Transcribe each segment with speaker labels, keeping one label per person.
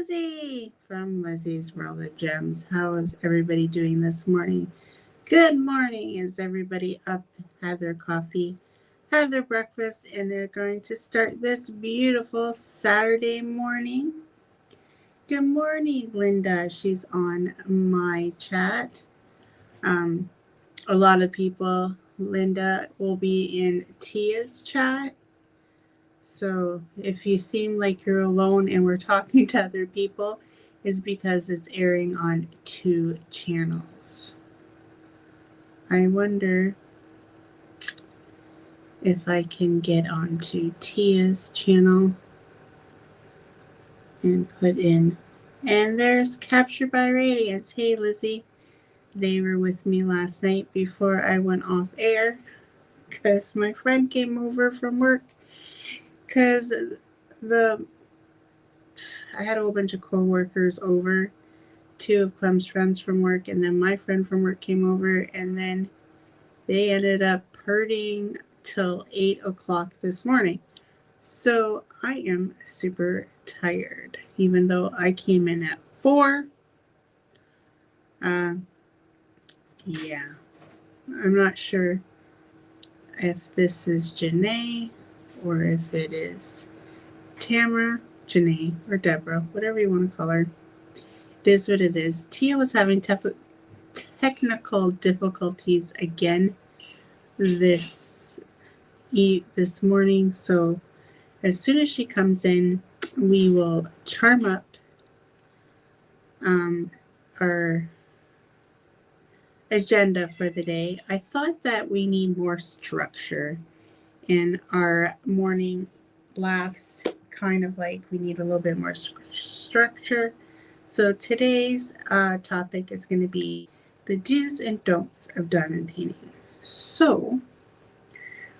Speaker 1: Lizzie from Lizzie's World of Gems. How is everybody doing this morning? Good morning. Is everybody up, had their coffee, had their breakfast, and they're going to start this beautiful Saturday morning? Good morning, Linda. She's on my chat. Um, a lot of people, Linda will be in Tia's chat. So if you seem like you're alone and we're talking to other people, is because it's airing on 2 channels. I wonder if I can get onto Tia's channel and put in. And there's Captured by Radiance. Hey, Lizzie. They were with me last night before I went off air because my friend came over from work because I had a whole bunch of co-workers over. 2 of Clem's friends from work, and then my friend from work came over, and then they ended up partying till 8 o'clock this morning. So I am super tired, even though I came in at 4. Yeah, I'm not sure if this is Janae or if it is Tamara, Janae, or Deborah, whatever you want to call her. It is what it is. Tia was having technical difficulties again this morning, so as soon as she comes in, we will charm up our agenda for the day. I thought that we need more structure in our morning laughs, kind of like we need a little bit more structure. So today's topic is going to be the do's and don'ts of diamond painting. So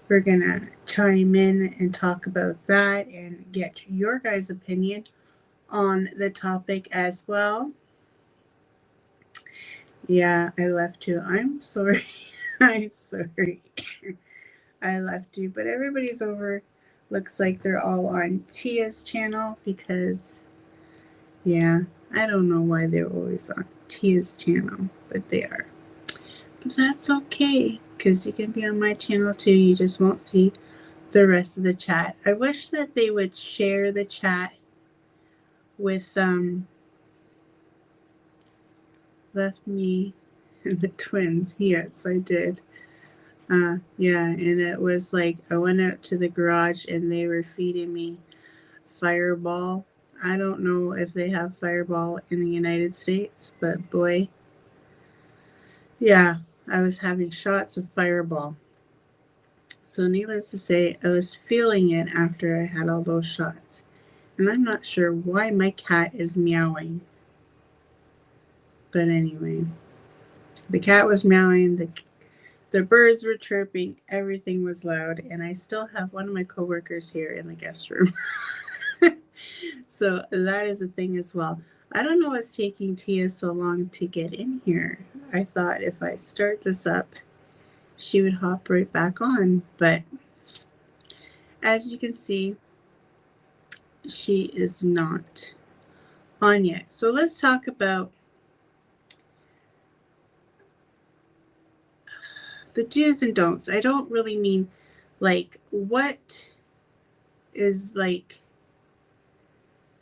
Speaker 1: we're going to chime in and talk about that and get your guys' opinion on the topic as well. Yeah, I left you. I'm sorry. I'm sorry. I left you, but everybody's over. Looks like they're all on Tia's channel because, yeah, I don't know why they're always on Tia's channel, but they are. But that's okay, because you can be on my channel too. You just won't see the rest of the chat. I wish that they would share the chat with Left Me and the twins. Yes, I did. Yeah, and it was like I went out to the garage and they were feeding me Fireball. I don't know if they have Fireball in the United States, but boy, yeah, I was having shots of Fireball. So needless to say, I was feeling it after I had all those shots. And I'm not sure why my cat is meowing. But anyway, the cat was meowing, the birds were chirping, everything was loud, and I still have one of my coworkers here in the guest room. So that is a thing as well. I don't know what's taking Tia so long to get in here. I thought if I start this up, she would hop right back on. But as you can see, she is not on yet. So let's talk about the do's and don'ts. I don't really mean like what is like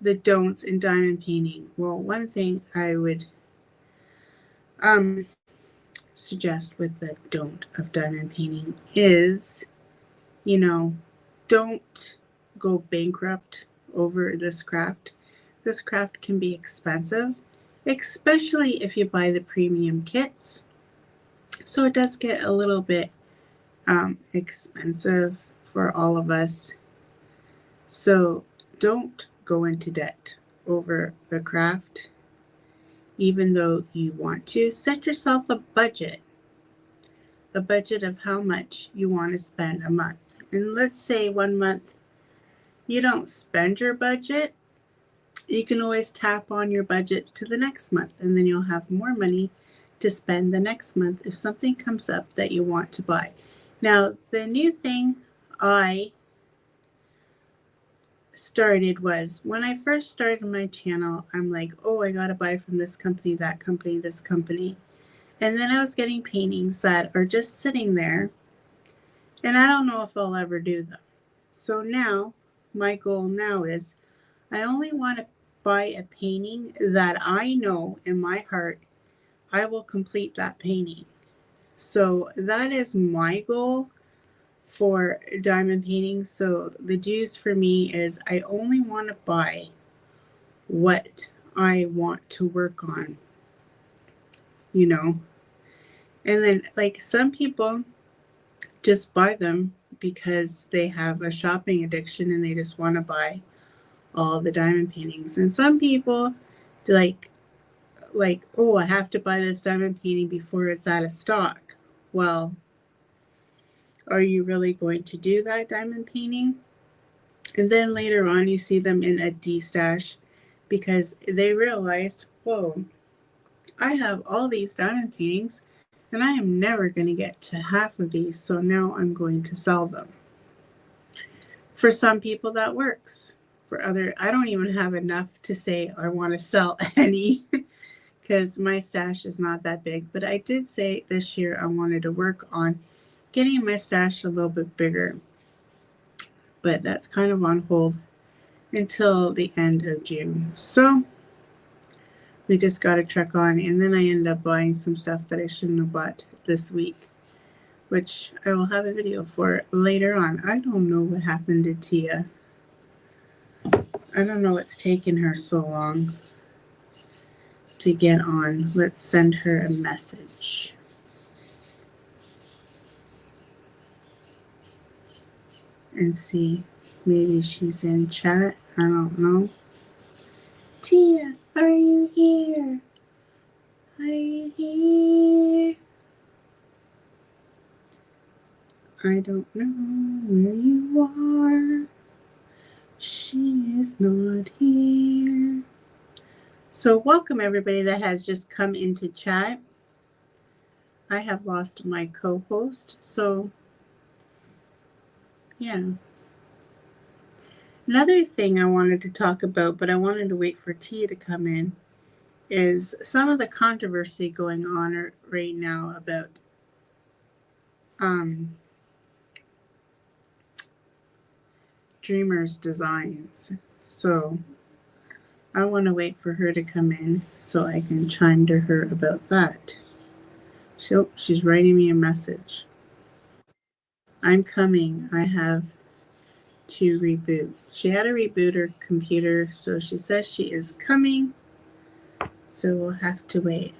Speaker 1: the don'ts in diamond painting. Well, one thing I would suggest with the don't of diamond painting is, don't go bankrupt over this craft. This craft can be expensive, especially if you buy the premium kits. So it does get a little bit expensive for all of us. So don't go into debt over the craft. Even though you want to, set yourself a budget of how much you want to spend a month. And let's say 1 month you don't spend your budget, you can always tap on your budget to the next month, and then you'll have more money to spend the next month if something comes up that you want to buy. Now, the new thing I started was when I first started my channel, I'm like, oh, I got to buy from this company, that company, this company. And then I was getting paintings that are just sitting there, and I don't know if I'll ever do them. So now, my goal now is I only want to buy a painting that I know in my heart I will complete that painting. So that is my goal for diamond painting. So the juice for me is I only want to buy what I want to work on, you know. And then like some people just buy them because they have a shopping addiction and they just want to buy all the diamond paintings. And some people like oh, I have to buy this diamond painting before it's out of stock. Well, are you really going to do that diamond painting? And then later on, you see them in a D-stash because they realize, whoa, I have all these diamond paintings and I am never going to get to half of these. So now I'm going to sell them. For some people, that works. For other, I don't even have enough to say I want to sell any because my stash is not that big. But I did say this year I wanted to work on getting my stash a little bit bigger. But that's kind of on hold until the end of June. So we just got to truck on. And then I ended up buying some stuff that I shouldn't have bought this week, which I will have a video for later on. I don't know what happened to Tia. I don't know what's taken her so long to get on. Let's send her a message. And see, maybe she's in chat. I don't know. Tia, are you here? Are you here? I don't know where you are. She is not here. So welcome everybody that has just come into chat. I have lost my co-host, so yeah. Another thing I wanted to talk about, but I wanted to wait for Tia to come in, is some of the controversy going on right now about Dreamer's designs. So I want to wait for her to come in so I can chime to her about that. So she's writing me a message. I'm coming. I have to reboot. She had to reboot her computer, so she says she is coming. So we'll have to wait.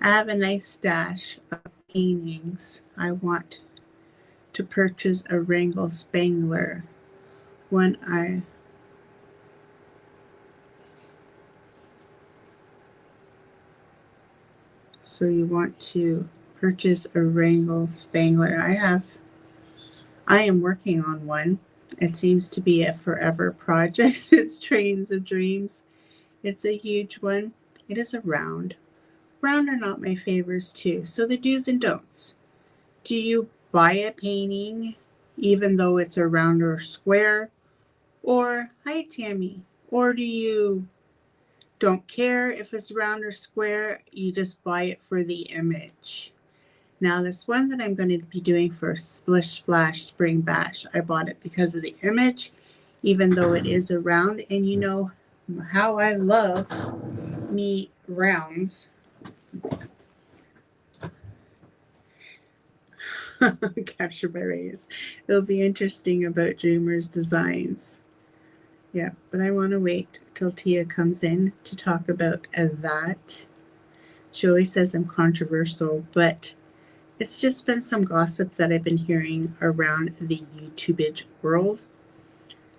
Speaker 1: I have a nice stash of paintings. I want to purchase a Wrangle Spangler. So you want to purchase a Wrangle Spangler. I am working on one. It seems to be a forever project. It's Trains of Dreams. It's a huge one. It is a round. Round are not my favorites too. So the do's and don'ts. Do you buy a painting even though it's a round or square? Or, hi Tammy. Or do you don't care if it's round or square, you just buy it for the image? Now this one that I'm going to be doing for Splish Splash Spring Bash, I bought it because of the image, even though it is a round. And you know how I love me rounds. Captured by rays. It'll be interesting about Dreamer's designs. Yeah, but I want to wait till Tia comes in to talk about that. She always says I'm controversial, but it's just been some gossip that I've been hearing around the YouTubage world.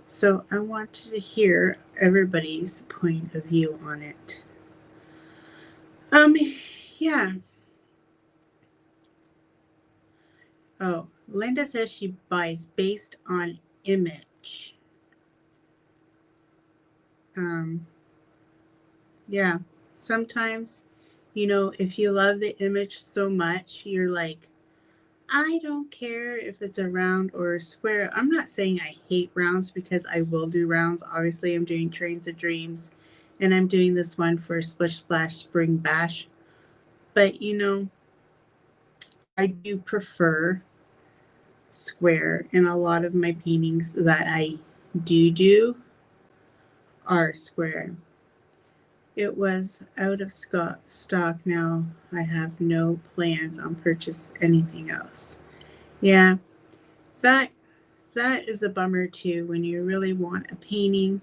Speaker 1: So I want to hear everybody's point of view on it. Yeah. Oh, Linda says she buys based on image. Yeah, sometimes, you know, if you love the image so much, you're like, I don't care if it's a round or a square. I'm not saying I hate rounds because I will do rounds. Obviously, I'm doing Trains of Dreams and I'm doing this one for Splish Splash Spring Bash. But I do prefer square, and a lot of my paintings that I do are square. It was out of stock now. I have no plans on purchase anything else. Yeah, that that is a bummer too when you really want a painting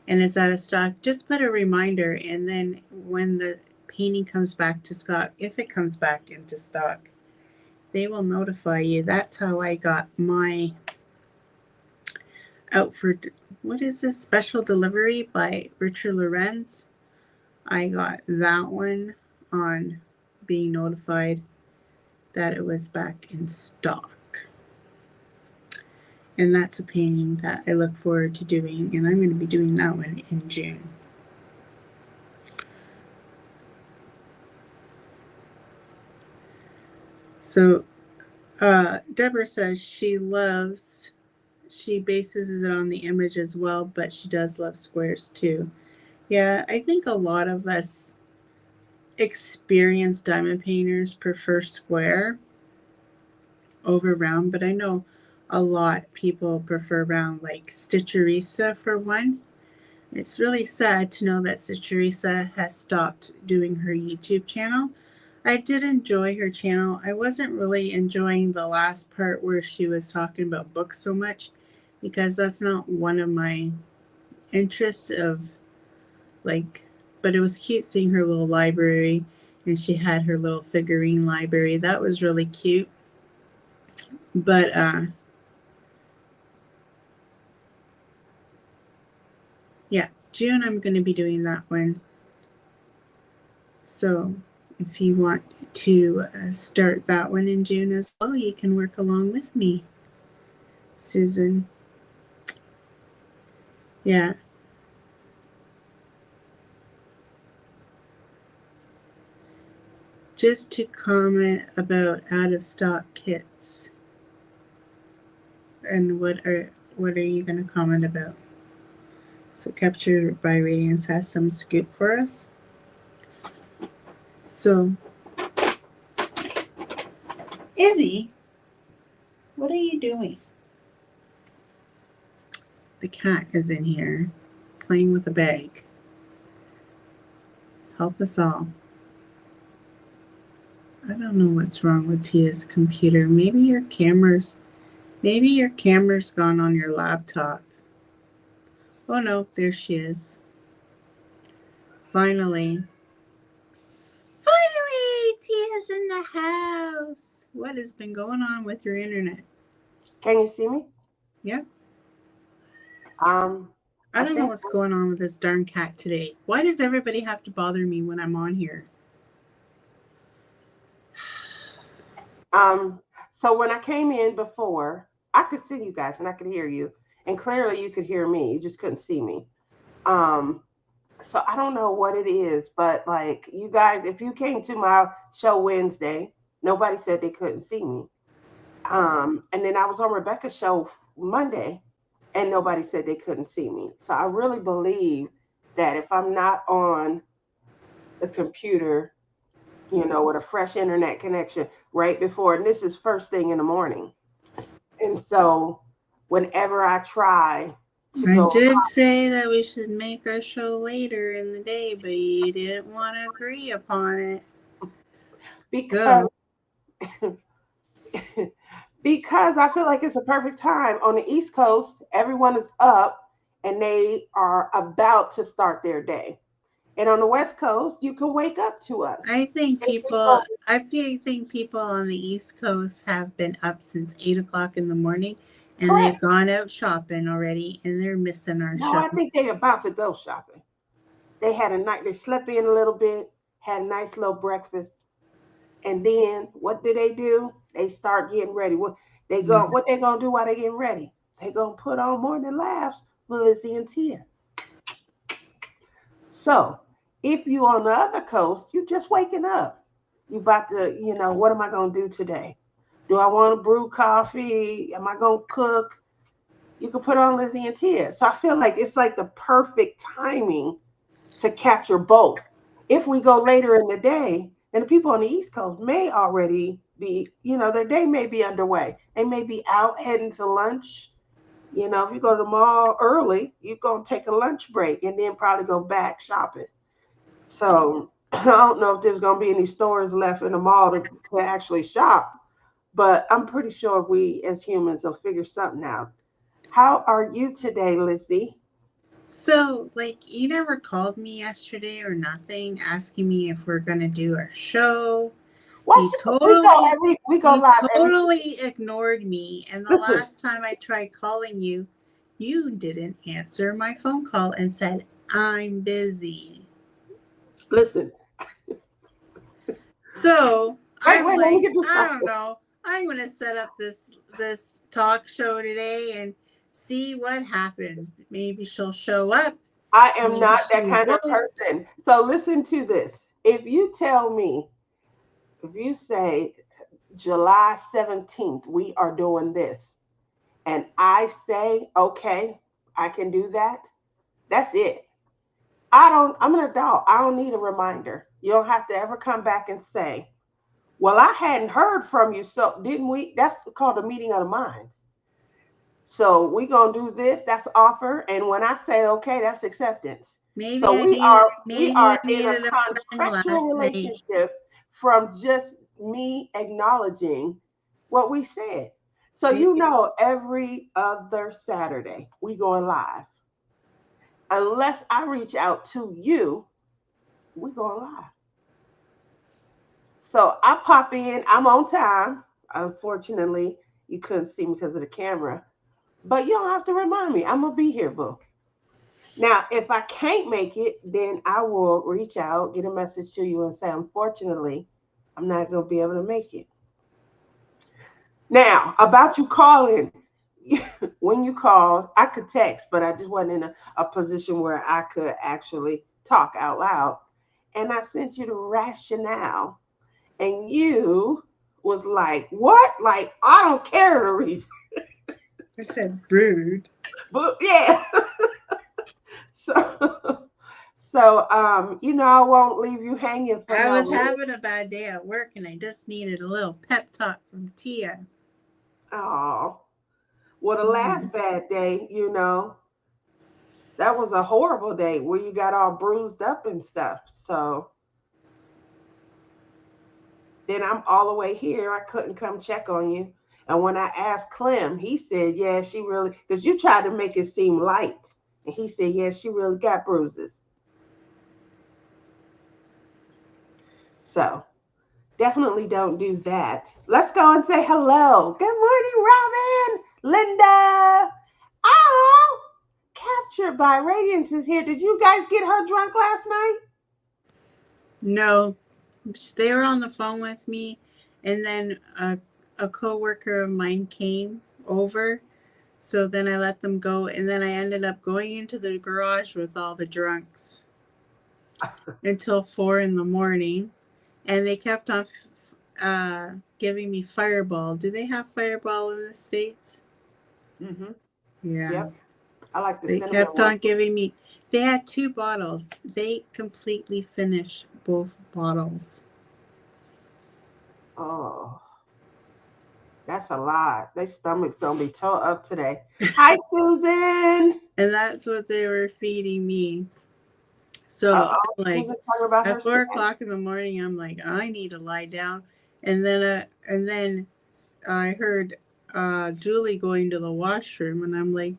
Speaker 1: and it's out of stock. Just put a reminder, and then when the painting comes back to stock, if it comes back into stock, they will notify you. That's how I got my out for what is this special delivery by Richard Lorenz. I got that one on being notified that it was back in stock. And that's a painting that I look forward to doing, and I'm going to be doing that one in June. So Deborah says she bases it on the image as well, but she does love squares too. Yeah, I think a lot of us experienced diamond painters prefer square over round, but I know a lot people prefer round, like Stitcherisa for one. It's really sad to know that Stitcherisa has stopped doing her YouTube channel. I did enjoy her channel. I wasn't really enjoying the last part where she was talking about books so much because that's not one of my interests of like, but it was cute seeing her little library, and she had her little figurine library. That was really cute. But yeah, June I'm going to be doing that one. So if you want to start that one in June as well, you can work along with me, Susan. Yeah. Just to comment about out of stock kits. And what are you going to comment about? So Captured by Radiance has some scoop for us. So Izzy, what are you doing? The cat is in here playing with a bag. Help us all. I don't know what's wrong with Tia's computer. Maybe your camera's gone on your laptop. Oh no, there she is. Finally, Tia's in the house. What has been going on with your internet?
Speaker 2: Can you see me?
Speaker 1: Yeah.
Speaker 2: I
Speaker 1: don't know what's going on with this darn cat today. Why does everybody have to bother me when I'm on here?
Speaker 2: So when I came in before, I could see you guys and I could hear you, and clearly you could hear me. You just couldn't see me. So I don't know what it is, but like you guys, if you came to my show Wednesday, nobody said they couldn't see me. And then I was on Rebecca's show Monday, and nobody said they couldn't see me. So I really believe that if I'm not on the computer, with a fresh internet connection right before, and this is first thing in the morning. And so whenever I try to
Speaker 1: I
Speaker 2: go,
Speaker 1: did say that we should make our show later in the day, but you didn't want to agree upon it.
Speaker 2: because because I feel like it's a perfect time. On the East Coast, everyone is up and they are about to start their day. And on the West Coast, you can wake up to us.
Speaker 1: I think people on the East Coast have been up since 8 o'clock in the morning, and
Speaker 2: Correct.
Speaker 1: they've gone out shopping already, and they're missing our
Speaker 2: No,
Speaker 1: show.
Speaker 2: I think they're about to go shopping. They had a night. They slept in a little bit, had a nice little breakfast, and then what do? They start getting ready. What they gonna do while they getting ready? They gonna put on Morning Laughs with Lizzie and Tia. So if you on the other coast, you just waking up. You about to, what am I gonna do today? Do I want to brew coffee? Am I going to cook? You could put on Lizzie and Tia. So I feel like it's like the perfect timing to capture both. If we go later in the day, then the people on the East Coast may already be, their day may be underway. They may be out heading to lunch. If you go to the mall early, you're going to take a lunch break and then probably go back shopping. So I don't know if there's going to be any stores left in the mall to actually shop, but I'm pretty sure we as humans will figure something out. How are you today, Lizzie?
Speaker 1: So, like, you never called me yesterday or nothing asking me if we're going to do our show.
Speaker 2: Why
Speaker 1: You
Speaker 2: should we go
Speaker 1: totally
Speaker 2: we go
Speaker 1: you
Speaker 2: live every
Speaker 1: totally ignored me. And the
Speaker 2: listen,
Speaker 1: last time I tried calling you, you didn't answer my phone call and said, "I'm busy."
Speaker 2: listen.
Speaker 1: So,
Speaker 2: Wait,
Speaker 1: I'm
Speaker 2: wait, let me
Speaker 1: like,
Speaker 2: get this
Speaker 1: I
Speaker 2: stuff.
Speaker 1: don't know. I'm going to set up this talk show today and see what happens. Maybe she'll show up.
Speaker 2: I am
Speaker 1: Maybe
Speaker 2: not
Speaker 1: she
Speaker 2: that kind of
Speaker 1: won't.
Speaker 2: person. So listen to this. If you tell me, if you say July 17th, we are doing this, and I say, okay, I can do that, that's it. I'm an adult. I don't need a reminder. You don't have to ever come back and say, well, I hadn't heard from you. So didn't we? That's called a meeting of the minds. So we gonna do this. That's offer, and when I say okay, that's acceptance. So we
Speaker 1: Maybe I
Speaker 2: are in a
Speaker 1: needed a friend
Speaker 2: contractual
Speaker 1: last night.
Speaker 2: relationship from just me acknowledging what we said. So
Speaker 1: Maybe
Speaker 2: every other Saturday we going live. Unless I reach out to you, we going live. So I pop in. I'm on time. Unfortunately, you couldn't see me because of the camera, but you don't have to remind me. I'm gonna be here, boo. Now, if I can't make it, then I will reach out, get a message to you, and say, unfortunately, I'm not gonna be able to make it. Now, about you calling, when you called, I could text, but I just wasn't in a position where I could actually talk out loud. And I sent you the rationale, and you was like, "What? Like I don't care the reason."
Speaker 1: I said rude.
Speaker 2: But yeah, so I won't leave you hanging for
Speaker 1: I
Speaker 2: no
Speaker 1: was
Speaker 2: reason.
Speaker 1: having a bad day at work and I just needed a little pep talk from Tia.
Speaker 2: Oh, well, the last
Speaker 1: Mhm.
Speaker 2: bad day, that was a horrible day where you got all bruised up and stuff. So then I'm all the way here. I couldn't come check on you. And when I asked Clem, he said, yeah, she really, because you tried to make it seem light. And he said, yeah, she really got bruises. So definitely don't do that. Let's go and say hello. Good morning, Robin, Linda. Oh, captured by Radiance is here. Did you guys get her drunk last night?
Speaker 1: No, they were on the phone with me, and then a coworker of mine came over. So then I let them go, and then I ended up going into the garage with all the drunks until 4 in the morning, and they kept on giving me Fireball. Do they have Fireball in the States?
Speaker 2: Mm-hmm.
Speaker 1: Yeah.
Speaker 2: Yep. I like the
Speaker 1: They
Speaker 2: cinnamon
Speaker 1: kept
Speaker 2: one.
Speaker 1: on giving me, they had 2 bottles. They completely finished both bottles.
Speaker 2: Oh, that's a lot. Their stomach's gonna be tore up today. Hi, Susan.
Speaker 1: And that's what they were feeding me. So
Speaker 2: Uh-oh.
Speaker 1: I'm like,
Speaker 2: Susan's talking about her
Speaker 1: at four
Speaker 2: Spanish.
Speaker 1: o'clock in the morning, I'm like, I need to lie down. And then I heard Julie going to the washroom, and I'm like,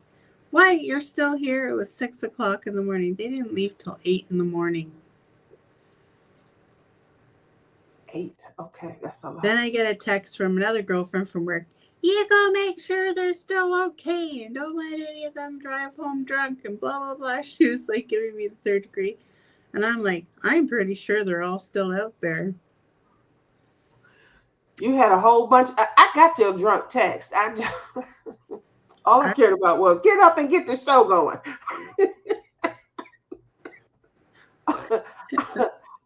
Speaker 1: why? You're still here? It was 6 o'clock in the morning. They didn't leave till 8 in the morning.
Speaker 2: 8. Okay, that's a
Speaker 1: Then
Speaker 2: lot.
Speaker 1: I get a text from another girlfriend from work. You go make sure they're still okay and don't let any of them drive home drunk and blah, blah, blah. She was like giving me the third degree. And I'm like, I'm pretty sure they're all still out there.
Speaker 2: You had a whole bunch. I got your drunk text. All I
Speaker 1: I,
Speaker 2: cared about was get up and get the show going.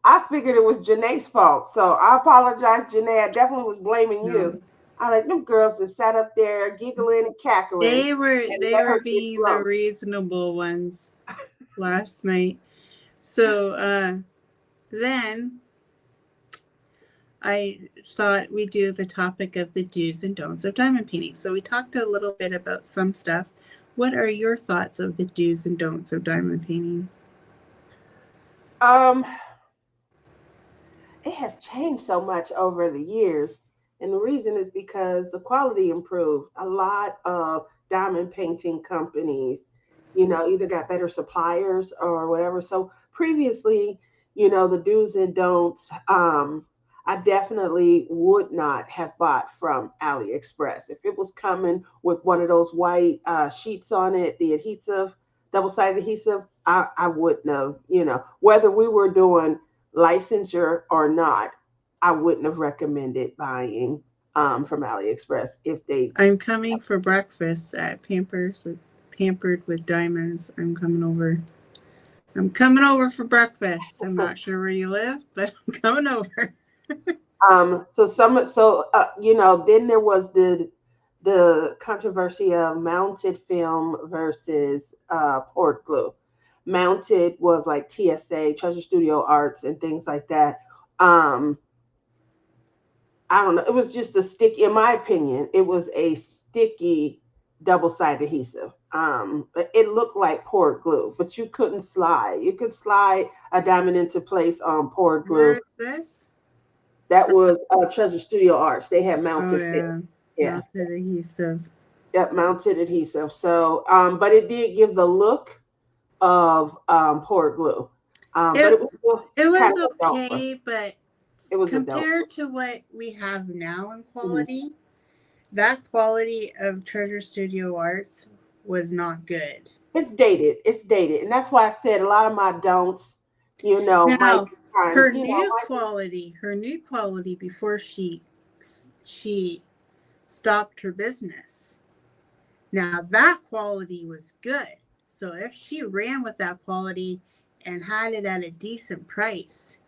Speaker 2: I figured it was Janae's fault. So I apologize, Janae. I definitely was blaming
Speaker 1: no,
Speaker 2: you. I like them girls that sat up there giggling and cackling
Speaker 1: They were
Speaker 2: and
Speaker 1: they
Speaker 2: let
Speaker 1: were
Speaker 2: her get
Speaker 1: being the
Speaker 2: drunk.
Speaker 1: reasonable ones last night. So then I thought we'd do the topic of the do's and don'ts of diamond painting. So we talked a little bit about some stuff. What are your thoughts of the do's and don'ts of diamond painting?
Speaker 2: Um, it has changed so much over the years. And the reason is because the quality improved. A lot of diamond painting companies, either got better suppliers or whatever. So previously, the do's and don'ts, I definitely would not have bought from AliExpress. If it was coming with one of those white sheets on it, the adhesive, double sided adhesive, I wouldn't have, whether we were doing licensure or not, I wouldn't have recommended buying from AliExpress if they.
Speaker 1: I'm coming for breakfast at Pampered with Diamonds. I'm coming over. I'm coming over for breakfast. I'm not sure where you live, but I'm coming over.
Speaker 2: Then there was the controversy of mounted film versus port glue. Mounted was like TSA, Treasure Studio Arts, and things like that. Um, I don't know. It was just a stick. In my opinion, it was a sticky double-sided adhesive. But it looked like poured glue, but you couldn't slide. You could slide a diamond into place on poured
Speaker 1: Where
Speaker 2: glue.
Speaker 1: is this?
Speaker 2: That was Treasure Studio Arts. They had
Speaker 1: Oh
Speaker 2: mounted film.
Speaker 1: yeah,
Speaker 2: Yeah,
Speaker 1: melted adhesive.
Speaker 2: that mounted adhesive. So, but it did give the look of poured glue. But
Speaker 1: It
Speaker 2: it was still
Speaker 1: it
Speaker 2: kind
Speaker 1: was
Speaker 2: of a don't for.
Speaker 1: okay, but
Speaker 2: It was a don't.
Speaker 1: compared to what we have now in
Speaker 2: Mhm.
Speaker 1: quality, that quality of Treasure Studio Arts was not good.
Speaker 2: It's dated. It's dated, and that's why I said a lot of my don'ts. Might
Speaker 1: Now,
Speaker 2: be kind. Might be.
Speaker 1: her new quality before she stopped her business. Now that quality was good. So if she ran with that quality and had it at a decent price,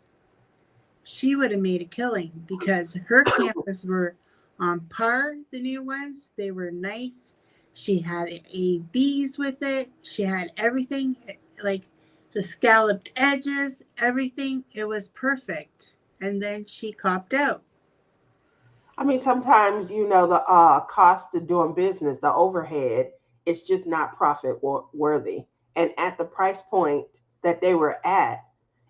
Speaker 1: she would have made a killing because her cameras were on par, the new ones. They were nice. She had ABs with it. She had everything, like the scalloped edges, everything. It was perfect. And then she copped out.
Speaker 2: I mean, sometimes the cost of doing business, the overhead, it's just not worthy. And at the price point that they were at,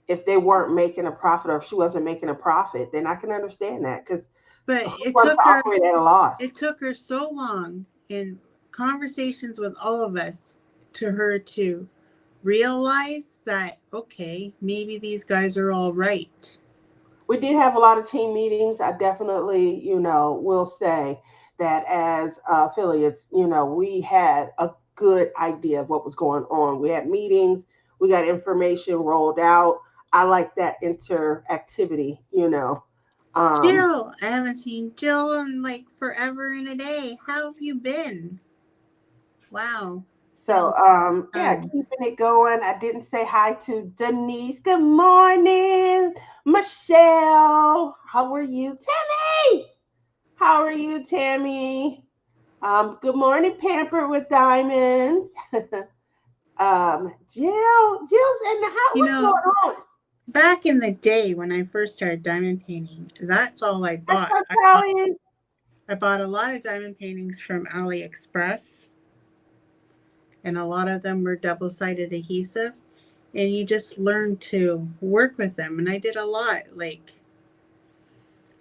Speaker 2: if they weren't making a profit or if she wasn't making a profit, then I can understand that because
Speaker 1: But
Speaker 2: who wants to operate at a loss?
Speaker 1: it took her so long in conversations with all of us to her to realize that okay, maybe these guys are all right.
Speaker 2: We did have a lot of team meetings. I definitely, will say that as affiliates, we had a good idea of what was going on. We had meetings, we got information rolled out. I like that interactivity. Um,
Speaker 1: Jill, I haven't seen Jill in like forever and a day. How have you been? Wow, it's been a long
Speaker 2: yeah,
Speaker 1: time.
Speaker 2: keeping it going. I didn't say hi to Denise. Good morning, Michelle. How are you, Tammy? How are you, Tammy? Good morning, Pampered with Diamonds. Jill's in the house.
Speaker 1: You
Speaker 2: What's
Speaker 1: know,
Speaker 2: going on?
Speaker 1: back in the day when I first started diamond painting, that's all I
Speaker 2: That's
Speaker 1: bought.
Speaker 2: Italian.
Speaker 1: I bought a lot of diamond paintings from AliExpress, and a lot of them were double sided adhesive. And you just learn to work with them. And I did a lot like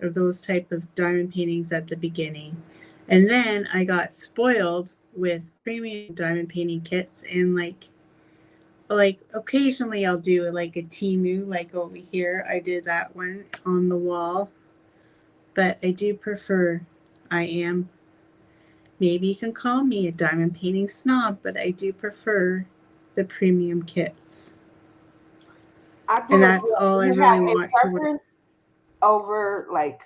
Speaker 1: of those type of diamond paintings at the beginning. And then I got spoiled with premium diamond painting kits and like occasionally I'll do like a Timu like over here. I did that one on the wall. But I do prefer I am maybe you can call me a diamond painting snob, but I do prefer the premium kits.
Speaker 2: I
Speaker 1: And
Speaker 2: do as
Speaker 1: that's
Speaker 2: well.
Speaker 1: all
Speaker 2: Do
Speaker 1: I
Speaker 2: you have
Speaker 1: really
Speaker 2: a
Speaker 1: want to work.
Speaker 2: preference over like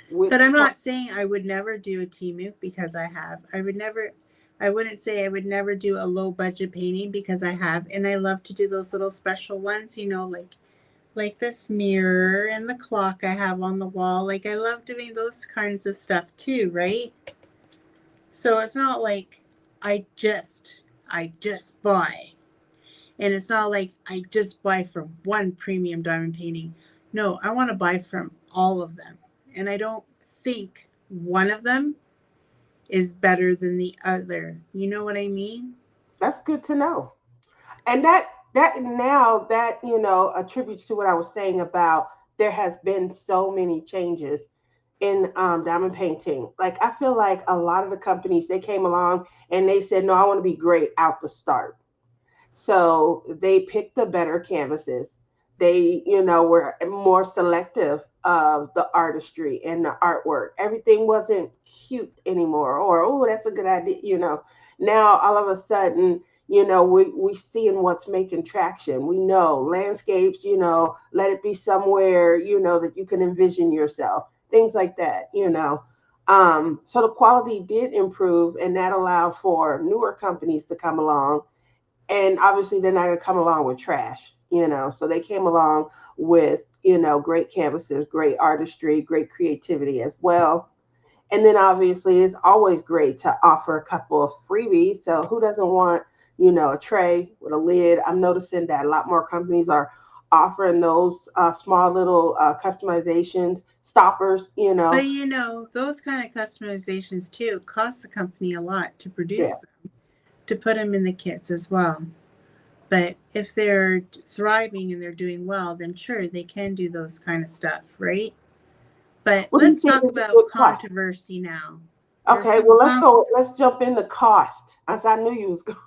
Speaker 1: But
Speaker 2: which?
Speaker 1: I'm not saying I would never do a Timu because I have. I wouldn't say I would never do a low budget painting because I have. And I love to do those little special ones, like like this mirror and the clock I have on the wall. Like I love doing those kinds of stuff too, right? So it's not like I just buy. And it's not like I just buy from one premium diamond painting. No, I want to buy from all of them. And I don't think one of them is better than the other. You know what I mean?
Speaker 2: That's good to know. And that now that attributes to what I was saying about there has been so many changes in diamond painting. Like I feel like a lot of the companies they came along and they said, no, I want to be great out the start. So they picked the better canvases. They, were more selective of the artistry and the artwork. Everything wasn't cute anymore, or oh, that's a good idea. Now all of a sudden, we seeing what's making traction. We know landscapes. Let it be somewhere that you can envision yourself. Things like that. So the quality did improve, and that allowed for newer companies to come along, and obviously they're not going to come along with trash. So they came along with great canvases, great artistry, great creativity as well. And then obviously it's always great to offer a couple of freebies. So who doesn't want a tray with a lid? I'm noticing that a lot more companies are offering those small little customizations, stoppers.
Speaker 1: But those kind of customizations too cost the company a lot to produce
Speaker 2: Yeah.
Speaker 1: them, to put them in the kits as well. But if they're thriving and they're doing well, then sure, they can do those kind of stuff, right? But
Speaker 2: What do you
Speaker 1: let's
Speaker 2: think
Speaker 1: talk
Speaker 2: is a
Speaker 1: about
Speaker 2: good price?
Speaker 1: controversy now. There's
Speaker 2: Okay,
Speaker 1: some
Speaker 2: well let's jump into cost. As I knew you was going.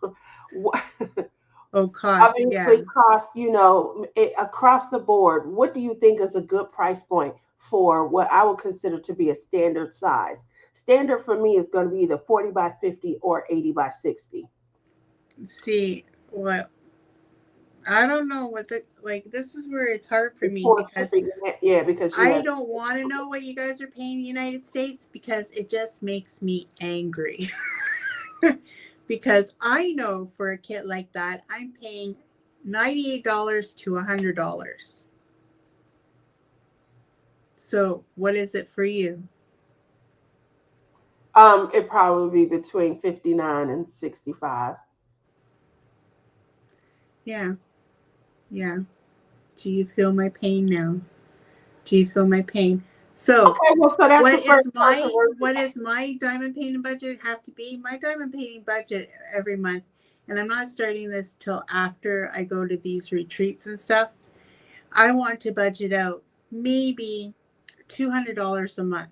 Speaker 1: oh, cost, yeah.
Speaker 2: Obviously cost, across the board. What do you think is a good price point for what I would consider to be a standard size? Standard for me is going to be either 40 by 50 or 80 by 60.
Speaker 1: See, what I don't know what the like. This is where it's hard for me
Speaker 2: Before
Speaker 1: because
Speaker 2: shipping, yeah, because you
Speaker 1: I
Speaker 2: have.
Speaker 1: don't want to know what you guys are paying the United States because it just makes me angry. Because I know for a kit like that, I'm paying $98 to $100. So, what is it for you?
Speaker 2: It probably be between 59 and 65.
Speaker 1: Yeah, yeah. Do you feel my pain now? Do you feel my pain? So,
Speaker 2: Okay, well, so that's the first controversy.
Speaker 1: what is my diamond painting budget have to be? My diamond painting budget every month, and I'm not starting this till after I go to these retreats and stuff. I want to budget out maybe $200 a month.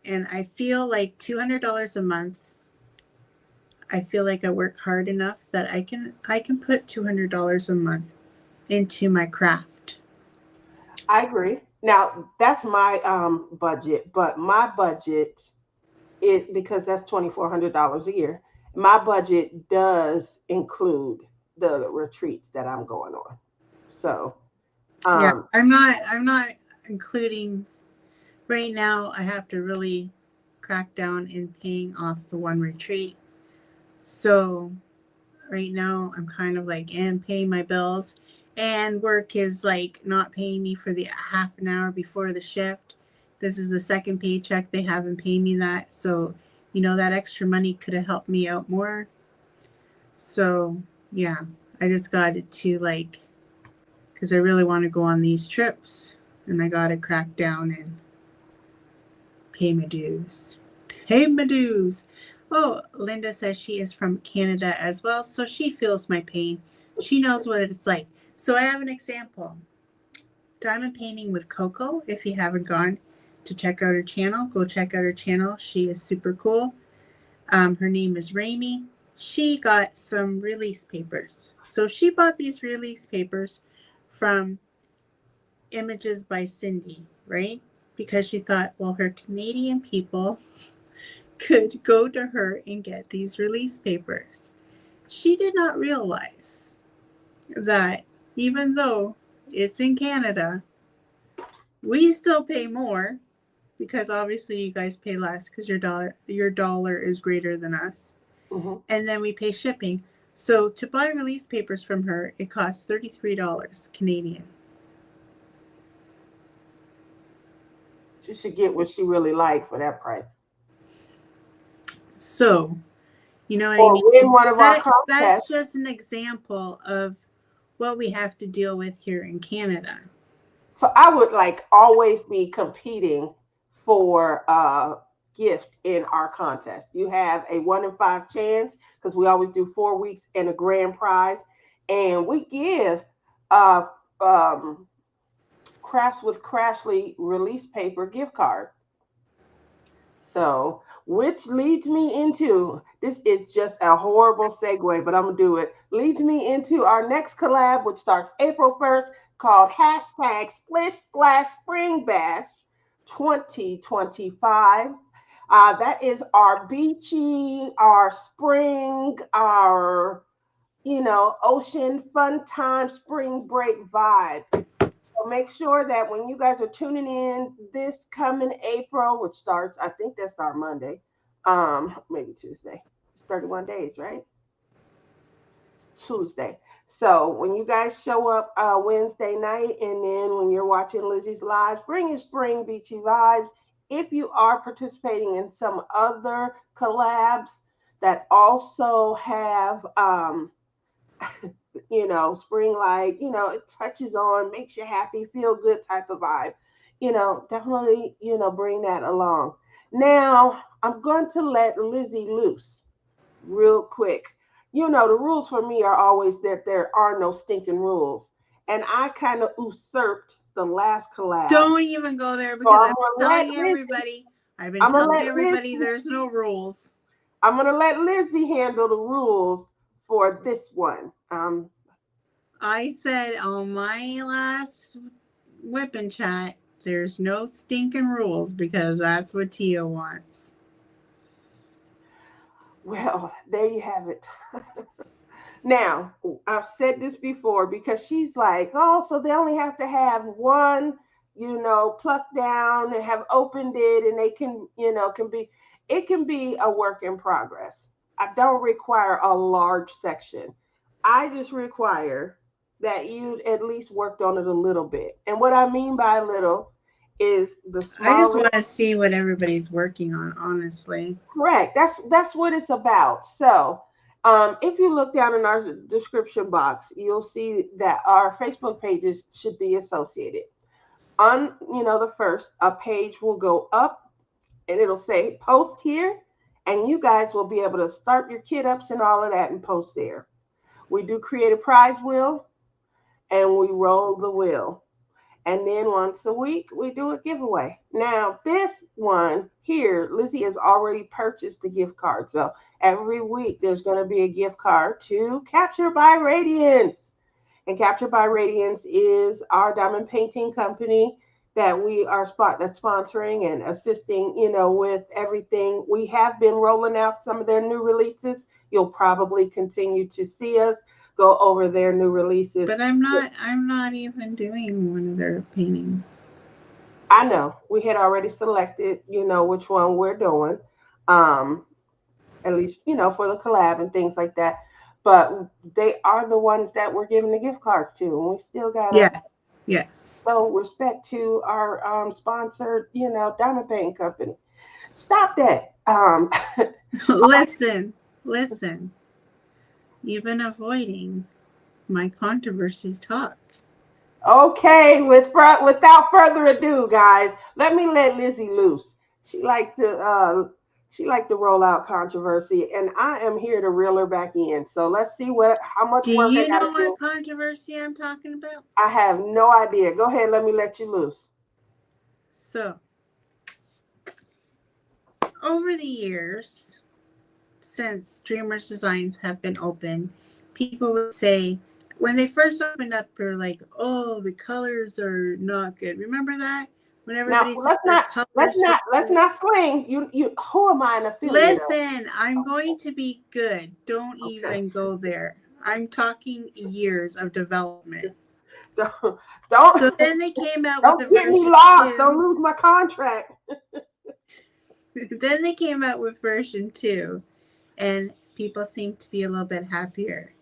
Speaker 1: And I feel like $200 a month, I feel like I work hard enough that I can put $200 a month into my craft.
Speaker 2: I agree. Now that's my budget, but my budget it because that's $2,400 a year. My budget does include the retreats that I'm going on. So,
Speaker 1: Yeah,
Speaker 2: um,
Speaker 1: I'm not including right now. I have to really crack down in paying off the one retreat. So right now I'm kind of like and paying my bills, and work is like not paying me for the half an hour before the shift. This is the second paycheck they haven't paid me that. So that extra money could have helped me out more. So yeah, I just got it to like because I really want to go on these trips, and I got to crack down and pay my dues. Pay my dues. Oh, Linda says she is from Canada as well, so she feels my pain. She knows what it's like. So I have an example. Diamond painting with Coco. If you haven't gone to check out her channel, go check out her channel. She is super cool. Her name is Raimi. She got some release papers. So she bought these release papers from Images by Cindy, right? Because she thought, well, her Canadian people could go to her and get these release papers. She did not realize that even though it's in Canada, we still pay more because obviously you guys pay less because your dollar is greater than us.
Speaker 2: mhm.
Speaker 1: And then we pay shipping. So to buy release papers from her, it costs $33 Canadian.
Speaker 2: She should get what she really likes for that price.
Speaker 1: So, you know what I
Speaker 2: Or
Speaker 1: mean?
Speaker 2: win one of our
Speaker 1: That's
Speaker 2: contests.
Speaker 1: just an example of what we have to deal with here in Canada.
Speaker 2: So I would like always be competing for a gift in our contest. You have a 1 in 5 chance because we always do 4 weeks and a grand prize, and we give uh, um, Crafts with Crashly release paper gift card. So, which leads me into this is just a horrible segue, but I'm gonna do it. Leads me into our next collab, which starts April 1st, called hashtag Splish Splash Spring Bash 2025. That is our beachy, our spring, our ocean fun time spring break vibe. So make sure that when you guys are tuning in this coming April, which starts, I think that starts Monday, maybe Tuesday. It's 31 days, right? It's Tuesday. So when you guys show up Wednesday night, and then when you're watching Lizzie's lives, bring your spring beachy vibes. If you are participating in some other collabs that also have spring like, it touches on, makes you happy, feel good type of vibe, definitely, bring that along. Now, I'm going to let Lizzie loose real quick. The rules for me are always that there are no stinking rules. And I kind of usurped the last collab.
Speaker 1: Don't even go there because
Speaker 2: So
Speaker 1: I've been telling everybody there's no rules.
Speaker 2: I'm going to let Lizzie handle the rules for this one.
Speaker 1: I said on my last whipping chat, there's no stinking rules because that's what Tia wants.
Speaker 2: Well, there you have it. Now, I've said this before because she's like, oh, so they only have to have one, plucked down and have opened it, and they can, it can be a work in progress. I don't require a large section. I just require that you at least worked on it a little bit. And what I mean by little is the small.
Speaker 1: I just want to see what everybody's working on, honestly.
Speaker 2: Correct. That's what it's about. So, if you look down in our description box, you'll see that our Facebook pages should be associated. On the first, a page will go up, and it'll say post here, and you guys will be able to start your kit ups and all of that and post there. We do create a prize wheel, and we roll the wheel. And then once a week, we do a giveaway. Now, this one here, Lizzie has already purchased the gift card. So every week, there's going to be a gift card to Capture by Radiance. And Capture by Radiance is our diamond painting company that we are that's sponsoring and assisting, with everything. We have been rolling out some of their new releases. You'll probably continue to see us go over their new releases.
Speaker 1: But I'm not even doing one of their paintings.
Speaker 2: I know. We had already selected, which one we're doing. At least, for the collab and things like that. But they are the ones that we're giving the gift cards to. And we still got
Speaker 1: Yes.
Speaker 2: So respect to our sponsored, diamond painting company. Stop that.
Speaker 1: Listen. You've been avoiding my controversy talk.
Speaker 2: Okay, without further ado, guys, let Lizzie loose. She liked to roll out controversy, and I am here to reel her back in. So let's see how much work I got to do.
Speaker 1: Do you know what controversy I'm talking about?
Speaker 2: I have no idea. Go ahead, let you loose.
Speaker 1: So, over the years, since Dreamers Designs have been open, people would say, when they first opened up, they're like, "Oh, the colors are not good." Remember that? When everybody
Speaker 2: said let's not sling. You who am I an affiliate?
Speaker 1: Listen, I'm going to be good. Don't even go there. I'm talking years of development.
Speaker 2: Don't.
Speaker 1: So then they came out
Speaker 2: with
Speaker 1: version 2.
Speaker 2: Don't get me lost. Don't lose my contract.
Speaker 1: Then they came out with version 2. And people seem to be a little bit happier.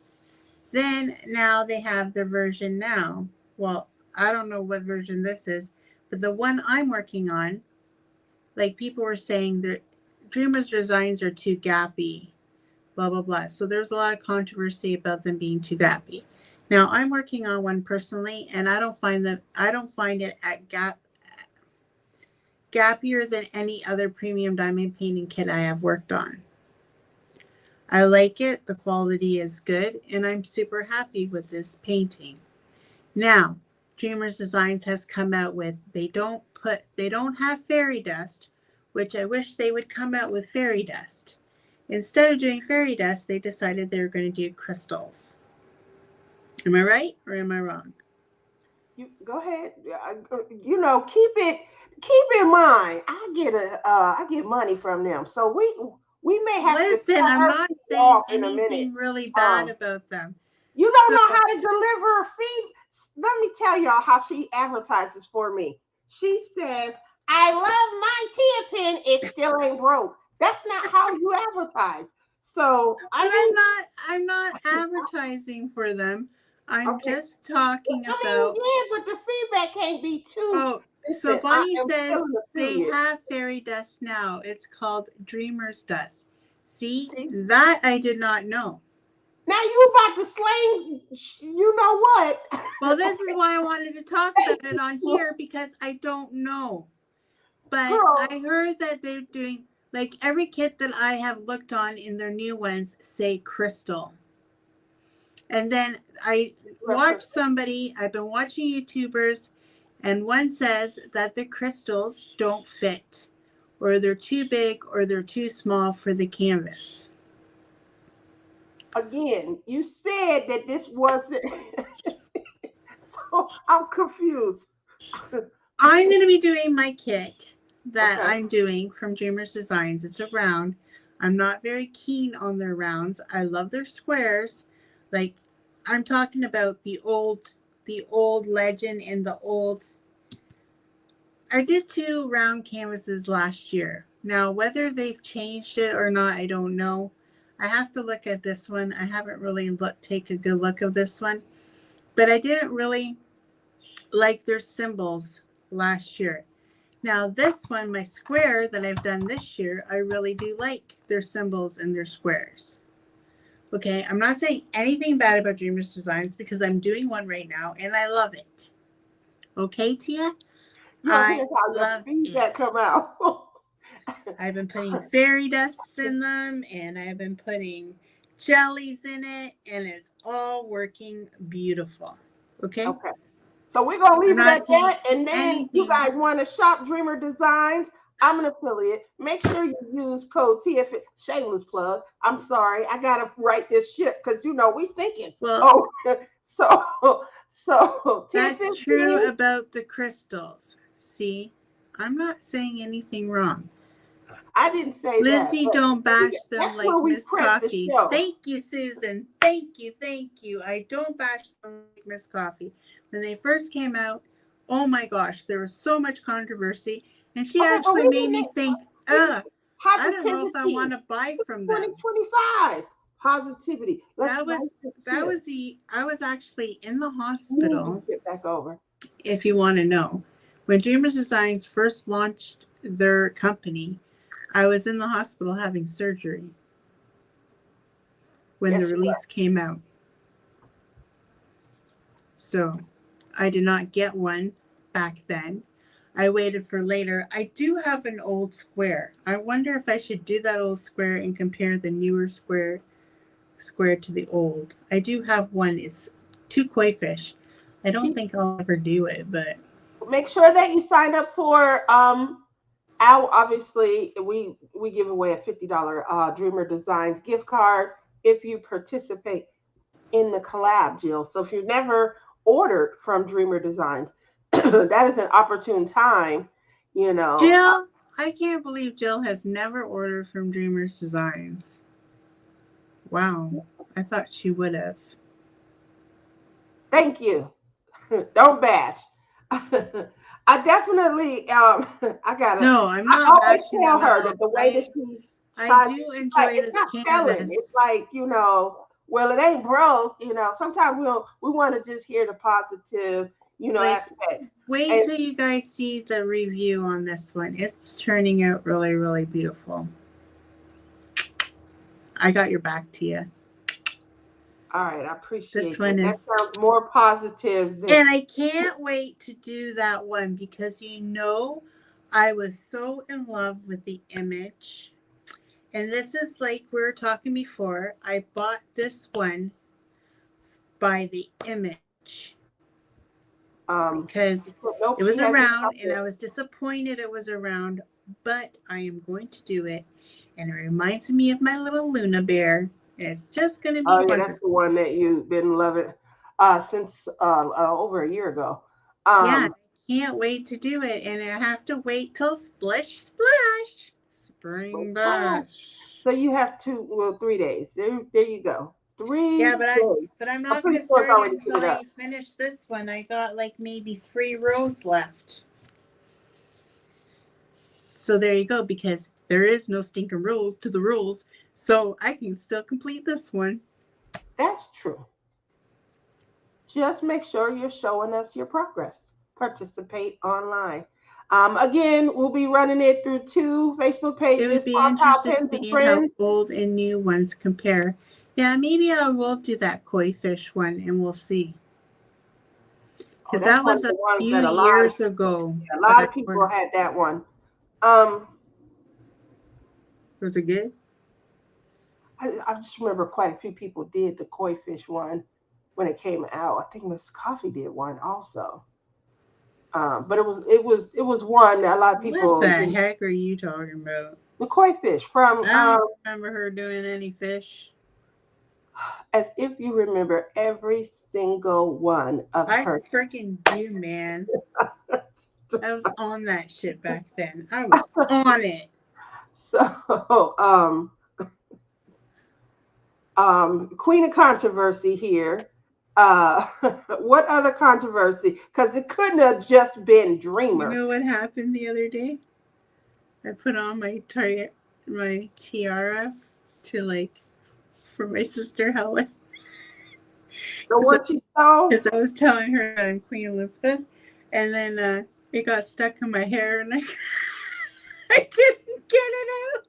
Speaker 1: Then now they have their version now. Well, I don't know what version this is, but the one I'm working on, like people were saying that Dreamers designs are too gappy, blah blah blah. So there's a lot of controversy about them being too gappy. Now I'm working on one personally, and I don't find it at gappier than any other premium diamond painting kit I have worked on. I like it, the quality is good, and I'm super happy with this painting. Now, Dreamers Designs has come out with, they don't have fairy dust, which I wish they would come out with fairy dust. Instead of doing fairy dust, they decided they were going to do crystals. Am I right or am I wrong?
Speaker 2: You go ahead. Keep in mind. I get money from them, so we may have to
Speaker 1: Listen,
Speaker 2: cut
Speaker 1: I'm
Speaker 2: her
Speaker 1: not
Speaker 2: people
Speaker 1: saying
Speaker 2: off in a minute.
Speaker 1: anything really bad about them.
Speaker 2: You don't
Speaker 1: So,
Speaker 2: know how to deliver a feed. Let me tell y'all how she advertises for me. She says, "I love my Tia pen. It still ain't broke." That's not how you advertise. So
Speaker 1: I'm not advertising for them. I'm
Speaker 2: okay.
Speaker 1: just talking
Speaker 2: I mean,
Speaker 1: about.
Speaker 2: yeah, but the feedback can't be too.
Speaker 1: Oh, so
Speaker 2: Listen, I
Speaker 1: Bonnie
Speaker 2: am
Speaker 1: says
Speaker 2: still an
Speaker 1: they
Speaker 2: affiliate.
Speaker 1: have fairy dust now. It's called Dreamer's Dust. See,
Speaker 2: See?
Speaker 1: that I did not know.
Speaker 2: Now you about to slang, you know what?
Speaker 1: Well, this is why I wanted to talk about it on here because I don't know. But
Speaker 2: Girl,
Speaker 1: I heard that they're doing, like every kit that I have looked on in their new ones say crystal. And then I watched somebody, I've been watching YouTubers, and one says that the crystals don't fit, or they're too big, or they're too small for the canvas.
Speaker 2: again, you said that this wasn't, so I'm confused.
Speaker 1: I'm going to be doing my kit that
Speaker 2: Okay.
Speaker 1: I'm doing from Dreamers Designs. It's a round. I'm not very keen on their rounds. I love their squares. Like I'm talking about the old legend and the old. I did 2 round canvases last year. Now whether they've changed it or not, I don't know. I have to look at this one. I haven't really take a good look at this one, but I didn't really like their symbols last year. Now this one, my square that I've done this year, I really do like their symbols and their squares. Okay, I'm not saying anything bad about Dreamers Designs because I'm doing one right now and I love it. Okay, Tia?
Speaker 2: Yo,
Speaker 1: I
Speaker 2: here's how the
Speaker 1: love
Speaker 2: feedback
Speaker 1: it.
Speaker 2: come out.
Speaker 1: I've been putting fairy dusts in them and I've been putting jellies in it and it's all working beautiful. Okay?
Speaker 2: Okay. So we're gonna
Speaker 1: I'm
Speaker 2: leave it
Speaker 1: not
Speaker 2: at
Speaker 1: saying
Speaker 2: that. And then you
Speaker 1: anything.
Speaker 2: guys want to shop Dreamer Designs. I'm an affiliate. Make sure you use code TF. Shameless plug. I'm sorry, I gotta write this shit because we thinking.
Speaker 1: Well,
Speaker 2: Oh, so
Speaker 1: that's true
Speaker 2: 1015.
Speaker 1: about the crystals. See, I'm not saying anything wrong.
Speaker 2: I didn't say that,
Speaker 1: Lizzie,
Speaker 2: but
Speaker 1: don't bash them
Speaker 2: that's where
Speaker 1: like
Speaker 2: we
Speaker 1: Miss
Speaker 2: prep the
Speaker 1: Coffee.
Speaker 2: show.
Speaker 1: Thank you, Susan. Thank you, thank you. I don't bash them like Miss Coffee. When they first came out, oh my gosh, there was so much controversy. And she
Speaker 2: Okay, but
Speaker 1: actually made me think, I don't know if I want
Speaker 2: positivity.
Speaker 1: to buy from them.
Speaker 2: 2025 positivity. Let's
Speaker 1: That
Speaker 2: write
Speaker 1: was
Speaker 2: this
Speaker 1: that
Speaker 2: shit.
Speaker 1: was I was actually in the
Speaker 2: Move this
Speaker 1: hospital,
Speaker 2: shit back over.
Speaker 1: if you want to know. When Dreamers Designs first launched their company, I was in the hospital having surgery when the
Speaker 2: Yes, you
Speaker 1: release came out. So I did not get one back then. I waited for later. I do have an old square. I wonder if I should do that old square and compare the newer square to the old. I do have one. It's 2 koi fish. I don't think I'll ever do it, but
Speaker 2: make sure that you sign up for our obviously we give away a $50 Dreamer Designs gift card if you participate in the collab, Jill. So if you've never ordered from Dreamer Designs, that is an opportune time, you know.
Speaker 1: Jill, I can't believe Jill has never ordered from Dreamers Designs. Wow. I thought she would have.
Speaker 2: Thank you. Don't bash. I definitely I gotta
Speaker 1: No, I'm
Speaker 2: I
Speaker 1: not
Speaker 2: always
Speaker 1: bashing
Speaker 2: tell
Speaker 1: them at
Speaker 2: her
Speaker 1: all.
Speaker 2: that the way that she
Speaker 1: I
Speaker 2: trying
Speaker 1: do
Speaker 2: it's like
Speaker 1: enjoy
Speaker 2: it's
Speaker 1: this
Speaker 2: not selling. It's
Speaker 1: canvas.
Speaker 2: like, well, it ain't broke, sometimes we want to just hear the positive,
Speaker 1: Like,
Speaker 2: aspects.
Speaker 1: wait
Speaker 2: And
Speaker 1: till you guys see the review on this one. It's turning out really, really beautiful. I got your back, Tia.
Speaker 2: all right, I
Speaker 1: This
Speaker 2: appreciate that.
Speaker 1: one
Speaker 2: That
Speaker 1: is,
Speaker 2: sounds more positive than
Speaker 1: and I can't wait to do that one because I was so in love with the image. And this is like we were talking before. I bought this one by the image
Speaker 2: um
Speaker 1: because
Speaker 2: nope,
Speaker 1: it was
Speaker 2: she has it up
Speaker 1: around and
Speaker 2: there.
Speaker 1: I was disappointed it was around, but I am going to do it. And it reminds me of my little Luna bear. And it's just going to be
Speaker 2: Oh yeah, that's the
Speaker 1: wonderful.
Speaker 2: one that you've been loving since over a year ago.
Speaker 1: Yeah,
Speaker 2: Um
Speaker 1: I can't wait to do it. And I have to wait till splish splash. Spring bash.
Speaker 2: so you have 3 days. There you go.
Speaker 1: Yeah,
Speaker 2: 3 days.
Speaker 1: but I'm
Speaker 2: I'm
Speaker 1: not
Speaker 2: pretty
Speaker 1: gonna
Speaker 2: sure it's
Speaker 1: start it
Speaker 2: already
Speaker 1: until
Speaker 2: cleared up.
Speaker 1: I finish this one. I got like maybe 3 rows left. So there you go, because there is no stinking rules to the rules. So I can still complete this one.
Speaker 2: That's true. Just make sure you're showing us your progress. Participate online. Again, we'll be running it through 2 Facebook
Speaker 1: It would
Speaker 2: pages,
Speaker 1: be
Speaker 2: Paw Towel
Speaker 1: interesting to
Speaker 2: Pens and
Speaker 1: see how
Speaker 2: Friends.
Speaker 1: old and new ones compare. Yeah, maybe I will do that koi fish one and we'll see.
Speaker 2: Oh,
Speaker 1: Because
Speaker 2: that's
Speaker 1: that
Speaker 2: one of
Speaker 1: was
Speaker 2: the
Speaker 1: a
Speaker 2: ones
Speaker 1: few
Speaker 2: that
Speaker 1: years ago
Speaker 2: a
Speaker 1: that
Speaker 2: lot
Speaker 1: I
Speaker 2: of people
Speaker 1: ordered.
Speaker 2: had that one. Um,
Speaker 1: Was it good?
Speaker 2: I just remember quite a few people did the koi fish one when it came out. I think Miss Coffee did one also. But it was one that a lot of
Speaker 1: What
Speaker 2: people,
Speaker 1: the heck are you talking about?
Speaker 2: the koi fish from
Speaker 1: I don't remember her doing any fish.
Speaker 2: as if you remember every single one of
Speaker 1: I
Speaker 2: her.
Speaker 1: freaking do, man. I was on that shit back then. I was on it.
Speaker 2: So, Queen of Controversy here. Uh, what other controversy? Because it couldn't have just been
Speaker 1: You
Speaker 2: Dreamer.
Speaker 1: know what happened the other day? I put on my tiara to like for my sister Helen
Speaker 2: The
Speaker 1: because
Speaker 2: one she stole.
Speaker 1: I was telling her that I'm Queen Elizabeth, and then it got stuck in my hair and I couldn't get it out.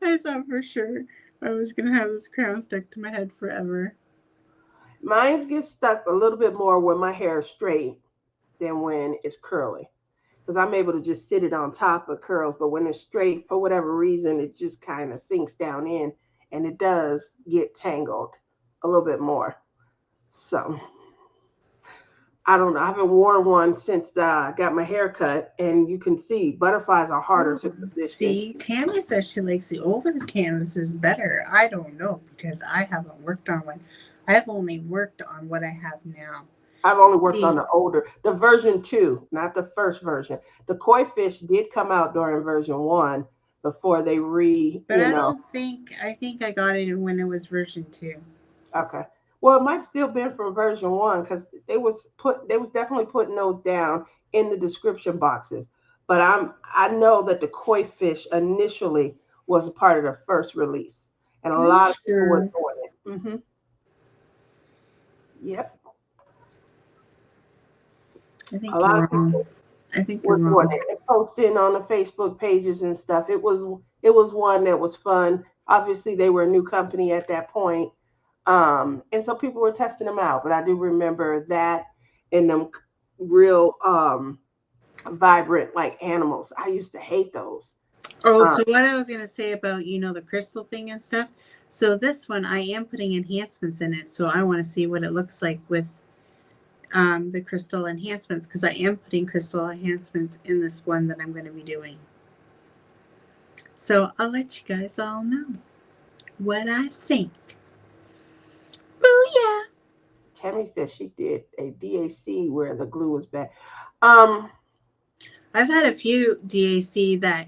Speaker 1: I thought for sure I was gonna have this crown stuck to my head forever.
Speaker 2: Mine gets stuck a little bit more when my hair is straight than when it's curly. Because I'm able to just sit it on top of curls, but when it's straight, for whatever reason, it just kind of sinks down in and it does get tangled a little bit more. So I don't know. I haven't worn one since I got my hair cut, and you can see butterflies are harder
Speaker 1: Oh,
Speaker 2: to position.
Speaker 1: see, Tammy says she likes the older canvases better. I don't know because I haven't worked on one. I've only worked on what I have now.
Speaker 2: I've only worked on
Speaker 1: See,
Speaker 2: the version 2, not the first version. The koi fish did come out during version 1 before they
Speaker 1: but I think I got it when it was version 2.
Speaker 2: okay. Well, it might still been from version 1 because they was definitely putting those down in the description boxes. But I know that the koi fish initially was a part of the first release, and a
Speaker 1: Are you
Speaker 2: lot of people were
Speaker 1: sure?
Speaker 2: doing it. Yep,
Speaker 1: I
Speaker 2: a
Speaker 1: think
Speaker 2: lot
Speaker 1: you're
Speaker 2: of
Speaker 1: wrong.
Speaker 2: people
Speaker 1: I think you're
Speaker 2: were doing
Speaker 1: wrong.
Speaker 2: it and posting on the Facebook pages and stuff. It was one that was fun. Obviously, they were a new company at that point, and so people were testing them out. But I do remember that and them real vibrant like animals. I used to hate those.
Speaker 1: Oh,
Speaker 2: Uh,
Speaker 1: so what I was gonna say about the crystal thing and stuff. So this one I am putting enhancements in it. So I want to see what it looks like with the crystal enhancements because I am putting crystal enhancements in this one that I'm going to be doing. So I'll let you guys all know what I think. Booyah!
Speaker 2: Tammy said she did a DAC where the glue was bad. Um,
Speaker 1: I've had a few DAC that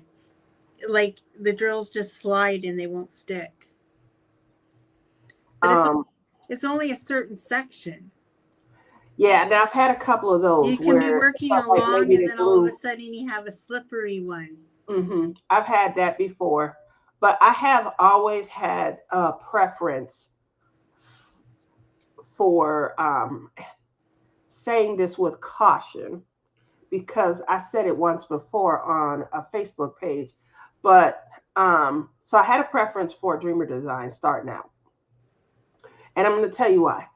Speaker 1: like the drills just slide and they won't stick. But
Speaker 2: um,
Speaker 1: it's only a certain section.
Speaker 2: yeah. Now I've had a couple of those
Speaker 1: You can be
Speaker 2: where it
Speaker 1: working
Speaker 2: felt like
Speaker 1: along
Speaker 2: maybe
Speaker 1: and
Speaker 2: the
Speaker 1: then all of a
Speaker 2: glue.
Speaker 1: sudden you have a slippery one.
Speaker 2: I've had that before, but I have always had a preference for saying this with caution because I said it once before on a Facebook page. But so I had a preference for Dreamer Design starting out, and I'm going to tell you why.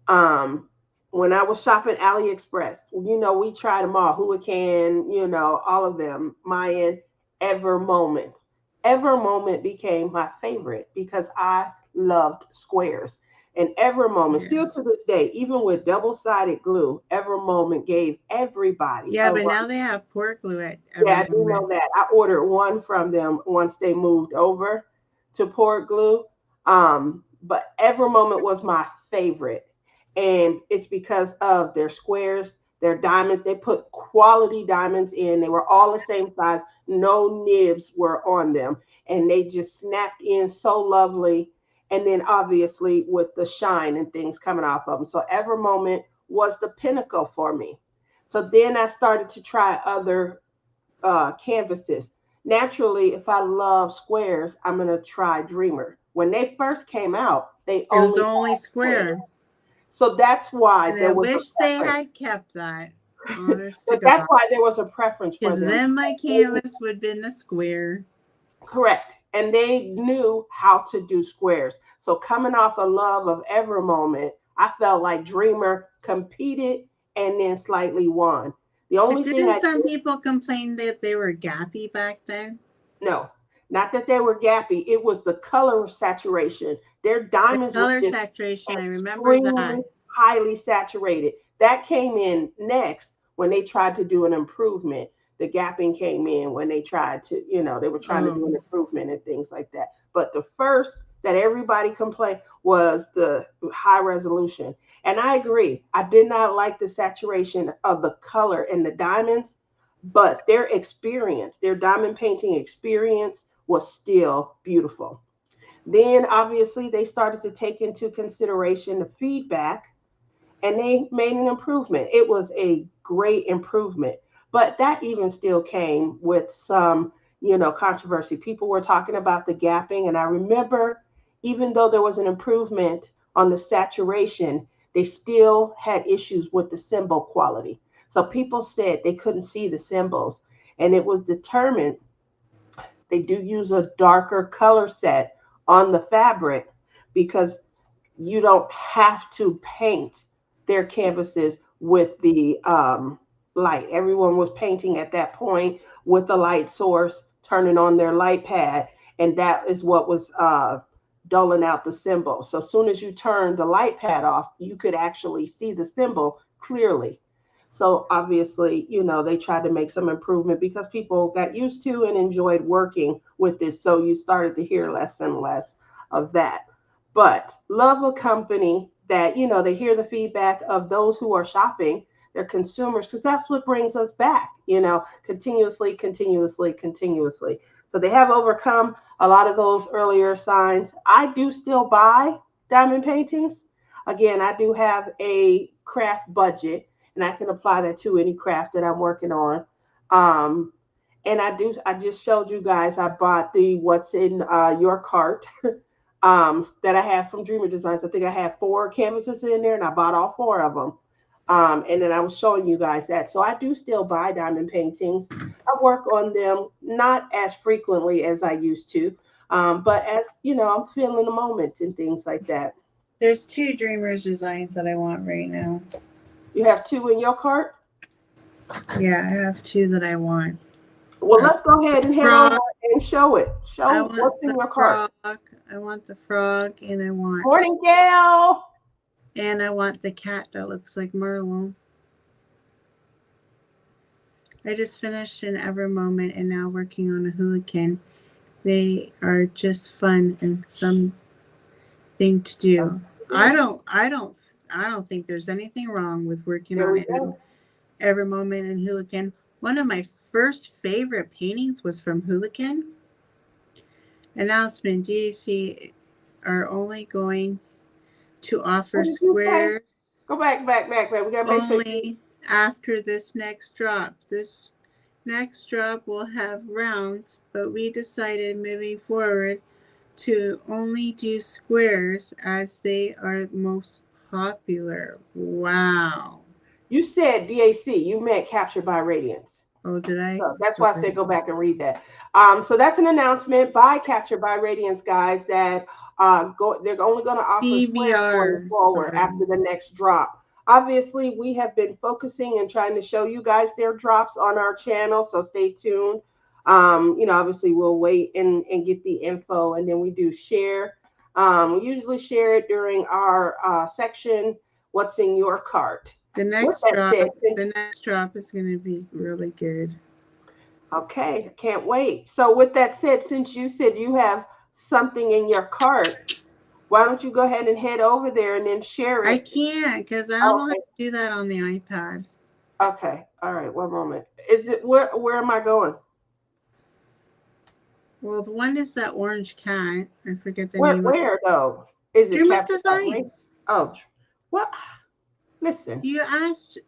Speaker 2: Um, when I was shopping AliExpress, we tried them all, Hurricane, all of them, Mayan, Ever Moment. Ever Moment became my favorite because I loved squares. And Ever Moment, still
Speaker 1: Yes.
Speaker 2: to this day, even with double-sided glue, Ever Moment gave everybody
Speaker 1: Yeah,
Speaker 2: a
Speaker 1: but
Speaker 2: run.
Speaker 1: now they have pork glue at
Speaker 2: Yeah,
Speaker 1: every
Speaker 2: I do know
Speaker 1: moment.
Speaker 2: that. I ordered one from them once they moved over to port glue. But Ever Moment was my favorite. And it's because of their squares, their diamonds. They put quality diamonds in. They were all the same size. No nibs were on them. And they just snapped in so lovely. And then obviously with the shine and things coming off of them. So Ever Moment was the pinnacle for me. So then I started to try other canvases. Naturally, if I love squares, I'm going to try Dreamer. When they first came out, they
Speaker 1: It was
Speaker 2: only
Speaker 1: only
Speaker 2: had squares.
Speaker 1: square.
Speaker 2: So that's why
Speaker 1: And
Speaker 2: there
Speaker 1: I
Speaker 2: was a
Speaker 1: wish they
Speaker 2: preference.
Speaker 1: had kept that. Honest to
Speaker 2: But that's
Speaker 1: God.
Speaker 2: why there was a preference for
Speaker 1: Because
Speaker 2: them.
Speaker 1: then my canvas would have been a square.
Speaker 2: Correct. And they knew how to do squares. So coming off a love of Ever Moment, I felt like Dreamer competed and then slightly won. The
Speaker 1: But
Speaker 2: only thing
Speaker 1: didn't
Speaker 2: I
Speaker 1: some
Speaker 2: did
Speaker 1: people complain that they were gappy back then?
Speaker 2: No, not that they were gappy. It was the color saturation. Their
Speaker 1: The
Speaker 2: diamonds was
Speaker 1: color
Speaker 2: just
Speaker 1: saturation, I remember
Speaker 2: extremely
Speaker 1: that.
Speaker 2: highly saturated. That came in next when they tried to do an improvement. The gapping came in when they tried to, they were trying to do
Speaker 1: Oh,
Speaker 2: an improvement and things like that. But the first that everybody complained was the high resolution. And I agree. I did not like the saturation of the color in the diamonds, but their experience, their diamond painting experience was still beautiful. Then obviously they started to take into consideration the feedback and they made an improvement. It was a great improvement, but that even still came with some, controversy. People were talking about the gapping, and I remember even though there was an improvement on the saturation, they still had issues with the symbol quality. So people said they couldn't see the symbols, and it was determined they do use a darker color set on the fabric because you don't have to paint their canvases with the light. Everyone was painting at that point with the light source, turning on their light pad, and that is what was dulling out the symbol. So as soon as you turn the light pad off, you could actually see the symbol clearly. So obviously, they tried to make some improvement because people got used to and enjoyed working with this. So you started to hear less and less of that. But love a company that, they hear the feedback of those who are shopping, their consumers, because that's what brings us back, continuously, continuously, continuously. So they have overcome a lot of those earlier signs. I do still buy diamond paintings. Again, I do have a craft budget and I can apply that to any craft that I'm working on. Um, and I just showed you guys, I bought the what's in your cart that I have from Dreamer Designs. I think I had 4 canvases in there, and I bought all 4 of them. And then I was showing you guys that. So I do still buy diamond paintings. I work on them not as frequently as I used to, but as I'm feeling the moment and things like that.
Speaker 1: there's two Dreamers designs that I want right now.
Speaker 2: You have 2 in your cart.
Speaker 1: Yeah, I have two that I want.
Speaker 2: Well,
Speaker 1: Uh,
Speaker 2: let's go ahead and head over
Speaker 1: frog.
Speaker 2: and show it.
Speaker 1: I
Speaker 2: Show
Speaker 1: want
Speaker 2: what's
Speaker 1: the
Speaker 2: in your cart.
Speaker 1: frog. I want the frog,
Speaker 2: Morning, Gail.
Speaker 1: and I want the cat that looks like Merlin. I just finished an Ever Moment and now working on a Hooligan. They are just fun and something to do. I don't I don't I don't think there's anything wrong with working
Speaker 2: There
Speaker 1: on
Speaker 2: we
Speaker 1: an
Speaker 2: go.
Speaker 1: Ever Moment and Hooligan. One of my first favorite paintings was from Hooligan. Announcement: DAC are only going to offer
Speaker 2: What did you say?
Speaker 1: squares
Speaker 2: Go back, back, back, back. We gotta make sure.
Speaker 1: only after this next drop. This next drop will have rounds, but we decided moving forward to only do squares as they are most popular. Wow.
Speaker 2: You said DAC. You meant captured by radiance.
Speaker 1: Oh, did I?
Speaker 2: So that's why I
Speaker 1: Sorry.
Speaker 2: said go back and read that. So that's an announcement by Capture by Radiance, guys, that they're only going to offer squares going
Speaker 1: DBR.
Speaker 2: forward
Speaker 1: Sorry.
Speaker 2: after the next drop. Obviously, we have been focusing and trying to show you guys their drops on our channel, so stay tuned. Obviously, we'll wait and get the info, and then we do share. We usually share it during our section, What's in Your Cart.
Speaker 1: The
Speaker 2: With
Speaker 1: next
Speaker 2: that
Speaker 1: drop,
Speaker 2: said,
Speaker 1: is going to be really good.
Speaker 2: okay, can't wait. So, with that said, since you said you have something in your cart, why don't you go ahead and head over there and then share
Speaker 1: I
Speaker 2: it?
Speaker 1: can't because I don't know how
Speaker 2: Okay,
Speaker 1: to do that on the iPad.
Speaker 2: okay, all right. One moment. Is it where am I going?
Speaker 1: Well, the one is that orange cat. I forget the
Speaker 2: Where
Speaker 1: name of it.
Speaker 2: where though? Is it
Speaker 1: Dreamers
Speaker 2: captured by rain?
Speaker 1: Designs.
Speaker 2: Oh, well, listen.
Speaker 1: You asked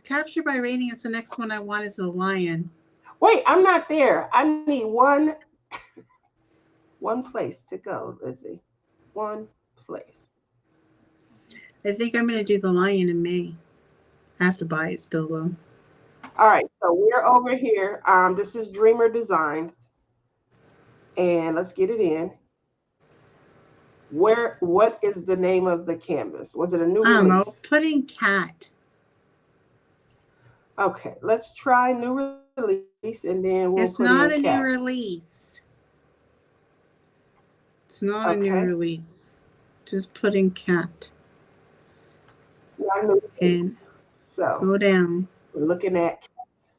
Speaker 1: Capture by Rating is the next one I want is the lion.
Speaker 2: Wait, I'm not there. I need one place to go, Lizzie. One place.
Speaker 1: I think I'm going to do the lion in May. I have to buy it still, though.
Speaker 2: All right, so we're over here. This is Dreamer Designs, and let's get it in. What is the name of the canvas? Was it a new
Speaker 1: I don't know.
Speaker 2: release?
Speaker 1: Pudding cat.
Speaker 2: Okay, let's try new release and then we'll put
Speaker 1: It's
Speaker 2: in
Speaker 1: not a
Speaker 2: cat.
Speaker 1: new release. It's not a new
Speaker 2: Okay.
Speaker 1: release. Just pudding cat.
Speaker 2: Not new release.
Speaker 1: And
Speaker 2: So
Speaker 1: go down.
Speaker 2: we're looking at cats.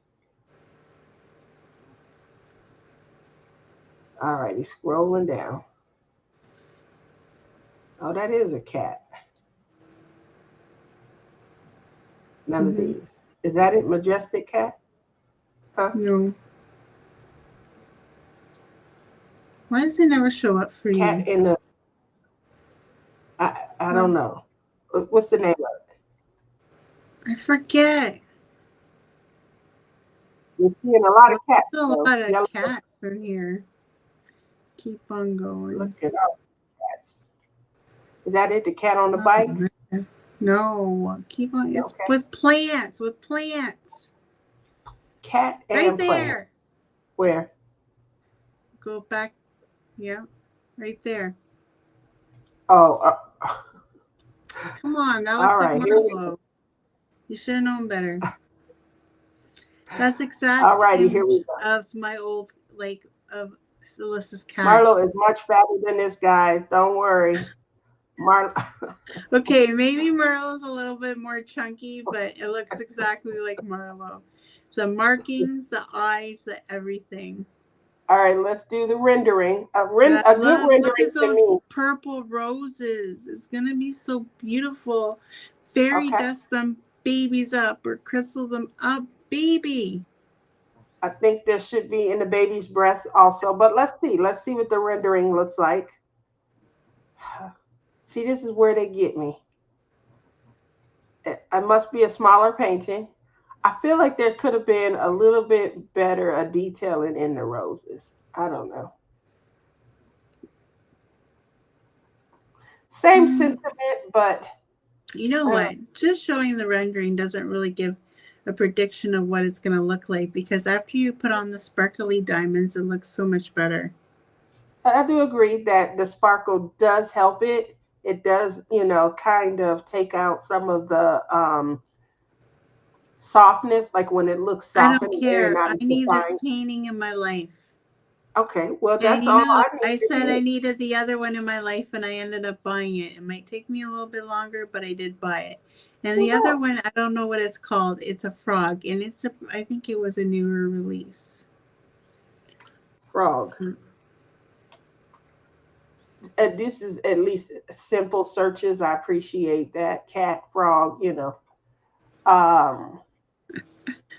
Speaker 2: All right, he's scrolling down. Oh, that is a cat. None of these. Is that it? Majestic cat? Huh?
Speaker 1: No. Why does it never show up for
Speaker 2: Cat
Speaker 1: you?
Speaker 2: in the I don't know. What's the name of it?
Speaker 1: I forget.
Speaker 2: You're seeing a lot of
Speaker 1: Well,
Speaker 2: cats.
Speaker 1: there's a
Speaker 2: So
Speaker 1: lot
Speaker 2: yellow.
Speaker 1: of cats in here. Keep on going.
Speaker 2: Look at all the cats. Is that it? The cat on the bike?
Speaker 1: No, keep on. It's
Speaker 2: Okay.
Speaker 1: with plants. With plants.
Speaker 2: Cat and
Speaker 1: Right
Speaker 2: plant.
Speaker 1: there.
Speaker 2: Where?
Speaker 1: Go back. Yeah, right there.
Speaker 2: Oh,
Speaker 1: Come on, that
Speaker 2: all
Speaker 1: looks like
Speaker 2: right. Here we go.
Speaker 1: Marlo. You should have known better. That's exact
Speaker 2: All righty, here we
Speaker 1: image
Speaker 2: go.
Speaker 1: of my old, of Celeste's cat.
Speaker 2: Marlo is much fatter than this, guys. Don't worry.
Speaker 1: Okay, maybe Marlo's a little bit more chunky, but it looks exactly like Marlo. The markings, the eyes, the everything.
Speaker 2: All right, let's do the rendering. A
Speaker 1: And
Speaker 2: good
Speaker 1: look
Speaker 2: rendering
Speaker 1: at
Speaker 2: to
Speaker 1: those
Speaker 2: me.
Speaker 1: purple roses. It's going to be so beautiful. Fairy
Speaker 2: Okay.
Speaker 1: dust them babies up or crystal them up, baby.
Speaker 2: I think there should be in the baby's breast also, but let's see. Let's see what the rendering looks like. See, this is where they get me. It must be a smaller painting. I feel like there could have been a little bit better a detailing in the roses. I don't know. Same sentiment, but
Speaker 1: You know what? Just showing the rendering doesn't really give a prediction of what it's going to look like because after you put on the sparkly diamonds, it looks so much better.
Speaker 2: I do agree that the sparkle does help it. It does, kind of take out some of the softness, like when it looks
Speaker 1: I
Speaker 2: soft
Speaker 1: don't
Speaker 2: and very
Speaker 1: care.
Speaker 2: not
Speaker 1: I need this
Speaker 2: defined.
Speaker 1: painting in my life.
Speaker 2: Okay, well,
Speaker 1: And
Speaker 2: that's
Speaker 1: you
Speaker 2: all
Speaker 1: know,
Speaker 2: I
Speaker 1: I
Speaker 2: need.
Speaker 1: said I needed the other one in my life and I ended up buying it. It might take me a little bit longer, but I did buy it. And the other one, I don't know what it's called. It's a frog, and I think it was a newer release.
Speaker 2: Frog. And this is at least simple searches. I appreciate that. Cat, frog,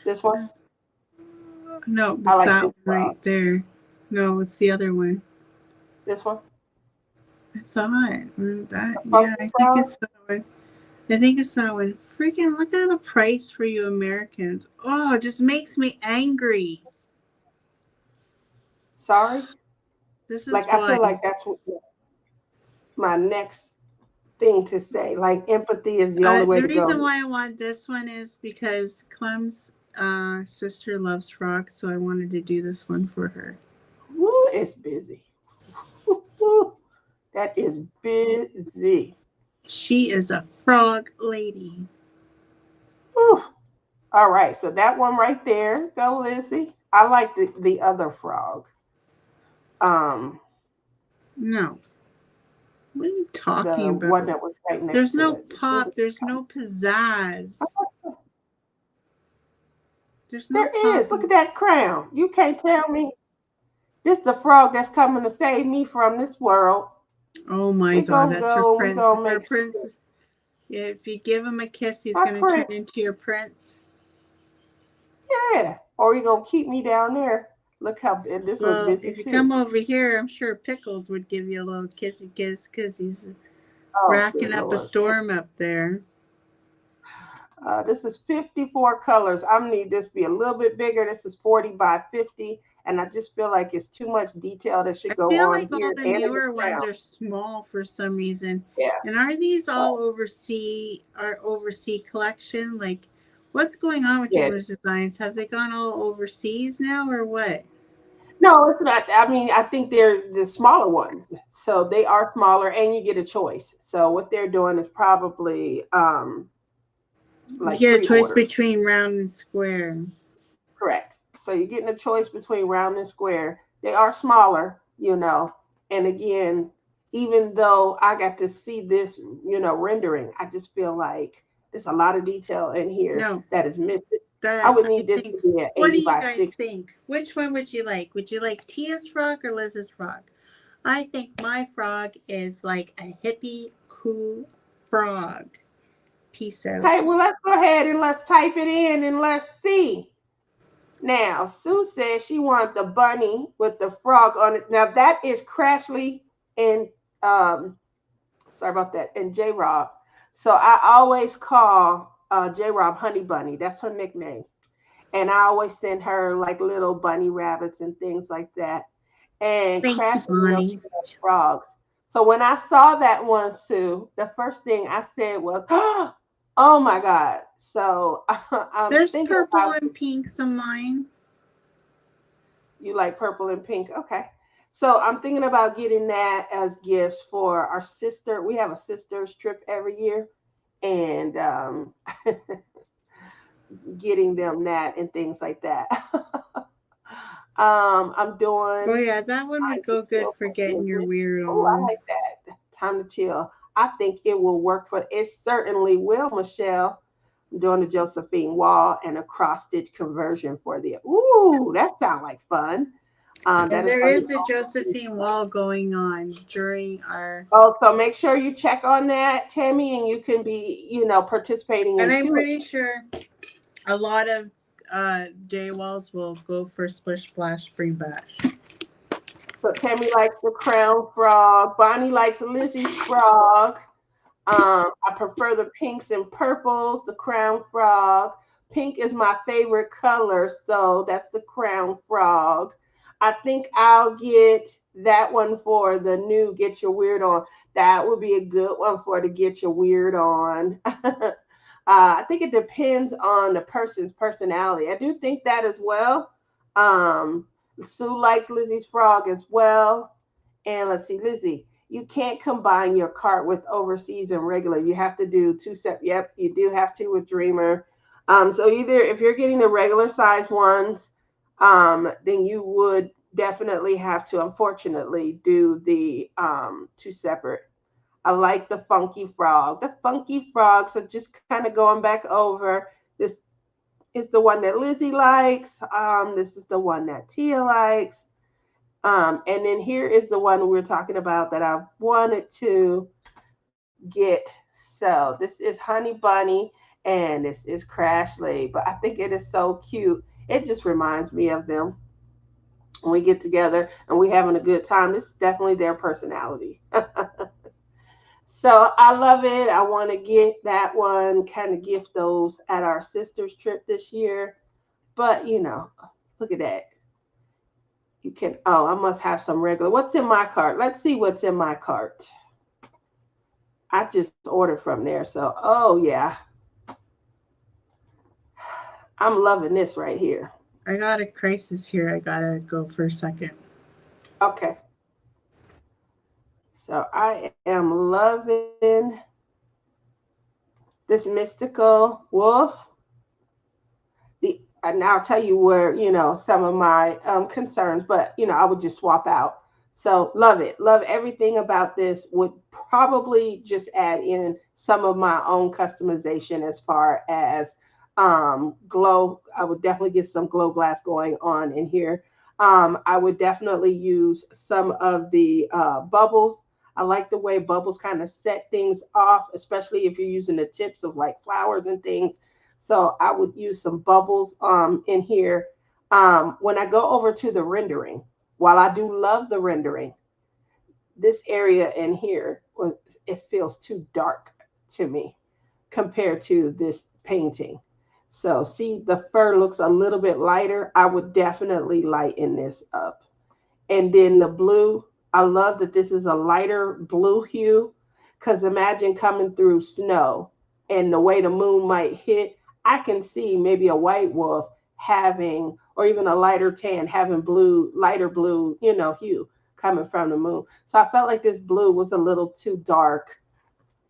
Speaker 2: This one?
Speaker 1: No, it's
Speaker 2: like
Speaker 1: that
Speaker 2: this
Speaker 1: one right there. No, it's the other one.
Speaker 2: This one?
Speaker 1: I saw it. I think
Speaker 2: frog?
Speaker 1: it's that one. I think it's that one. Freaking look at the price for you Americans. Oh, it just makes me angry.
Speaker 2: Sorry.
Speaker 1: This is
Speaker 2: Like I
Speaker 1: why.
Speaker 2: feel like that's what my next thing to say. Like empathy is the only way
Speaker 1: The
Speaker 2: to
Speaker 1: reason
Speaker 2: go.
Speaker 1: why I want this one is because Clem's sister loves frogs, so I wanted to do this one for her.
Speaker 2: Woo, it's busy. Woo, that is busy.
Speaker 1: She is a frog lady.
Speaker 2: Woo. All right, so that one right there, go Lizzie. I like the other frog. Um,
Speaker 1: No, what are you talking
Speaker 2: the one
Speaker 1: about?
Speaker 2: that was right
Speaker 1: There's
Speaker 2: next to
Speaker 1: no
Speaker 2: it. As soon
Speaker 1: pop.
Speaker 2: as
Speaker 1: There's no pizzazz. There's no
Speaker 2: there
Speaker 1: pop.
Speaker 2: is. Look at that crown. You can't tell me this the frog that's coming to save me from this world.
Speaker 1: Oh my
Speaker 2: We
Speaker 1: god,
Speaker 2: gonna
Speaker 1: that's her
Speaker 2: go and we
Speaker 1: prince.
Speaker 2: gonna
Speaker 1: Her
Speaker 2: make sure
Speaker 1: prince. If you give him a kiss, he's
Speaker 2: my
Speaker 1: gonna turn
Speaker 2: prince,
Speaker 1: into your prince.
Speaker 2: yeah. Or you gonna keep me down there. Look how and this was
Speaker 1: Well,
Speaker 2: busy
Speaker 1: if you
Speaker 2: too.
Speaker 1: come over here, I'm sure Pickles would give you a little kissy kiss because he's
Speaker 2: Oh,
Speaker 1: racking
Speaker 2: good
Speaker 1: up a
Speaker 2: Lord.
Speaker 1: storm up there.
Speaker 2: This is 54 colors. I need this to be a little bit bigger. This is 40 by 50. And I just feel like it's too much detail that
Speaker 1: I
Speaker 2: should go
Speaker 1: feel
Speaker 2: on
Speaker 1: like all
Speaker 2: here
Speaker 1: the
Speaker 2: and in the
Speaker 1: newer ones
Speaker 2: crown.
Speaker 1: are small for some reason.
Speaker 2: Yeah.
Speaker 1: And are these all
Speaker 2: So,
Speaker 1: overseas collection? Like, what's going on with
Speaker 2: yeah.
Speaker 1: your designs? Have they gone all overseas now or what?
Speaker 2: No, it's not. I mean, I think they're the smaller ones. So they are smaller and you get a choice. So what they're doing is probably
Speaker 1: You
Speaker 2: like
Speaker 1: get a choice
Speaker 2: pre-orders.
Speaker 1: between round and square.
Speaker 2: Correct. So you're getting a choice between round and square. They are smaller. And again, even though I got to see this rendering, I just feel like there's a lot of detail in here
Speaker 1: No,
Speaker 2: that is missing. I
Speaker 1: that
Speaker 2: would
Speaker 1: I
Speaker 2: need this
Speaker 1: think.
Speaker 2: to be an
Speaker 1: What do
Speaker 2: 80
Speaker 1: you
Speaker 2: by
Speaker 1: guys
Speaker 2: 60.
Speaker 1: think? Which one would you like? Would you like Tia's frog or Liz's frog? I think my frog is like a hippie cool frog. Peace
Speaker 2: Okay,
Speaker 1: out.
Speaker 2: well, let's go ahead and let's type it in and let's see. Now, Sue says she wants the bunny with the frog on it. Now, that is Crashly and um, sorry about that, and J Rob. So I always call J Rob Honey Bunny. That's her nickname. And I always send her like little bunny rabbits and things like that. And
Speaker 1: Thank you,
Speaker 2: Crash, she
Speaker 1: Bonnie.
Speaker 2: loves frogs. So when I saw that one, Sue, the first thing I said was, "Oh my God!" So I'm
Speaker 1: There's
Speaker 2: thinking
Speaker 1: purple
Speaker 2: about
Speaker 1: and pinks on mine.
Speaker 2: you like purple and pink. Okay. So I'm thinking about getting that as gifts for our sister. We have a sister's trip every year, and getting them that and things like that. I'm
Speaker 1: Oh
Speaker 2: doing
Speaker 1: yeah, that one
Speaker 2: time
Speaker 1: would
Speaker 2: to
Speaker 1: go good
Speaker 2: chill
Speaker 1: for
Speaker 2: for
Speaker 1: getting your
Speaker 2: Lizzie.
Speaker 1: weird
Speaker 2: Oh, I
Speaker 1: on.
Speaker 2: like that. Time to chill. I think it will work for it. Certainly will, Michelle. I'm doing the Josephine Wall and a cross stitch conversion for the. Ooh, that sounds like fun.
Speaker 1: And
Speaker 2: That is
Speaker 1: there
Speaker 2: for the.
Speaker 1: is a Josephine Wall going on during our.
Speaker 2: Oh, so make sure you check on that, Tammy, and you can be participating
Speaker 1: And
Speaker 2: in
Speaker 1: I'm
Speaker 2: two of
Speaker 1: pretty sure a lot of J Walls will go for Splish Splash Free Bash.
Speaker 2: So Tammy likes the crown frog. Bonnie likes Lizzie's frog. I prefer the pinks and purples, the crown frog. Pink is my favorite color, so that's the crown frog. I think I'll get that one for the new Get Your Weird On. That would be a good one for to get your weird on. I think it depends on the person's personality. I do think that as well. Um, Sue likes Lizzie's frog as well. And let's see, Lizzie, you can't combine your cart with overseas and regular. You have to do two set. Yep, you do have to with Dreamer. So either if you're getting the regular size ones, then you would definitely have to, unfortunately, do the two separate. I like the funky frog. The funky frog. So just kind of going back over this is the one that Lizzie likes. This is the one that Tia likes. And then here is the one we are talking about that I wanted to get. So this is Honey Bunny and this is Crashly. But I think it is so cute. It just reminds me of them when we get together and we having a good time. This is definitely their personality. So I love it. I want to get that one, kind of gift those at our sister's trip this year. But look at that. You can, oh, I must have some regular. What's in my cart? Let's see what's in my cart. I just ordered from there. So, oh, yeah, I'm loving this right here.
Speaker 1: I got a crisis here. I gotta go for a second.
Speaker 2: Okay. So I am loving this mystical wolf. And I'll tell you where some of my concerns, but I would just swap out. So love it, love everything about this. Would probably just add in some of my own customization as far as glow. I would definitely get some glow glass going on in here. I would definitely use some of the bubbles. I like the way bubbles kind of set things off, especially if you're using the tips of like flowers and things. So I would use some bubbles in here. When I go over to the rendering, while I do love the rendering, this area in here, it feels too dark to me compared to this painting. So see, the fur looks a little bit lighter. I would definitely lighten this up. And then the blue, I love that this is a lighter blue hue, because imagine coming through snow and the way the moon might hit. I can see maybe a white wolf having, or even a lighter tan having blue, lighter blue, hue coming from the moon. So I felt like this blue was a little too dark.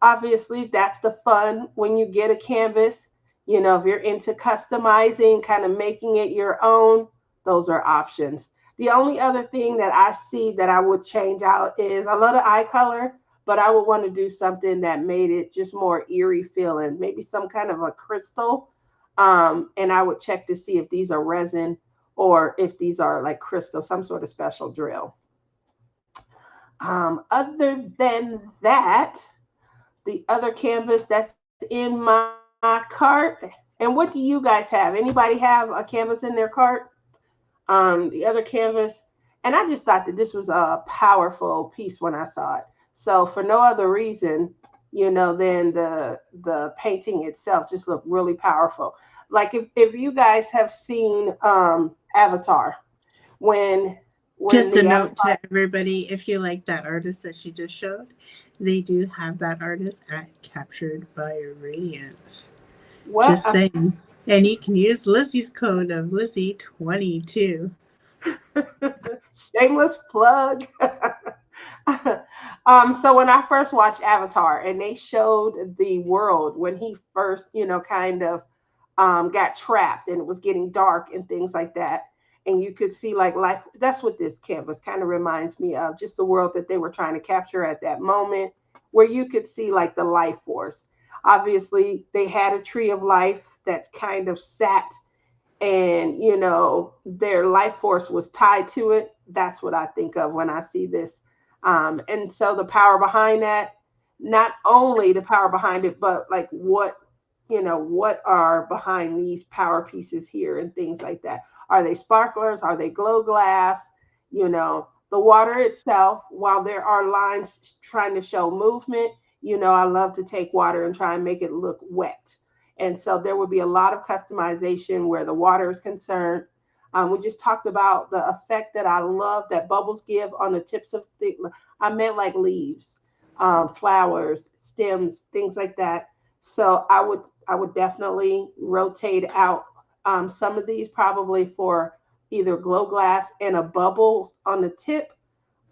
Speaker 2: Obviously, that's the fun when you get a canvas. If you're into customizing, kind of making it your own, those are options. The only other thing that I see that I would change out is I love the eye color, but I would want to do something that made it just more eerie feeling, maybe some kind of a crystal. And I would check to see if these are resin or if these are like crystal, some sort of special drill. Other than that, the other canvas that's in my cart. And what do you guys have? Anybody have a canvas in their cart? The other canvas. And I just thought that this was a powerful piece when I saw it. So for no other reason, than the painting itself just looked really powerful. Like if you guys have seen Avatar, when
Speaker 1: Just a
Speaker 2: the
Speaker 1: note
Speaker 2: Avatar.
Speaker 1: to everybody, if you like that artist that she just showed, they do have that artist at Captured by Radiance.
Speaker 2: What
Speaker 1: Just saying. And you can use Lizzie's code of Lizzie22.
Speaker 2: shameless plug. So when I first watched Avatar and they showed the world when he first, kind of got trapped and it was getting dark and things like that, and you could see like life. That's what this canvas kind of reminds me of, just the world that they were trying to capture at that moment, where you could see like the life force. Obviously, they had a tree of life that's kind of sat, and their life force was tied to it. That's what I think of when I see this. And so the power behind that, not only the power behind it, but like what are behind these power pieces here and things like that. Are they sparklers? Are they glow glass? The water itself, while there are lines trying to show movement, I love to take water and try and make it look wet. And so there would be a lot of customization where the water is concerned. We just talked about the effect that I love that bubbles give on the tips of I meant like leaves, flowers, stems, things like that. So I would definitely rotate out some of these probably for either glow glass and a bubble on the tip,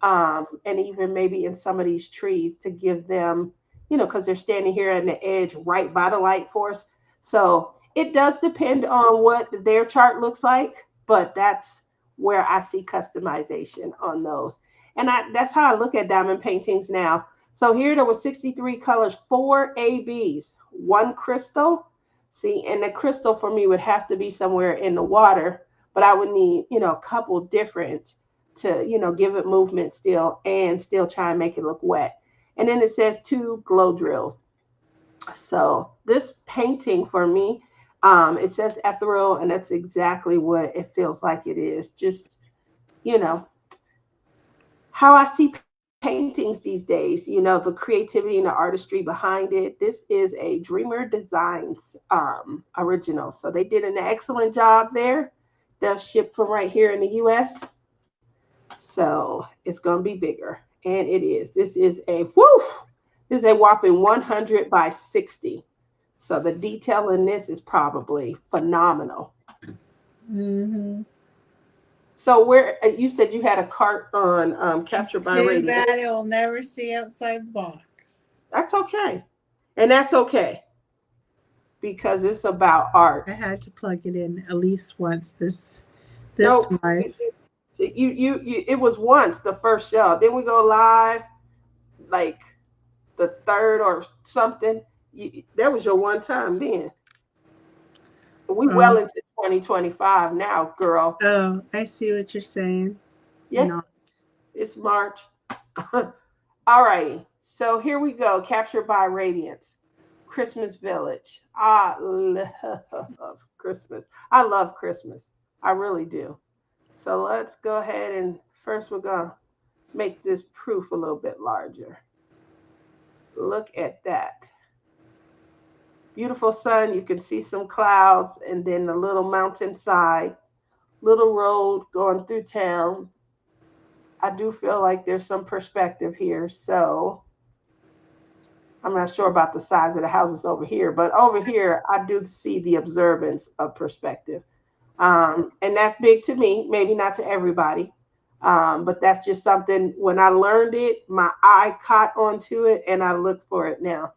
Speaker 2: and even maybe in some of these trees to give them, because they're standing here at the edge right by the light force. So it does depend on what their chart looks like, but that's where I see customization on those. And that's how I look at diamond paintings now. So here there were 63 colors, 4 ABs, one crystal. See, and the crystal for me would have to be somewhere in the water, but I would need, a couple different to, give it movement still and still try and make it look wet. And then it says 2 glow drills. So this painting for me, it says ethereal, and that's exactly what it feels like it is. Just, you know, how I see paintings these days, the creativity and the artistry behind it. This is a Dreamer Designs original. So they did an excellent job there. They'll ship from right here in the US. So it's going to be bigger. And it is. This is a whopping 100 by 60. So the detail in this is probably phenomenal.
Speaker 1: Mm-hmm.
Speaker 2: So where you said you had a cart on Captured by
Speaker 1: Too
Speaker 2: Radiance.
Speaker 1: bad it will never see outside the box.
Speaker 2: That's okay. And that's okay. Because it's about art.
Speaker 1: I had to plug it in at least once this
Speaker 2: No,
Speaker 1: live.
Speaker 2: it was once the first show. Then we go live like the third or something. That was your one time then. We well into 2025 now, girl.
Speaker 1: Oh, I see what you're saying.
Speaker 2: Yeah,
Speaker 1: Not.
Speaker 2: it's March. All righty. So here we go. Captured by Radiance. Christmas Village. I love Christmas. I love Christmas. I really do. So let's go ahead and first we're going to make this proof a little bit larger. Look at that. Beautiful sun. You can see some clouds and then a little mountainside, little road going through town. I do feel like there's some perspective here. So I'm not sure about the size of the houses over here, but over here, I do see the observance of perspective. And that's big to me, maybe not to everybody. But that's just something, when I learned it, my eye caught onto it and I look for it now.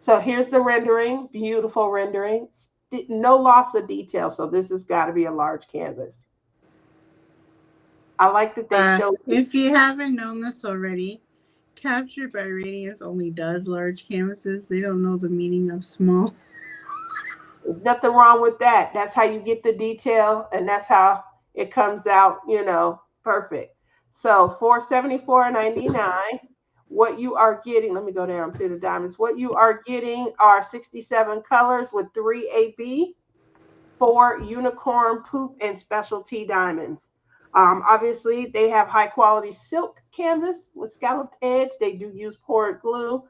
Speaker 2: So here's the rendering, beautiful rendering, no loss of detail. So this has got to be a large canvas. I like that they show.
Speaker 1: If you haven't known this already, Captured by Radiance only does large canvases. They don't know the meaning of small.
Speaker 2: Nothing wrong with that. That's how you get the detail, and that's how it comes out, perfect. So $474.99. What you are getting, let me go down to the diamonds. What you are getting are 67 colors with 3 AB, 4 unicorn poop, and specialty diamonds. Obviously, they have high quality silk canvas with scalloped edge. They do use poured glue.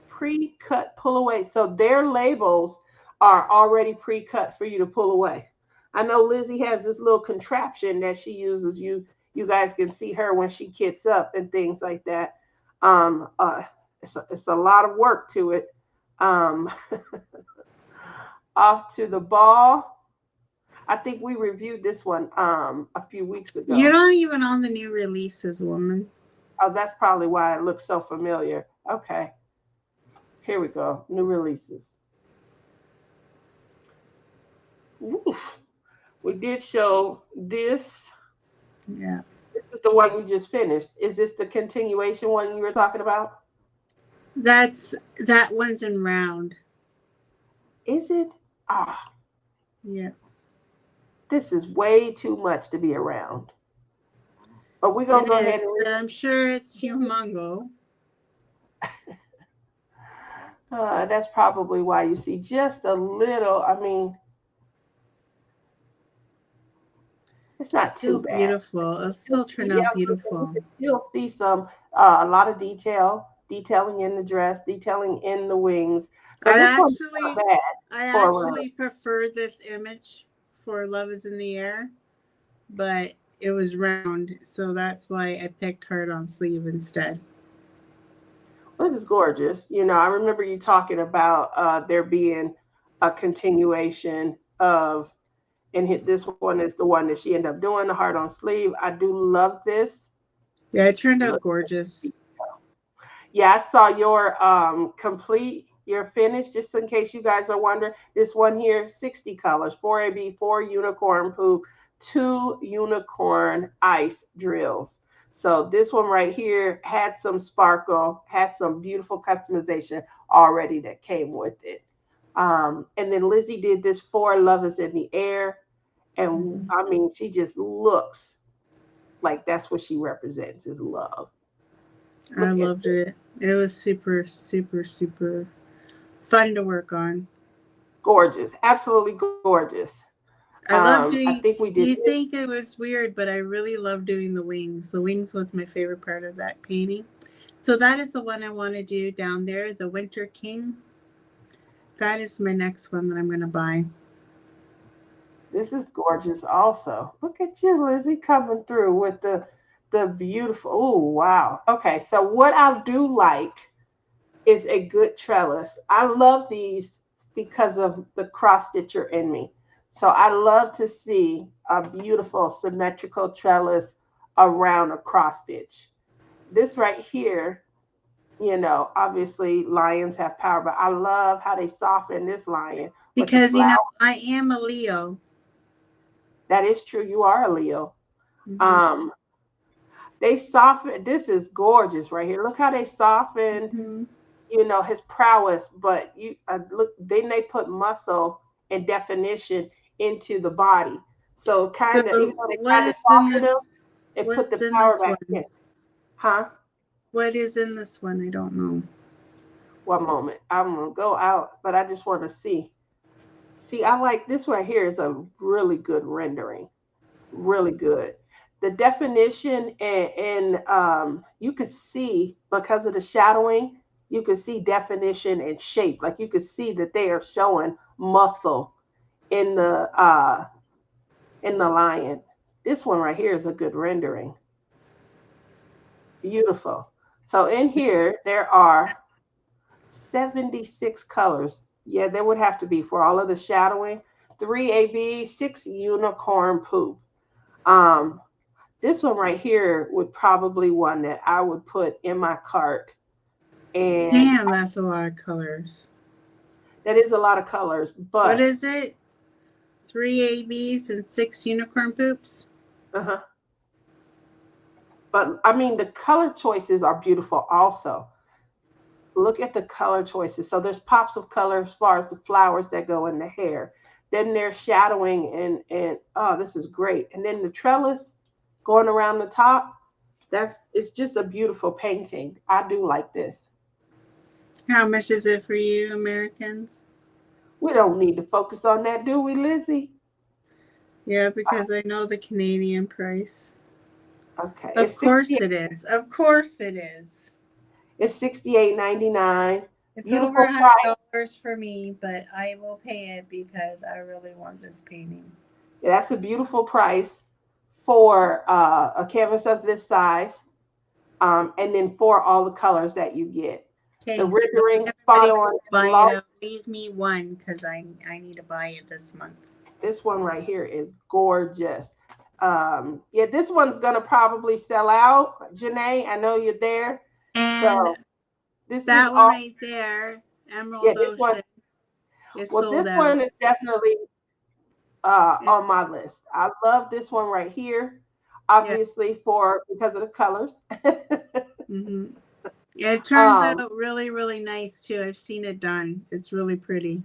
Speaker 2: Pre-cut pull away. So their labels are already pre-cut for you to pull away. I know Lizzie has this little contraption that she uses. You guys can see her when she kits up and things like that. It's a lot of work to it. Off to the ball. I think we reviewed this one a few weeks ago.
Speaker 1: You're not even on the new releases, woman.
Speaker 2: Oh, that's probably why it looks so familiar. Okay. Here we go. New releases. Oof. We did show this.
Speaker 1: Yeah.
Speaker 2: This is the one we just finished. Is this the continuation one you were talking about?
Speaker 1: That one's in round.
Speaker 2: Is it? Ah.
Speaker 1: Yeah.
Speaker 2: This is way too much to be around. But we're going to go ahead and...
Speaker 1: I'm sure it's humongo.
Speaker 2: That's probably why you see just a little. I mean, it's not
Speaker 1: still
Speaker 2: too bad.
Speaker 1: Beautiful. It'll still turn out beautiful.
Speaker 2: You'll see some a lot of detailing in the dress, detailing in the wings. So
Speaker 1: I actually prefer this image for Love Is in the Air, but it was round, so that's why I picked Heart on Sleeve instead.
Speaker 2: Well, this is gorgeous. I remember you talking about there being a continuation of, and this one is the one that she ended up doing, the Heart on Sleeve. I do love this.
Speaker 1: Yeah, it turned out gorgeous.
Speaker 2: Yeah, I saw your your finish, just in case you guys are wondering. This one here, 60 colors, 4 AB, 4 unicorn poop, 2 unicorn ice drills. So this one right here had some sparkle, had some beautiful customization already that came with it. And then Lizzie did this for Love Is in the Air. And I mean, she just looks like that's what she represents, is love.
Speaker 1: I loved it. It was super, super, super fun to work on.
Speaker 2: Gorgeous. Absolutely gorgeous.
Speaker 1: I love
Speaker 2: I
Speaker 1: doing,
Speaker 2: think we did
Speaker 1: you
Speaker 2: this.
Speaker 1: think it was weird, but I really love doing the wings. The wings was my favorite part of that painting. So that is the one I want to do down there, the Winter King. That is my next one that I'm going to buy.
Speaker 2: This is gorgeous also. Look at you, Lizzie, coming through with the beautiful. Oh, wow. Okay, so what I do like is a good trellis. I love these because of the cross stitcher in me. So I love to see a beautiful symmetrical trellis around a cross stitch. This right here, obviously lions have power, but I love how they soften this lion with the
Speaker 1: Because,
Speaker 2: flower.
Speaker 1: I am a Leo.
Speaker 2: That is true. You are a Leo.
Speaker 1: Hmm.
Speaker 2: Um, they soften. This is gorgeous right here. Look how they soften,
Speaker 1: Hmm.
Speaker 2: his prowess. But you look, then they put muscle and definition into the body. So kind of, even
Speaker 1: So
Speaker 2: though they
Speaker 1: what
Speaker 2: kind of
Speaker 1: is in
Speaker 2: soften them,
Speaker 1: this?
Speaker 2: they put the
Speaker 1: What's in
Speaker 2: power
Speaker 1: this
Speaker 2: back in.
Speaker 1: one?
Speaker 2: Huh?
Speaker 1: What is in this one? I don't know.
Speaker 2: One moment. I'm gonna go out, but I just want to see. See, I like this right here is a really good rendering. Really good. The definition and you could see because of the shadowing, you could see definition and shape. Like you could see that they are showing muscle in the lion. This one right here is a good rendering. Beautiful. So in here there are 76 colors. Yeah, there would have to be for all of the shadowing. 3 AB, 6 unicorn poop. Um, This one right here would probably one that I would put in my cart. And
Speaker 1: Damn, that's a lot of colors.
Speaker 2: that is a lot of colors,
Speaker 1: What
Speaker 2: but
Speaker 1: is it? Three ABs and six unicorn poops?
Speaker 2: uh-huh. But I mean the color choices are beautiful also. Look at the color choices. So there's pops of color as far as the flowers that go in the hair. Then there's shadowing and oh, this is great. And then the trellis going around the top. It's just a beautiful painting. I do like this.
Speaker 1: How much is it for you, Americans?
Speaker 2: We don't need to focus on that, do we, Lizzie?
Speaker 1: Yeah, because I know the Canadian price.
Speaker 2: Okay,
Speaker 1: Of course it is. Of course it is.
Speaker 2: it's 68.99.
Speaker 1: It's over
Speaker 2: Beautiful
Speaker 1: a hundred
Speaker 2: price.
Speaker 1: dollars for me, but I will pay it because I really want this painting.
Speaker 2: Yeah, that's a beautiful price for a canvas of this size, and then for all the colors that you get. The
Speaker 1: Okay, so don't
Speaker 2: rendering spot
Speaker 1: everybody go
Speaker 2: on and
Speaker 1: buy it
Speaker 2: gloss.
Speaker 1: out. Leave me one because I need to buy it this month.
Speaker 2: This one right here is gorgeous. Yeah, this one's gonna probably sell out. Janae, I know you're there.
Speaker 1: And
Speaker 2: So this is
Speaker 1: that one
Speaker 2: all.
Speaker 1: right there,
Speaker 2: Yeah,
Speaker 1: Emerald
Speaker 2: this one.
Speaker 1: Ocean, is
Speaker 2: Well,
Speaker 1: sold
Speaker 2: this
Speaker 1: out.
Speaker 2: one is definitely
Speaker 1: And
Speaker 2: on my list. I love this one right here,
Speaker 1: yeah,
Speaker 2: obviously for because of the colors.
Speaker 1: hmm, it turns
Speaker 2: um,
Speaker 1: out really, really nice too. I've seen it done. It's really pretty.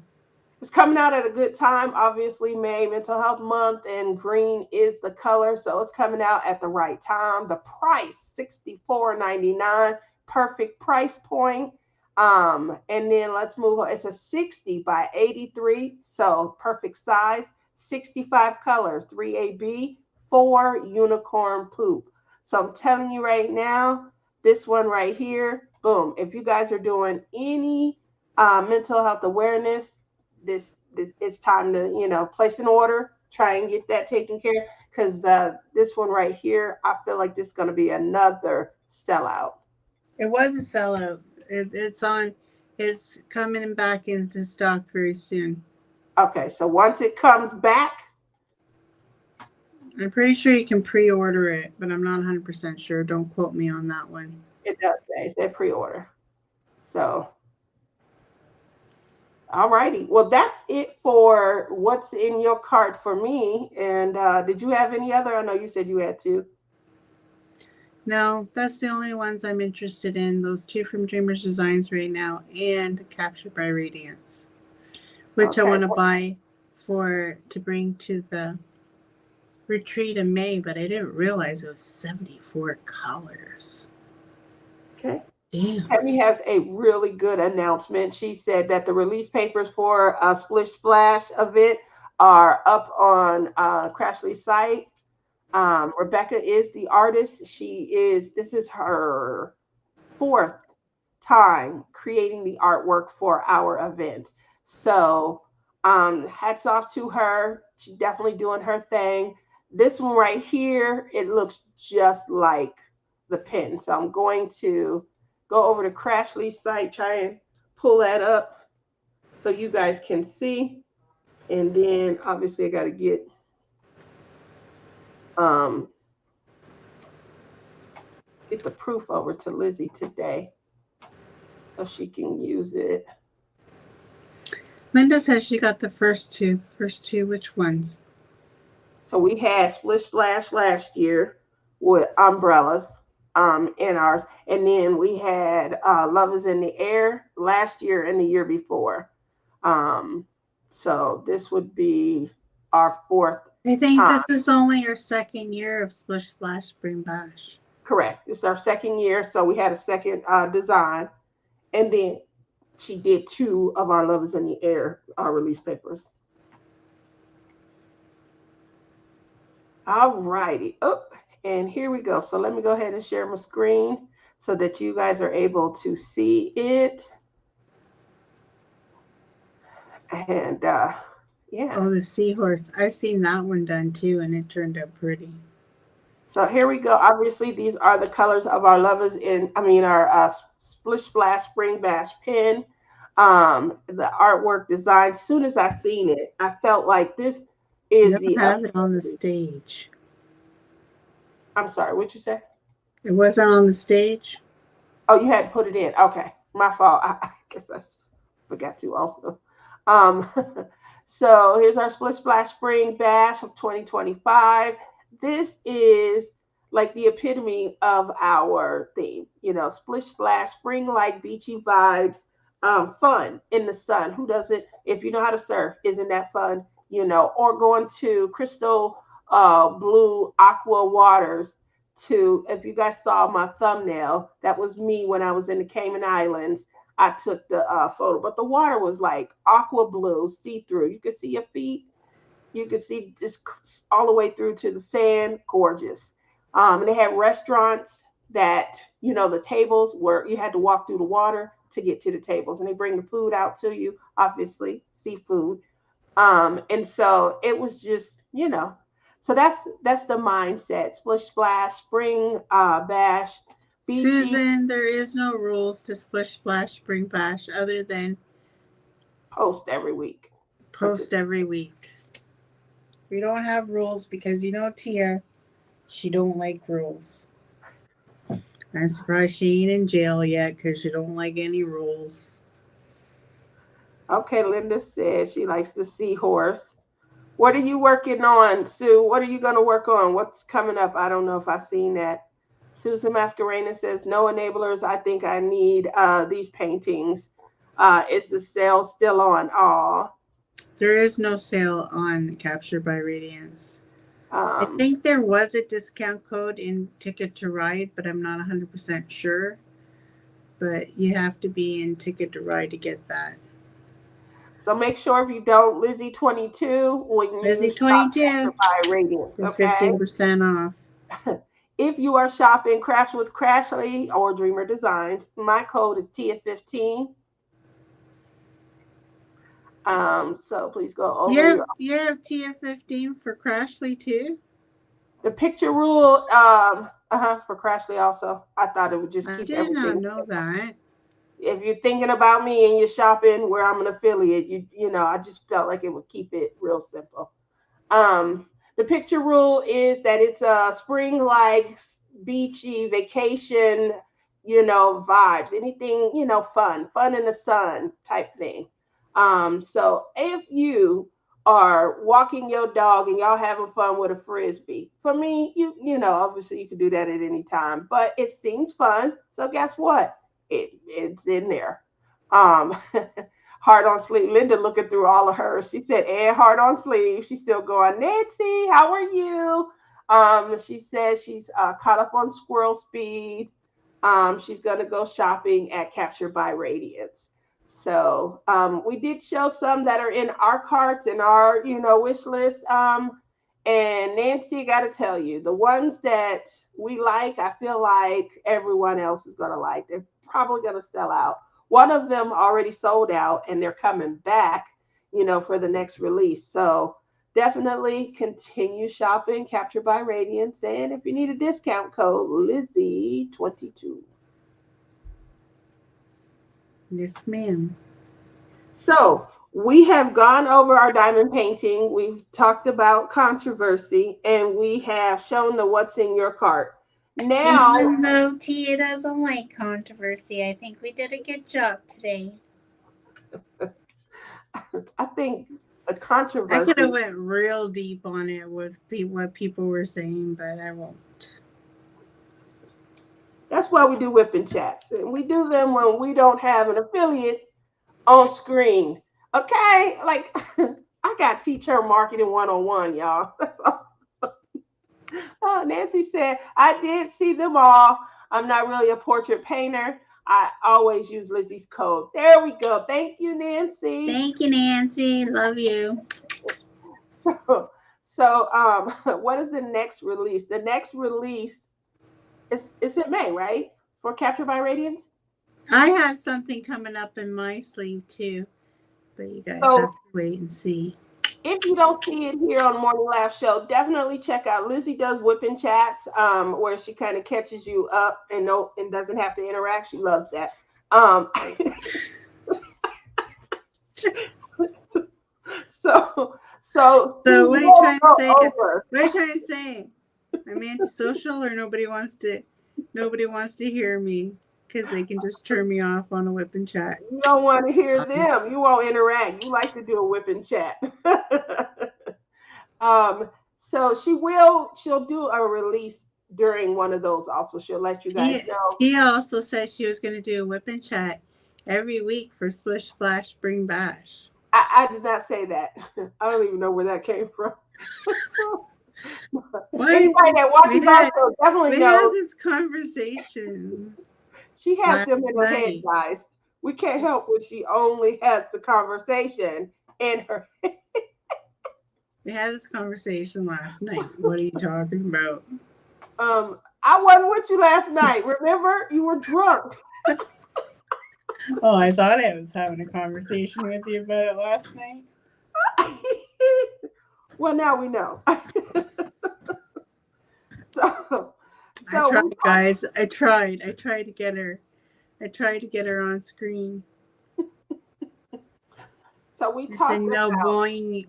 Speaker 2: it's coming out at a good time. Obviously, May Mental Health Month, and green is the color, so it's coming out at the right time. The price $64.99, perfect price point. And then let's move on. It's a 60 by 83, so perfect size. 65 colors, 3AB, 4 unicorn poop. So I'm telling you right now, this one right here, boom. If you guys are doing any mental health awareness, this it's time to place an order, try and get that taken care of, because this one right here, I feel like this is going to be another sellout.
Speaker 1: It was a sellout. It's on. It's coming back into stock very soon.
Speaker 2: Okay, so once it comes back,
Speaker 1: I'm pretty sure you can pre-order it, but I'm not 100% sure. Don't quote me on that one.
Speaker 2: it does say it's that pre-order. So all righty, well that's it for what's in your cart for me. And did you have any other? I know you said you had two.
Speaker 1: No, that's the only ones I'm interested in. Those two from Dreamers Designs right now, and Captured by Radiance, which I
Speaker 2: Okay.
Speaker 1: want to buy for to bring to the retreat in May. But I didn't realize it was 74 colors.
Speaker 2: Okay.
Speaker 1: Damn.
Speaker 2: Tammy has a really good announcement. She said that the release papers for a Splish Splash event are up on Crashly's site. Rebecca is the artist. This is her fourth time creating the artwork for our event. So hats off to her. She's definitely doing her thing. This one right here, it looks just like the pin. So I'm going to go over to Crashly's site, try and pull that up so you guys can see. And then obviously I got to um, get the proof over to Lizzie today so she can use it.
Speaker 1: Linda says she got the first two. The first two, which ones?
Speaker 2: So we had Splish Splash last year with umbrellas in ours. And then we had Love is in the Air last year and the year before. So this would be our fourth
Speaker 1: I think
Speaker 2: time.
Speaker 1: this is only our second year of Splish Splash Spring Bash.
Speaker 2: Correct. It's our second year. So we had a second design. And then she did two of our Love is in the Air release papers. All righty. Oh, and here we go. So let me go ahead and share my screen so that you guys are able to see it. And yeah.
Speaker 1: Oh, the seahorse. I've seen that one done too, and it turned out pretty.
Speaker 2: So here we go. Obviously, these are the colors of our our Splish Splash Spring Bash pin. The artwork design. As soon as I seen it, I felt like this is
Speaker 1: You don't have it on the stage.
Speaker 2: I'm sorry, what'd you say?
Speaker 1: It wasn't on the stage?
Speaker 2: Oh, you had to put it in. Okay, my fault. I guess I forgot to also. Um, so here's our Split Splash Spring Bash of 2025. This is like the epitome of our theme. You know, Splish Splash, spring-like beachy vibes, fun in the sun. Who doesn't? If you know how to surf, isn't that fun? You know, or going to crystal blue aqua waters to, if you guys saw my thumbnail, that was me when I was in the Cayman Islands. I took the photo, but the water was like aqua blue, see-through. You could see your feet. You could see just all the way through to the sand. Gorgeous. And they had restaurants that, you know, the tables where you had to walk through the water to get to the tables, and they bring the food out to you, obviously, seafood. And so it was just, you know, so that's the mindset. Splish Splash, Spring Bash, beachy.
Speaker 1: Susan, there is no rules to Splish Splash Spring Bash other than
Speaker 2: post every week.
Speaker 1: Post every week. We don't have rules because you know Tia, she don't like rules. I'm surprised she ain't in jail yet because she don't like any rules.
Speaker 2: Okay, Linda says she likes the seahorse. What are you working on, Sue? What are you going to work on? What's coming up? I don't know if I've seen that. Susan Mascarena says, no enablers. I think I need these paintings. Is the sale still on? Aw.
Speaker 1: There is no sale on Captured by Radiance. I think there was a discount code in Ticket to Ride, but I'm not 100% sure. But you have to be in Ticket to Ride to get that.
Speaker 2: So make sure if you don't, Lizzie 22 when you
Speaker 1: Lizzie 22
Speaker 2: by Radiance, okay?
Speaker 1: 15% off.
Speaker 2: If you are shopping Crafts with Crashly or Dreamer Designs, my code is TIA15. So please go over.
Speaker 1: You have TIA15 for Crashly too?
Speaker 2: The picture rule, for Crashly also. I thought it would just keep everything.
Speaker 1: I did not know that.
Speaker 2: If you're thinking about me and you're shopping where I'm an affiliate, you know, I just felt like it would keep it real simple. The picture rule is that it's a spring-like, beachy, vacation, you know, vibes. Anything, you know, fun in the sun type thing. So if you are walking your dog and y'all having fun with a frisbee, for me, you know, obviously you can do that at any time, but it seems fun. So guess what? It's in there. Heart on sleeve. Linda looking through all of hers. She said, and heart on sleeve. She's still going, Nancy, how are you? She says she's caught up on squirrel speed. She's going to go shopping at Captured by Radiance. So we did show some that are in our carts and our, wish list. And Nancy, got to tell you, the ones that we like, I feel like everyone else is going to like. They're probably going to sell out. One of them already sold out, and they're coming back, for the next release. So definitely continue shopping, Captured by Radiance. And if you need a discount code, Lizzie22.
Speaker 1: Yes, ma'am.
Speaker 2: So we have gone over our diamond painting. We've talked about controversy, and we have shown the what's in your cart. Now,
Speaker 1: Even though Tia doesn't like controversy, I think we did a good job today.
Speaker 2: I think the
Speaker 1: I could
Speaker 2: controversy,
Speaker 1: have went real deep on it with what people were saying, but I won't.
Speaker 2: that's why we do whipping chats. And we do them when we don't have an affiliate on screen. Okay? Like, I got to teach her marketing 101, y'all. That's all. Oh, Nancy said, I did see them all. I'm not really a portrait painter. I always use Lizzie's code. There we go. Thank you, Nancy.
Speaker 1: Thank you, Nancy. Love you.
Speaker 2: So, what is the next release? The next release is in May, right? For Captured by Radiance?
Speaker 1: I have something coming up in my sleeve too, but you guys
Speaker 2: So,
Speaker 1: have to wait and see.
Speaker 2: if you don't see it here on Morning Laugh Show, definitely check out Lizzie does whipping chats, where she kind of catches you up and doesn't have to interact. She loves that. Um, so
Speaker 1: So what are you trying to say?
Speaker 2: over.
Speaker 1: What are you trying to say? I'm antisocial, or nobody wants to hear me because they can just turn me off on a whipping chat.
Speaker 2: You don't want to hear them. You won't interact. You like to do a whipping chat. So she'll do a release during one of those also. She'll let you guys know.
Speaker 1: Tia also said she was going to do a whipping chat every week for Splish Splash Spring Bash.
Speaker 2: I did not say that. I don't even know where that came from. Anybody that watches our show definitely knows.
Speaker 1: We had this conversation.
Speaker 2: She has them in her head, guys. We can't help when she only has the conversation in her head.
Speaker 1: We had this conversation last night. What are you talking about?
Speaker 2: I wasn't with you last night. Remember? You were drunk.
Speaker 1: Oh, I thought I was having a conversation with you about it last night.
Speaker 2: Well, now we know. So
Speaker 1: I tried, guys. I tried to get her. I tried to get her on screen.
Speaker 2: So we talked about
Speaker 1: no boing.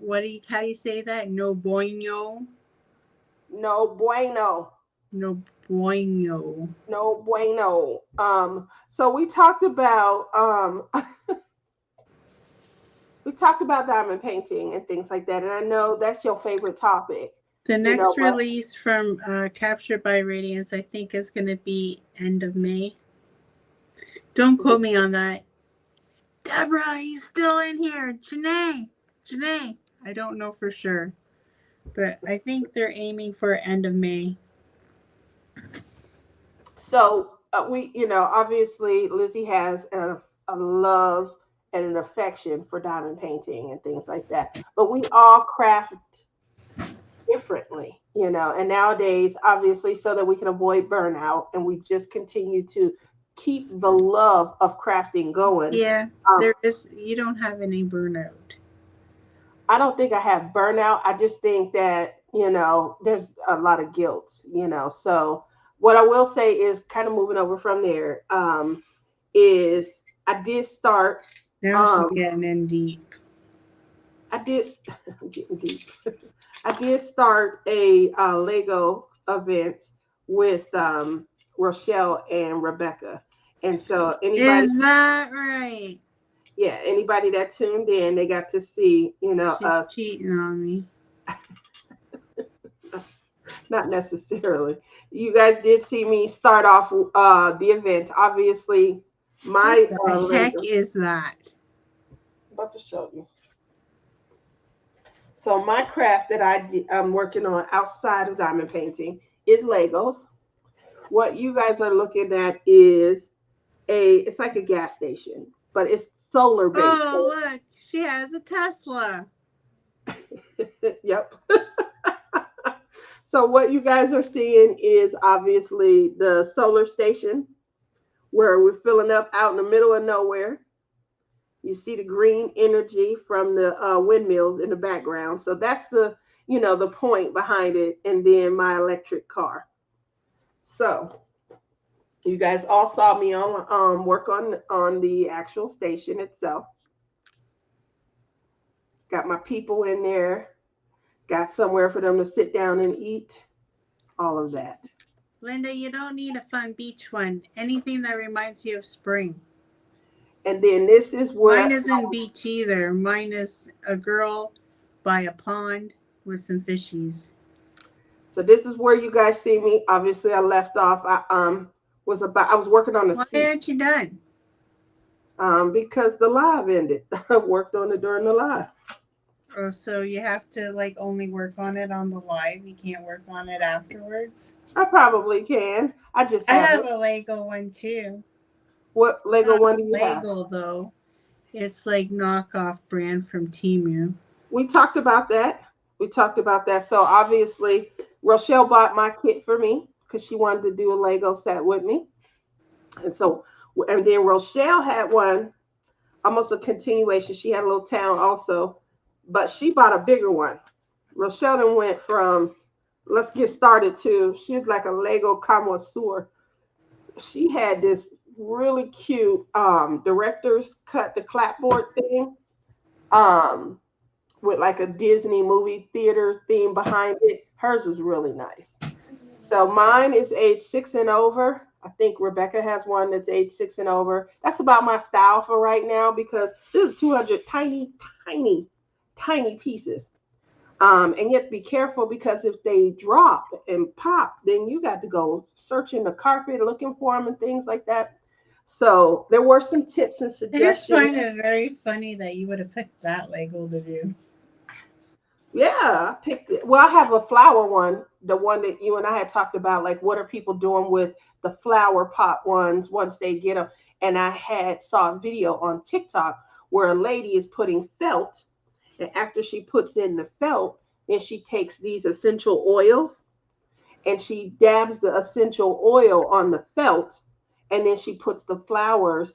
Speaker 1: How do you say that? No boino.
Speaker 2: No bueno.
Speaker 1: No bueno.
Speaker 2: No bueno. So we talked about diamond painting and things like that, and I know that's your favorite topic.
Speaker 1: The next release from Captured by Radiance, I think, is going to be end of May. Don't quote me on that. Deborah, are you still in here? Janae, I don't know for sure, but I think they're aiming for end of May.
Speaker 2: So we, obviously Lizzie has a love and an affection for diamond painting and things like that, but we all craft differently, and nowadays, obviously, so that we can avoid burnout and we just continue to keep the love of crafting going.
Speaker 1: Yeah, you don't have any burnout.
Speaker 2: I don't think I have burnout. I just think that, there's a lot of guilt, so what I will say is, kind of moving over from there, is I did start.
Speaker 1: Now she's getting in deep.
Speaker 2: I'm getting deep. I did start a Lego event with Rochelle and Rebecca, and so anybody.
Speaker 1: Is that right?
Speaker 2: Yeah, anybody that tuned in, they got to see,
Speaker 1: She's
Speaker 2: us
Speaker 1: cheating on me.
Speaker 2: Not necessarily. You guys did see me start off the event. Obviously, my
Speaker 1: what the heck is that?
Speaker 2: I'm about to show you. So my craft that I'm working on outside of diamond painting is Legos. What you guys are looking at is it's like a gas station, but it's solar based.
Speaker 1: Oh, look, she has a Tesla.
Speaker 2: Yep. So what you guys are seeing is obviously the solar station where we're filling up out in the middle of nowhere. You see the green energy from the windmills in the background. So that's the point behind it. And then my electric car. So you guys all saw me on work on the actual station itself. Got my people in there. Got somewhere for them to sit down and eat. All of that.
Speaker 1: Linda, you don't need a fun beach one. Anything that reminds you of spring.
Speaker 2: And then this is where
Speaker 1: Mine isn't beach either. Mine is a girl by a pond with some fishies.
Speaker 2: so this is where you guys see me. Obviously, I left off. I was working on the
Speaker 1: Why
Speaker 2: seat
Speaker 1: aren't you done?
Speaker 2: because the live ended. I worked on it during the live.
Speaker 1: Oh, so you have to like only work on it on the live. You can't work on it afterwards.
Speaker 2: I probably can. I just
Speaker 1: I have
Speaker 2: haven't.
Speaker 1: a Lego one too.
Speaker 2: What Lego
Speaker 1: Not
Speaker 2: one do you have?
Speaker 1: Lego though. It's like knockoff brand from Temu.
Speaker 2: We talked about that. We talked about that. So obviously, Rochelle bought my kit for me because she wanted to do a Lego set with me. And so, and then Rochelle had one, almost a continuation. She had a little town also, but she bought a bigger one. Rochelle then went from let's get started to she's like a Lego connoisseur. She had this really cute director's cut the clapboard thing. Um, with like a Disney movie theater theme behind it. Hers was really nice. So mine is age 6 and over. I think Rebecca has one that's age 6 and over. That's about my style for right now because this is 200 tiny, tiny, tiny pieces. And you have to be careful because if they drop and pop, then you got to go searching the carpet looking for them and things like that. So there were some tips and
Speaker 1: I just
Speaker 2: suggestions.
Speaker 1: find it very funny that you would have picked that Lego to do.
Speaker 2: Yeah, I picked it. Well, I have a flower one, the one that you and I had talked about, like what are people doing with the flower pot ones once they get them. And I had saw a video on TikTok where a lady is putting felt, and after she puts in the felt, then she takes these essential oils and she dabs the essential oil on the felt, and then she puts the flowers,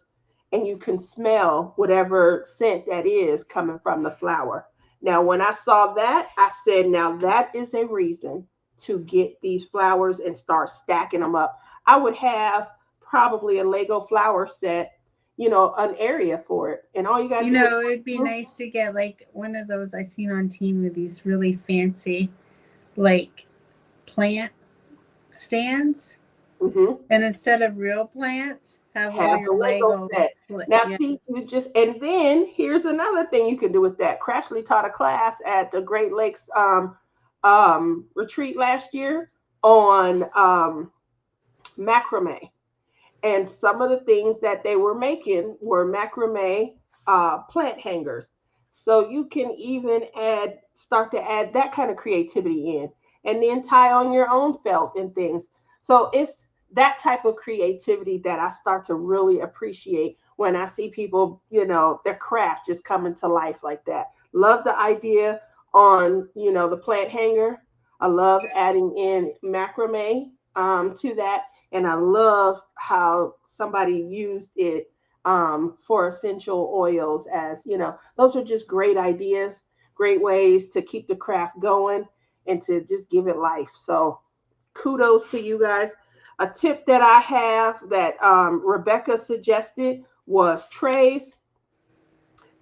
Speaker 2: and you can smell whatever scent that is coming from the flower. Now, when I saw that, I said, now that is a reason to get these flowers and start stacking them up. I would have probably a Lego flower set, an area for it. And all you got to
Speaker 1: You
Speaker 2: do is,
Speaker 1: know, it'd be nice to get like one of those I seen on Temu, these really fancy like plant stands.
Speaker 2: mm-hmm,
Speaker 1: And instead of real plants, have all
Speaker 2: have the
Speaker 1: your
Speaker 2: Lego
Speaker 1: Lego.
Speaker 2: set. Now,
Speaker 1: Yeah.
Speaker 2: see, and then here's another thing you can do with that. Crashly taught a class at the Great Lakes retreat last year on macrame. And some of the things that they were making were macrame plant hangers. So you can even start to add that kind of creativity in, and then tie on your own felt and things. So it's that type of creativity that I start to really appreciate when I see people, their craft just coming to life like that. Love the idea on, the plant hanger. I love adding in macrame to that, and I love how somebody used it for essential oils. As those are just great ideas, great ways to keep the craft going and to just give it life. So kudos to you guys. A tip that I have that Rebecca suggested was trays,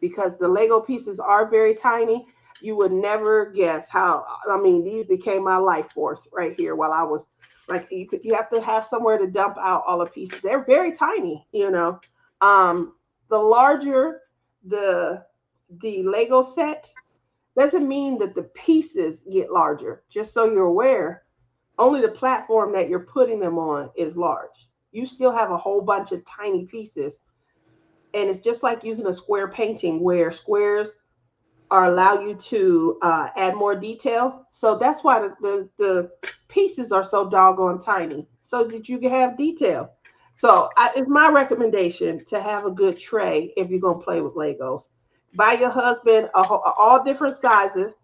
Speaker 2: because the Lego pieces are very tiny. You would never guess how. I mean, these became my life force right here while I was like, you have to have somewhere to dump out all the pieces. They're very tiny. The larger the Lego set doesn't mean that the pieces get larger. Just so you're aware, only the platform that you're putting them on is large. You still have a whole bunch of tiny pieces, and it's just like using a square painting where squares are allow you to add more detail. So that's why the pieces are so doggone tiny, so that you can have detail. So it's my recommendation to have a good tray if you're gonna play with Legos. Buy your husband all different sizes.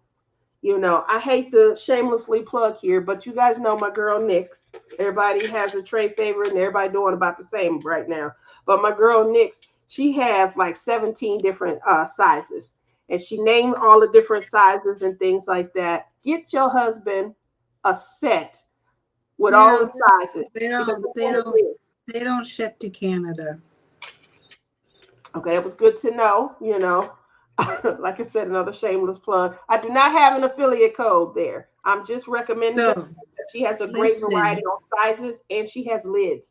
Speaker 2: You know, I hate to shamelessly plug here, but you guys know my girl Nyx. Everybody has a tray favorite, and everybody doing about the same right now. But my girl Nyx, she has like 17 different sizes, and she named all the different sizes and things like that. Get your husband a set with
Speaker 1: You
Speaker 2: all
Speaker 1: know,
Speaker 2: the
Speaker 1: so
Speaker 2: sizes
Speaker 1: they
Speaker 2: because
Speaker 1: don't
Speaker 2: the
Speaker 1: they
Speaker 2: thing
Speaker 1: don't
Speaker 2: is,
Speaker 1: they don't ship to Canada.
Speaker 2: okay, it was good to know, you know. Like I said, another shameless plug. I do not have an affiliate code there. I'm just recommending it.
Speaker 1: So
Speaker 2: She has a great variety
Speaker 1: listen,
Speaker 2: on sizes and she has lids.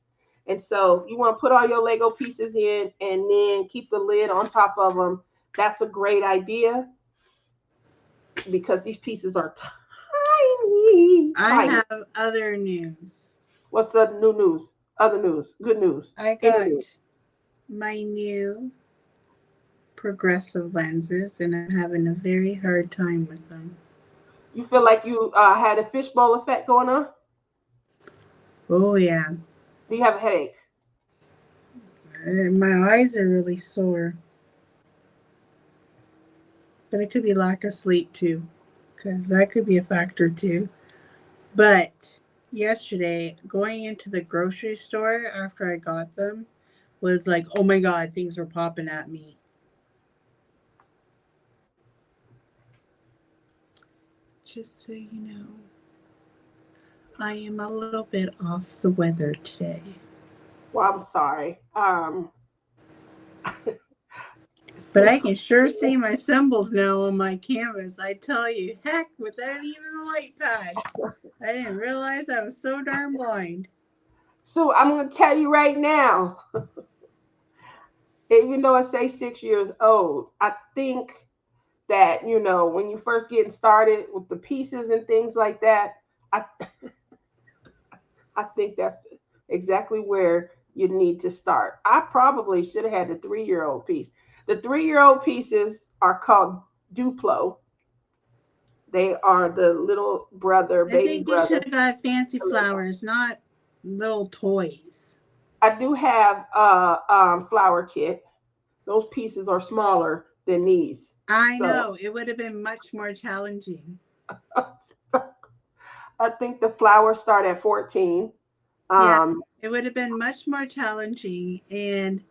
Speaker 2: And so you want to put all your Lego pieces in and then keep the lid on top of them. That's a great idea because these pieces are tiny,
Speaker 1: I
Speaker 2: tiny.
Speaker 1: have other news.
Speaker 2: What's the new news? Other news, good news,
Speaker 1: I
Speaker 2: any news?
Speaker 1: got my new progressive lenses and I'm having a very hard time with them.
Speaker 2: You feel like you had a fishbowl effect going on?
Speaker 1: Oh yeah.
Speaker 2: Do you have a headache?
Speaker 1: My eyes are really sore. But it could be lack of sleep too. Because that could be a factor too. But yesterday, going into the grocery store after I got them was like, oh my God, things were popping at me. Just so you know, I am a little bit off the weather today.
Speaker 2: Well, I'm sorry.
Speaker 1: But I can sure see my symbols now on my canvas. I tell you, heck, without even the light pad. I didn't realize I was so darn blind.
Speaker 2: So I'm gonna tell you right now, even though I say 6 years old, I think that when you first getting started with the pieces and things like that, I I think that's exactly where you need to start. I probably should have had the 3 year old piece. The 3 year old pieces are called Duplo. They are the little brother,
Speaker 1: I
Speaker 2: baby
Speaker 1: think you should
Speaker 2: brother.
Speaker 1: have got fancy flowers, not little toys.
Speaker 2: I do have a flower kit. Those pieces are smaller than these.
Speaker 1: I
Speaker 2: So
Speaker 1: know. It would have been much more challenging.
Speaker 2: I think the flowers start at 14.
Speaker 1: Yeah,
Speaker 2: Um,
Speaker 1: it would have been much more challenging. And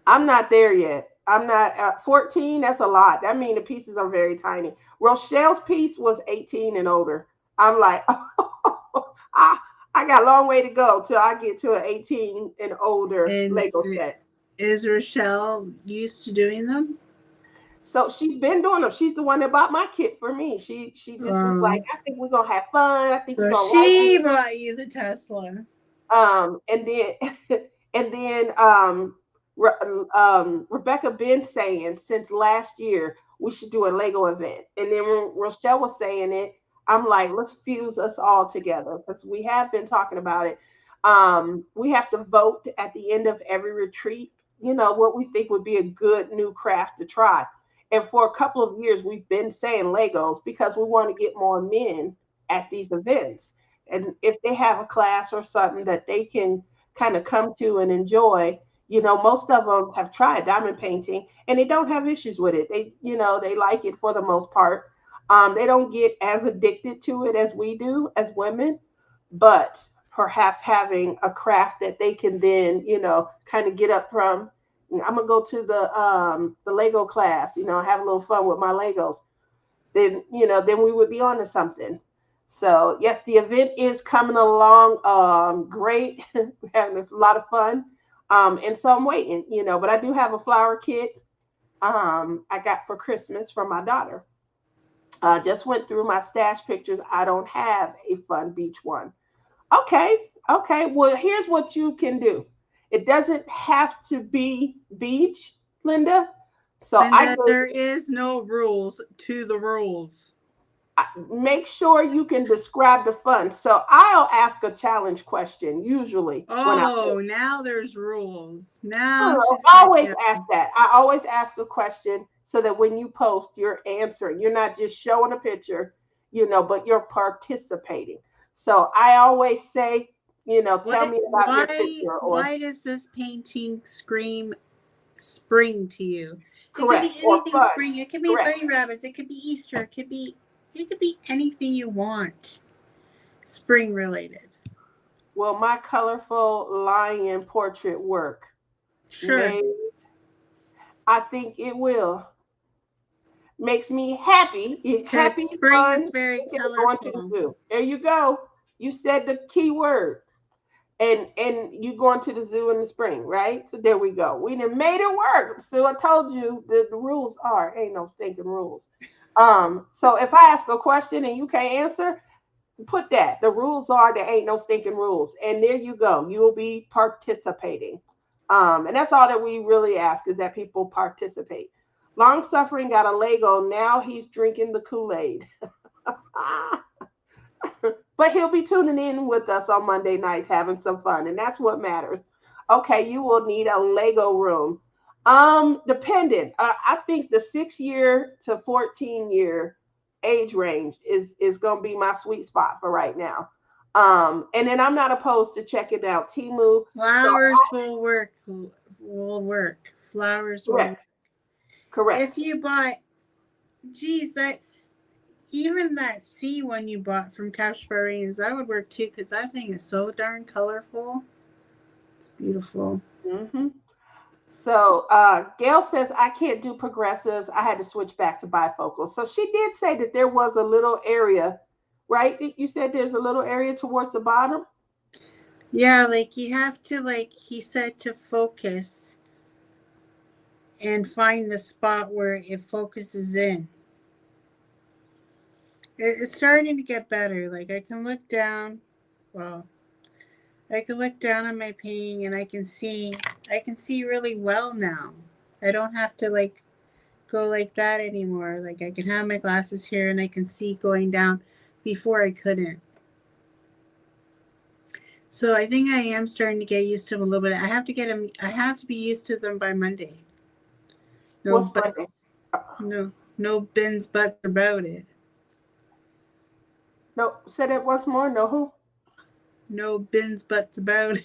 Speaker 2: I'm not there yet. I'm not at 14. That's a lot. That means the pieces are very tiny. Rochelle's piece was 18 and older. I'm like, I, I got a long way to go till I get to an 18 and older
Speaker 1: and
Speaker 2: Lego set.
Speaker 1: is Rochelle used to doing them?
Speaker 2: So she's been doing them. She's the one that bought my kit for me. She just was like,
Speaker 1: Um,
Speaker 2: I think we're gonna have fun. I think you're
Speaker 1: so
Speaker 2: gonna like
Speaker 1: she
Speaker 2: it.
Speaker 1: bought you the Tesla.
Speaker 2: And then and then Rebecca been saying since last year we should do a Lego event. And then when Rochelle was saying it, I'm like, let's fuse us all together because we have been talking about it. We have to vote at the end of every retreat, what we think would be a good new craft to try. And for a couple of years, we've been saying Legos because we want to get more men at these events. And if they have a class or something that they can kind of come to and enjoy, most of them have tried diamond painting and they don't have issues with it. They like it for the most part. They don't get as addicted to it as we do as women, but perhaps having a craft that they can then, kind of get up from. I'm gonna go to the Lego class, have a little fun with my Legos. Then we would be on to something. So yes, the event is coming along great. We're having a lot of fun. And so I'm waiting, but I do have a flower kit I got for Christmas from my daughter. Just went through my stash pictures. I don't have a fun beach one. Okay, okay. Well, here's what you can do. It doesn't have to be beach, Linda. So I
Speaker 1: Linda,
Speaker 2: gave
Speaker 1: there is no rules to the rules.
Speaker 2: make sure you can describe the fun. So I'll ask a challenge question usually when I
Speaker 1: Oh,
Speaker 2: post.
Speaker 1: now there's rules.
Speaker 2: I don't
Speaker 1: Now
Speaker 2: know,
Speaker 1: she's
Speaker 2: I
Speaker 1: going
Speaker 2: always
Speaker 1: to
Speaker 2: ask that. I always ask a question so that when you post, you're answering. You're not just showing a picture, but you're participating. So I always say, tell me about your picture. Or
Speaker 1: why does this painting scream spring to you? It could be
Speaker 2: correct, or
Speaker 1: anything
Speaker 2: fun.
Speaker 1: spring. It could be
Speaker 2: Correct.
Speaker 1: bunny rabbits. It could be Easter. It could be anything you want. Spring related.
Speaker 2: Will my colorful lion portrait work?
Speaker 1: Sure.
Speaker 2: May I think it will. Makes me happy.
Speaker 1: Because
Speaker 2: Happy,
Speaker 1: spring is
Speaker 2: fun,
Speaker 1: very
Speaker 2: thinking of going to the
Speaker 1: colorful.
Speaker 2: zoo. There you go. You said the key word. And you going to the zoo in the spring, right? So there we go. We done made it work. So I told you the rules are ain't no stinking rules. So if I ask a question and you can't answer, put that. The rules are there ain't no stinking rules. And there you go. You will be participating. And that's all that we really ask is that people participate. Long suffering got a Lego. Now he's drinking the Kool-Aid. But he'll be tuning in with us on Monday nights having some fun. And that's what matters. Okay, you will need a Lego room. Dependent. I think the 6 year to 14-year age range is going to be my sweet spot for right now. And then I'm not opposed to checking out Timu. So
Speaker 1: Flowers will work. Will work. Flowers will work.
Speaker 2: correct, correct.
Speaker 1: If you bought, geez, that's even that C one you bought from Couch Barbarians, that would work too because that thing is so darn colorful. It's beautiful.
Speaker 2: Hmm. So Gail says I can't do progressives. I had to switch back to bifocals. So she did say that there was a little area, right? You said there's a little area towards the bottom.
Speaker 1: Yeah, like you have to, like he said, to focus and find the spot where it focuses in. It's starting to get better. Like I can look down. Well, I can look down on my painting and I can see really well now. I don't have to like go like that anymore. Like I can have my glasses here and I can see going down. Before I couldn't. So I think I am starting to get used to them a little bit. I have to get them. I have to be used to them by Monday. No
Speaker 2: What's
Speaker 1: buts.
Speaker 2: Monday?
Speaker 1: No bins buts about it.
Speaker 2: No, say that once more. No who?
Speaker 1: No bins buts about it.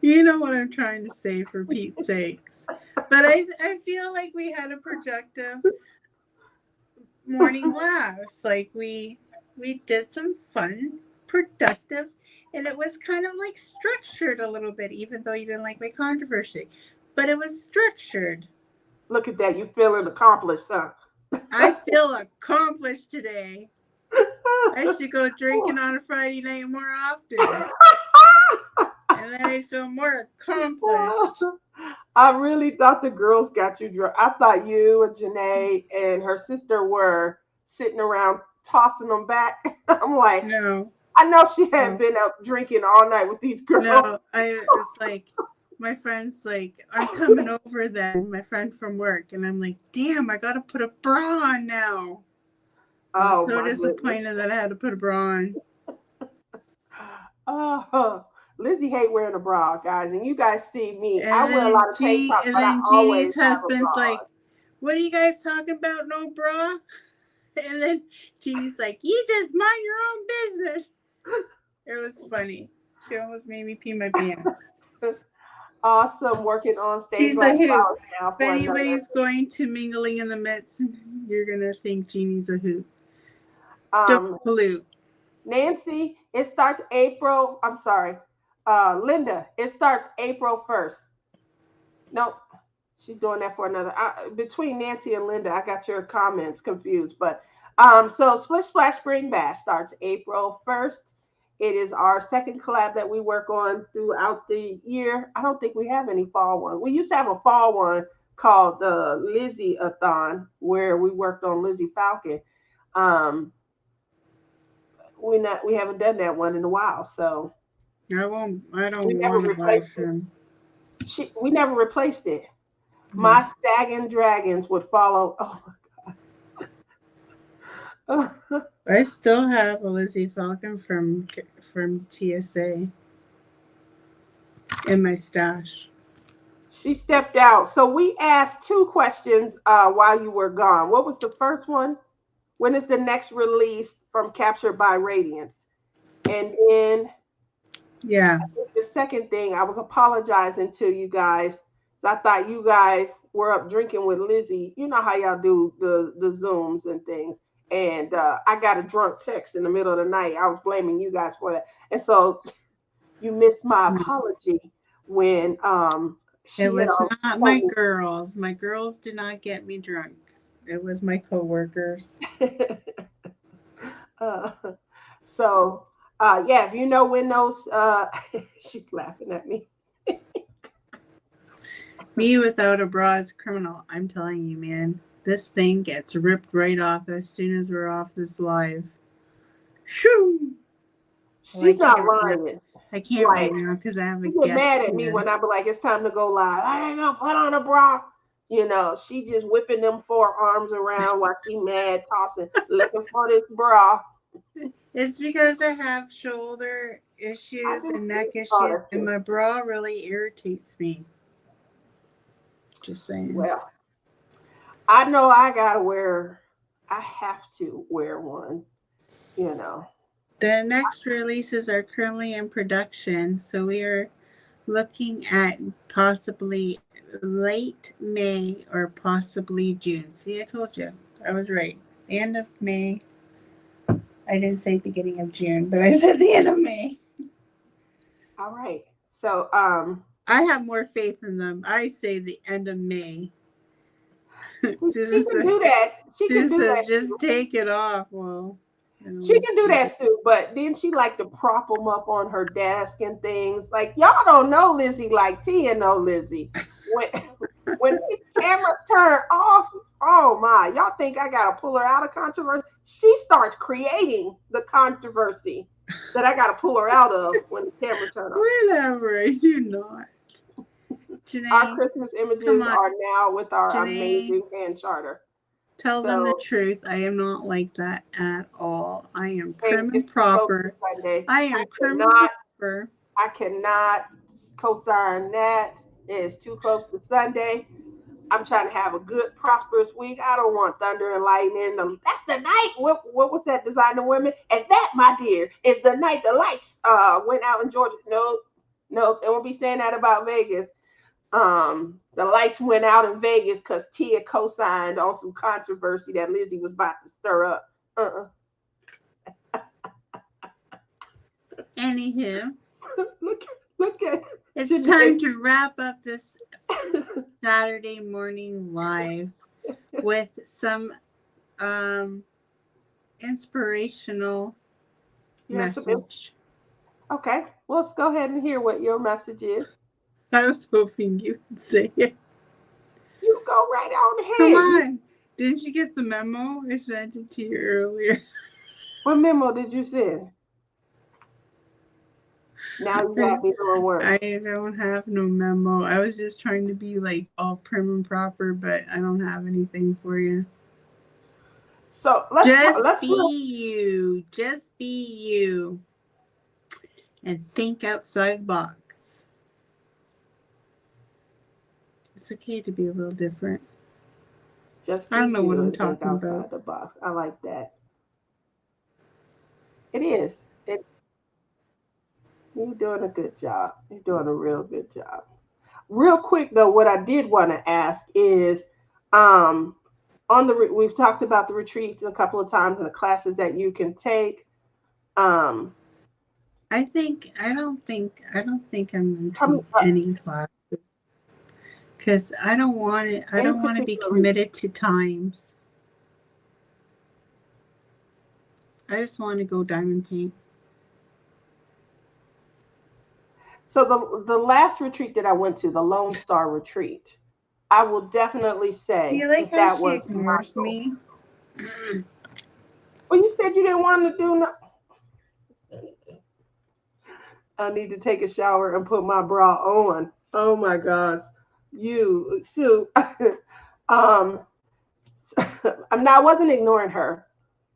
Speaker 1: You know what I'm trying to say, for Pete's sakes. But I feel like we had a productive morning laughs. Like we did some fun, productive, and it was kind of like structured a little bit, even though you didn't like my controversy. But it was structured.
Speaker 2: Look at that. You feeling accomplished, huh?
Speaker 1: I feel accomplished today. I should go drinking on a Friday night more often. And then I feel more accomplished.
Speaker 2: I really thought the girls got you drunk. I thought you and Janae and her sister were sitting around tossing them back. I'm like,
Speaker 1: No.
Speaker 2: I know she had been up drinking all night with these girls.
Speaker 1: No, I was like, my friend's like, I'm coming over then, my friend from work. And I'm like, damn, I got to put a bra on now. I was so disappointed that I had to put a bra on.
Speaker 2: Oh, Lizzie hate wearing a bra, guys, and you guys see me.
Speaker 1: And
Speaker 2: I wear a lot of tank tops, but I always
Speaker 1: Jeannie's
Speaker 2: have a
Speaker 1: husband's
Speaker 2: bra
Speaker 1: like,
Speaker 2: on.
Speaker 1: what are you guys talking about? No bra? And then Jeannie's like, you just mind your own business. It was funny. She almost made me pee my pants.
Speaker 2: Awesome, working on stage
Speaker 1: She's
Speaker 2: like
Speaker 1: a hoot.
Speaker 2: flowers now.
Speaker 1: If anybody's going to Mingling in the Midst, you're gonna think Jeannie's a hoot. Don't pollute.
Speaker 2: Nancy, it starts April. I'm sorry, Linda. It starts April 1st. Nope, she's doing that for another. Between Nancy and Linda, I got your comments confused. But so Splish Splash Spring Bash starts April 1st. It is our second collab that we work on throughout the year. I don't think we have any fall one. We used to have a fall one called the Lizzie-a-thon, where we worked on Lizzie Falcon. We haven't done that one in a while, so
Speaker 1: I don't want to buy from.
Speaker 2: We never replaced it. My Staggin' Dragons would follow. Oh my god.
Speaker 1: I still have a Lizzie Falcon from TSA in my stash.
Speaker 2: She stepped out. So we asked two questions while you were gone. What was the first one? When is the next release from Captured by Radiance? And then
Speaker 1: Yeah.
Speaker 2: the second thing, I was apologizing to you guys. I thought you guys were up drinking with Lizzie. You know how y'all do the Zooms and things. And I got a drunk text in the middle of the night. I was blaming you guys for that. And so you missed my apology when
Speaker 1: It
Speaker 2: she had
Speaker 1: was
Speaker 2: all
Speaker 1: not my girls. My girls did not get me drunk. It was my coworkers.
Speaker 2: uh, so yeah, if you know when those she's laughing at me.
Speaker 1: Me without a bra is criminal. I'm telling you, man. This thing gets ripped right off as soon as we're off this live. Shoo! Well,
Speaker 2: She's not lying.
Speaker 1: I can't
Speaker 2: Like,
Speaker 1: right now because I have a
Speaker 2: she get mad
Speaker 1: guest
Speaker 2: at me
Speaker 1: here.
Speaker 2: when I be like, it's time to go live. I ain't gonna put on a bra. You know, she just whipping them forearms around while she mad, tossing, looking for this bra.
Speaker 1: It's because I have shoulder issues and neck issues, and
Speaker 2: Too.
Speaker 1: my bra really irritates me. Just saying.
Speaker 2: Well, I know I gotta wear. I have to wear one. You know.
Speaker 1: The next releases are currently in production, so we are looking at possibly late May or possibly June. See, I told you. I was right. The end of May. I didn't say beginning of June, but I said the end of May.
Speaker 2: All right. So
Speaker 1: I have more faith in them. I say the end of May.
Speaker 2: She can do that. She can do that.
Speaker 1: Just take it off. Well,
Speaker 2: She can do that too, but then she like to prop them up on her desk and things. Like y'all don't know Lizzie like Tia know Lizzie. When when these cameras turn off, oh my, y'all think I gotta pull her out of controversy? She starts creating the controversy that I gotta pull her out of when the camera turn off.
Speaker 1: Whatever, I do not. Janae,
Speaker 2: our Christmas images are now with our amazing hand charter.
Speaker 1: Tell them the truth. I am not like that at all. I am prim and proper. I am prim and proper.
Speaker 2: I cannot co-sign that. It is too close to Sunday. I'm trying to have a good, prosperous week. I don't want thunder and lightning. That's the night. What was that, Designer Women? And that, my dear, is the night the lights went out in Georgia. No, they won't be saying that about Vegas. The lights went out in Vegas because Tia co-signed on some controversy that Lizzie was about to stir up.
Speaker 1: Anywho,
Speaker 2: look at
Speaker 1: it's time to wrap up this Saturday morning live with some inspirational message.
Speaker 2: Okay, well, let's go ahead and hear what your message is.
Speaker 1: I was hoping you would say it.
Speaker 2: You go right on ahead.
Speaker 1: Come on. Didn't you get the memo? I sent it to you earlier.
Speaker 2: What memo did you send? Now you got me doing work.
Speaker 1: I don't have no memo. I was just trying to be like all prim and proper, but I don't have anything for you.
Speaker 2: So
Speaker 1: let's be you. Just be you. And think outside the box. It's okay to be a little different. I don't know what I'm talking about.
Speaker 2: The box. I like that. It is. You're doing a good job. You're doing a real good job. Real quick though, what I did want to ask is, on we've talked about the retreats a couple of times and the classes that you can take. I
Speaker 1: don't think I'm going to take any classes because I don't want it. I don't want to be committed to times. I just want to go diamond paint.
Speaker 2: So the last retreat that I went to, the Lone Star retreat, I will definitely say
Speaker 1: that was ignores me.
Speaker 2: Well, you said you didn't want to do no. I need to take a shower and put my bra on. Oh my gosh, you Sue. I wasn't ignoring her,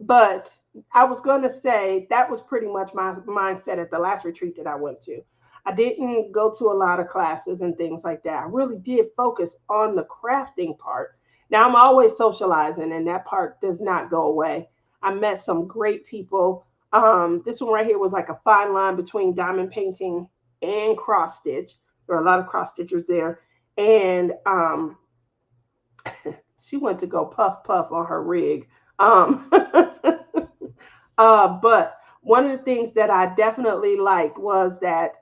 Speaker 2: but I was going to say that was pretty much my mindset at the last retreat that I went to. I didn't go to a lot of classes and things like that. I really did focus on the crafting part. Now I'm always socializing, and that part does not go away. I met some great people. This one right here was like a fine line between diamond painting and cross stitch. There are a lot of cross stitchers there, and she went to go puff puff on her rig. Um, but one of the things that I definitely liked was that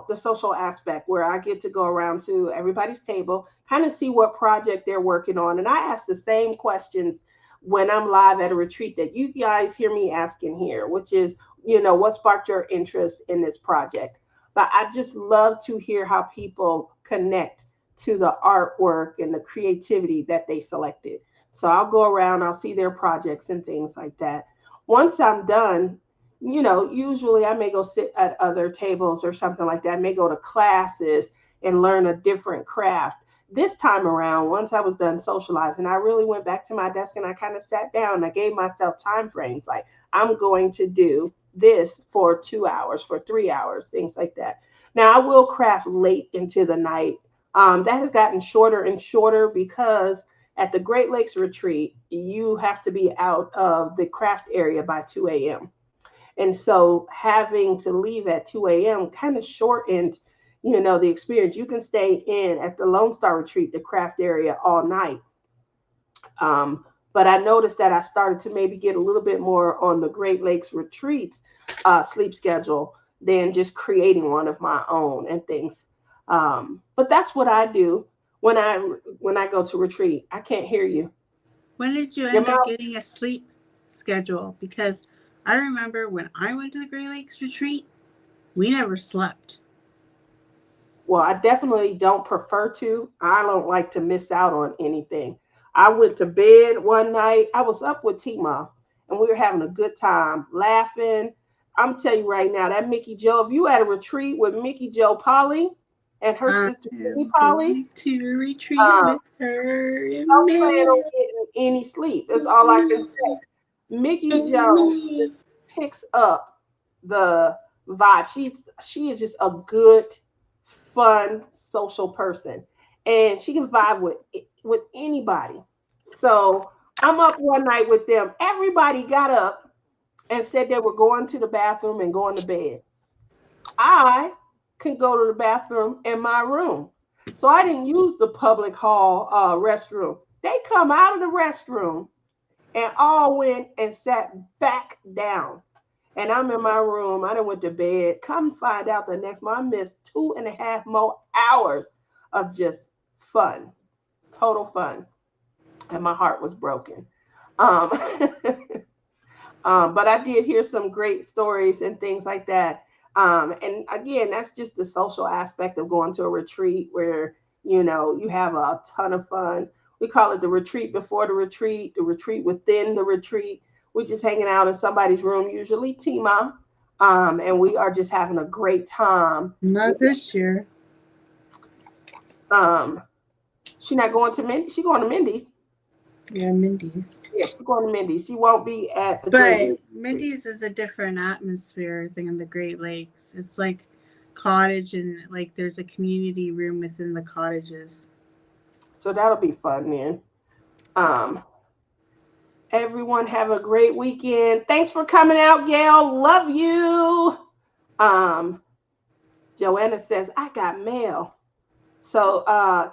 Speaker 2: the social aspect where I get to go around to everybody's table, kind of see what project they're working on. And I ask the same questions when I'm live at a retreat that you guys hear me asking here, which is, what sparked your interest in this project? But I just love to hear how people connect to the artwork and the creativity that they selected. So I'll go around, I'll see their projects and things like that. Once I'm done, usually I may go sit at other tables or something like that. I may go to classes and learn a different craft. This time around, once I was done socializing, I really went back to my desk and I kind of sat down and I gave myself time frames. Like, I'm going to do this for 2 hours, for 3 hours, things like that. Now, I will craft late into the night. That has gotten shorter and shorter because at the Great Lakes Retreat, you have to be out of the craft area by 2 a.m. And so having to leave at 2 a.m. kind of shortened, the experience. You can stay in at the Lone Star Retreat, the craft area, all night. But I noticed that I started to maybe get a little bit more on the Great Lakes Retreats sleep schedule than just creating one of my own and things. But that's what I do when I go to retreat. I can't hear you.
Speaker 1: When did you
Speaker 2: Your
Speaker 1: end up
Speaker 2: mouth.
Speaker 1: getting a sleep schedule? Because I remember when I went to the Great Lakes retreat, we never slept.
Speaker 2: Well, I definitely don't prefer to. I don't like to miss out on anything. I went to bed one night. I was up with Tima, and we were having a good time, laughing. I'm telling you right now, that Mickey Joe, if you at a retreat with Mickey Joe Polly and her
Speaker 1: I
Speaker 2: sister Penny
Speaker 1: am
Speaker 2: Polly,
Speaker 1: going to retreat
Speaker 2: um,
Speaker 1: with her and
Speaker 2: don't plan on
Speaker 1: me.
Speaker 2: getting any sleep. That's all I can say. Mickey Joe just picks up the vibe. She is just a good, fun, social person, and she can vibe with anybody. So I'm up one night with them. Everybody got up and said they were going to the bathroom and going to bed. I can go to the bathroom in my room. So I didn't use the public hall restroom. They come out of the restroom and all went and sat back down. And I'm in my room. I done went to bed. Come find out the next morning, I missed 2.5 more hours of just fun, total fun. And my heart was broken. Um, but I did hear some great stories and things like that. And again, that's just the social aspect of going to a retreat where, you have a ton of fun. We call it the retreat before the retreat within the retreat. We're just hanging out in somebody's room, usually Tima. And we are just having a great time.
Speaker 1: Not this year.
Speaker 2: Um, she not going to Mindy. She going to Mindy's.
Speaker 1: Yeah, Mindy's.
Speaker 2: Yeah, she's going to Mindy's. She won't be at the Great
Speaker 1: But
Speaker 2: Lakes Retreat.
Speaker 1: Mindy's is a different atmosphere thing in the Great Lakes. It's like cottage and like there's a community room within the cottages.
Speaker 2: So that'll be fun then. Um, Everyone have a great weekend. Thanks for coming out, Gail. Love you. Um, Joanna says, I got mail. So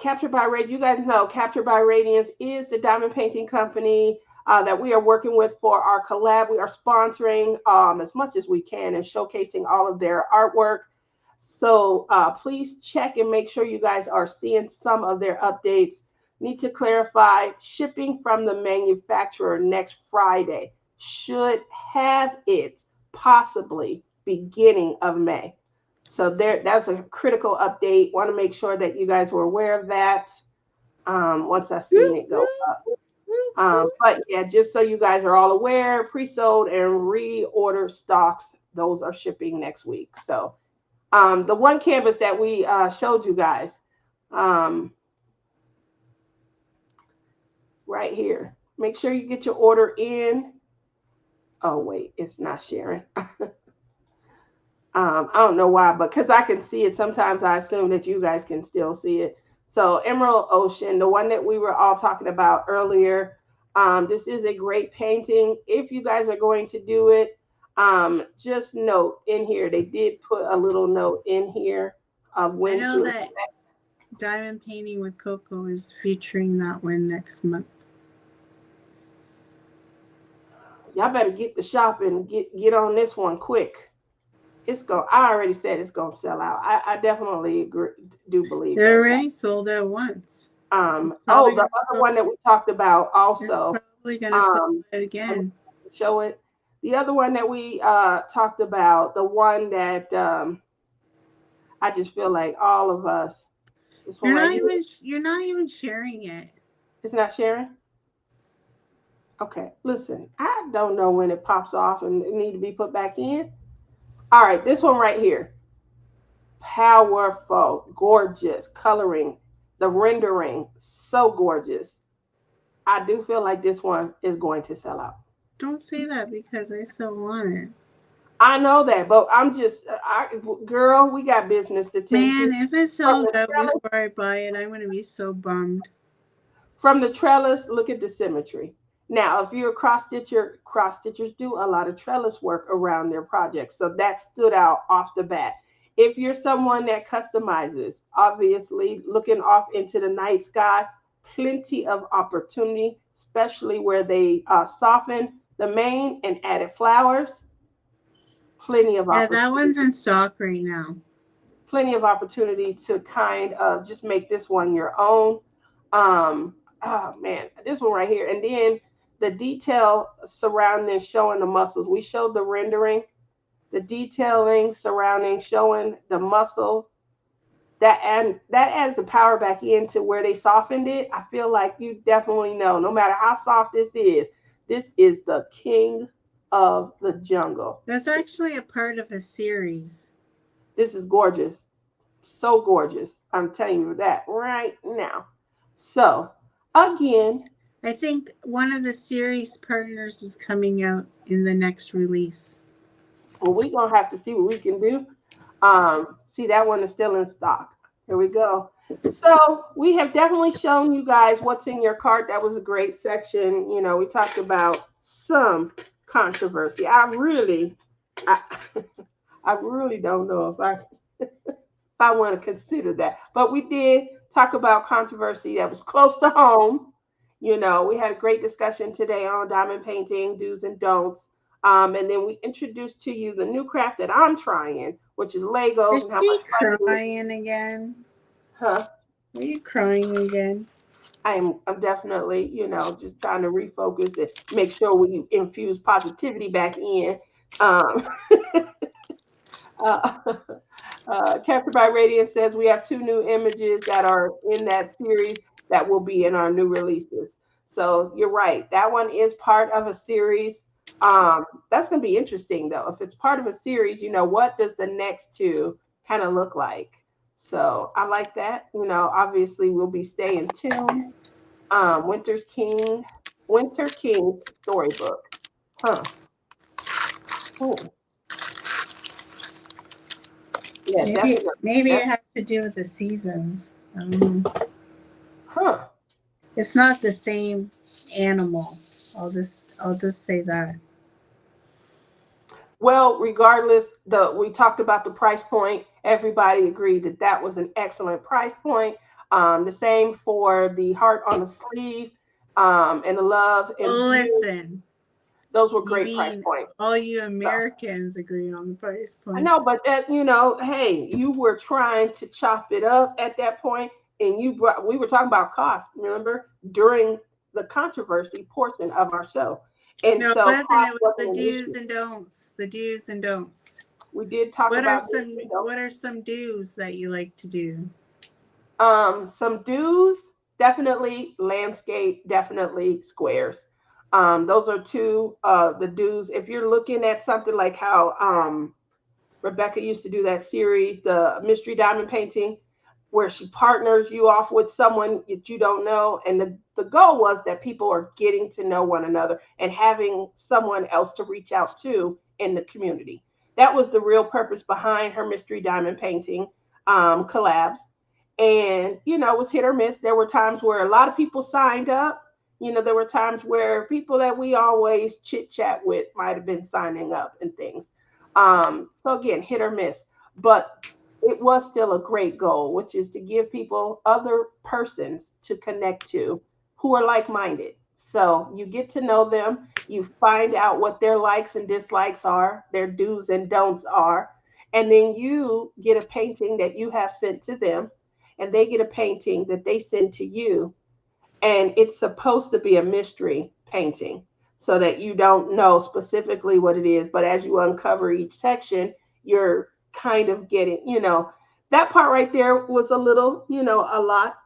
Speaker 2: Captured by Radiance, you guys know Captured by Radiance is the diamond painting company that we are working with for our collab. We are sponsoring as much as we can and showcasing all of their artwork. So please check and make sure you guys are seeing some of their updates. Need to clarify shipping from the manufacturer next Friday. Should have it possibly beginning of May. So that's a critical update. Want to make sure that you guys were aware of that once I seen it go up. But yeah, just so you guys are all aware, pre-sold and reorder stocks, those are shipping next week. So the one canvas that we showed you guys um, right here. Make sure you get your order in. Oh wait, it's not sharing. I don't know why, but because I can see it, sometimes I assume that you guys can still see it. So Emerald Ocean, the one that we were all talking about earlier. This is a great painting. If you guys are going to do it, just note in here, they did put a little note in here of
Speaker 1: I
Speaker 2: when
Speaker 1: know
Speaker 2: to
Speaker 1: that Diamond Painting with Coco is featuring that one next month.
Speaker 2: y'all better get the shopping, get on this one quick. It's going I already said it's gonna sell out. I definitely agree, do believe
Speaker 1: It
Speaker 2: that.
Speaker 1: already sold out once. It's
Speaker 2: Oh,
Speaker 1: probably
Speaker 2: the
Speaker 1: gonna
Speaker 2: other
Speaker 1: sell.
Speaker 2: one that we talked about
Speaker 1: It's
Speaker 2: also.
Speaker 1: probably gonna sell
Speaker 2: Um,
Speaker 1: out
Speaker 2: let me
Speaker 1: again.
Speaker 2: show it. The other one that we talked about, the one that I just feel like all of us, this one right here,
Speaker 1: You're not even sharing it.
Speaker 2: is not sharing. Okay, listen, I don't know when it pops off and it need to be put back in. All right, this one right here, powerful, gorgeous coloring, the rendering, so gorgeous. I do feel like this one is going to sell out.
Speaker 1: Don't say that because I still want it.
Speaker 2: I know that, but I'm just, girl, we got business to tend to.
Speaker 1: Man, if it
Speaker 2: From
Speaker 1: sells
Speaker 2: the
Speaker 1: out
Speaker 2: trellis,
Speaker 1: before I buy it, I'm gonna be so bummed.
Speaker 2: from the trellis, look at the symmetry. Now, if you're a cross stitcher, cross stitchers do a lot of trellis work around their projects, so that stood out off the bat. If you're someone that customizes, obviously looking off into the night sky, plenty of opportunity, especially where they soften the mane and added flowers. Plenty of
Speaker 1: Yeah, that
Speaker 2: opportunity.
Speaker 1: one's in stock right now.
Speaker 2: Plenty of opportunity to kind of just make this one your own. Oh man, this one right here. And then the detail surrounding showing the muscles. We showed the rendering, the detailing surrounding showing the muscles. That adds the power back into where they softened it. I feel like you definitely know, no matter how soft this is the king of the jungle.
Speaker 1: That's actually a part of a series.
Speaker 2: This is gorgeous. So gorgeous. I'm telling you that right now. So, again,
Speaker 1: I think one of the series partners is coming out in the next release.
Speaker 2: well, we're going to have to see what we can do. See, that one is still in stock. Here we go. So, we have definitely shown you guys what's in your cart. That was a great section. You know, we talked about some controversy. I, I really don't know if I want to consider that. But we did talk about controversy that was close to home. You know, we had a great discussion today on diamond painting, do's and don'ts. And then we introduced to you the new craft that I'm trying, which is Legos
Speaker 1: Is
Speaker 2: and how
Speaker 1: she
Speaker 2: much fun it is.
Speaker 1: crying again?
Speaker 2: Huh?
Speaker 1: Are you crying again?
Speaker 2: I'm definitely, just trying to refocus and make sure we infuse positivity back in. Um, uh, Captured by Radiance says we have two new images that are in that series that will be in our new releases. So you're right. That one is part of a series. That's going to be interesting, though. If it's part of a series, what does the next two kind of look like? So I like that. Obviously, we'll be staying tuned. Winter King's storybook. Huh. Oh, yeah, definitely.
Speaker 1: Maybe it has to do with the seasons. I don't know.
Speaker 2: Huh.
Speaker 1: It's not the same animal. I'll just say that.
Speaker 2: Well, regardless, the we talked about the price point. Everybody agreed that that was an excellent price point. The same for the heart on the sleeve, and the love and view.
Speaker 1: Listen,
Speaker 2: Those were
Speaker 1: you
Speaker 2: great price
Speaker 1: mean
Speaker 2: points.
Speaker 1: all you
Speaker 2: So
Speaker 1: Americans agree on the price
Speaker 2: I
Speaker 1: point?
Speaker 2: know, but that hey, you were trying to chop it up at that point, and we were talking about cost. Remember during the controversy portion of our show, and
Speaker 1: No, it
Speaker 2: so
Speaker 1: wasn't.
Speaker 2: cost
Speaker 1: It was the
Speaker 2: wasn't an
Speaker 1: do's
Speaker 2: issue.
Speaker 1: and don'ts. The do's and don'ts.
Speaker 2: We did talk about this,
Speaker 1: What are some do's that you like to do?
Speaker 2: Some do's, definitely landscape, definitely squares. Those are two the do's. If you're looking at something like how Rebecca used to do that series, the mystery diamond painting, where she partners you off with someone that you don't know. And the goal was that people are getting to know one another and having someone else to reach out to in the community. That was the real purpose behind her mystery diamond painting collabs. And, it was hit or miss. There were times where a lot of people signed up. There were times where people that we always chit chat with might have been signing up and things. So again, hit or miss. But it was still a great goal, which is to give people other persons to connect to who are like minded. So you get to know them, you find out what their likes and dislikes are, their do's and don'ts are, and then you get a painting that you have sent to them, and they get a painting that they send to you. And it's supposed to be a mystery painting so that you don't know specifically what it is. But as you uncover each section, you're kind of getting, that part right there was a little, a lot.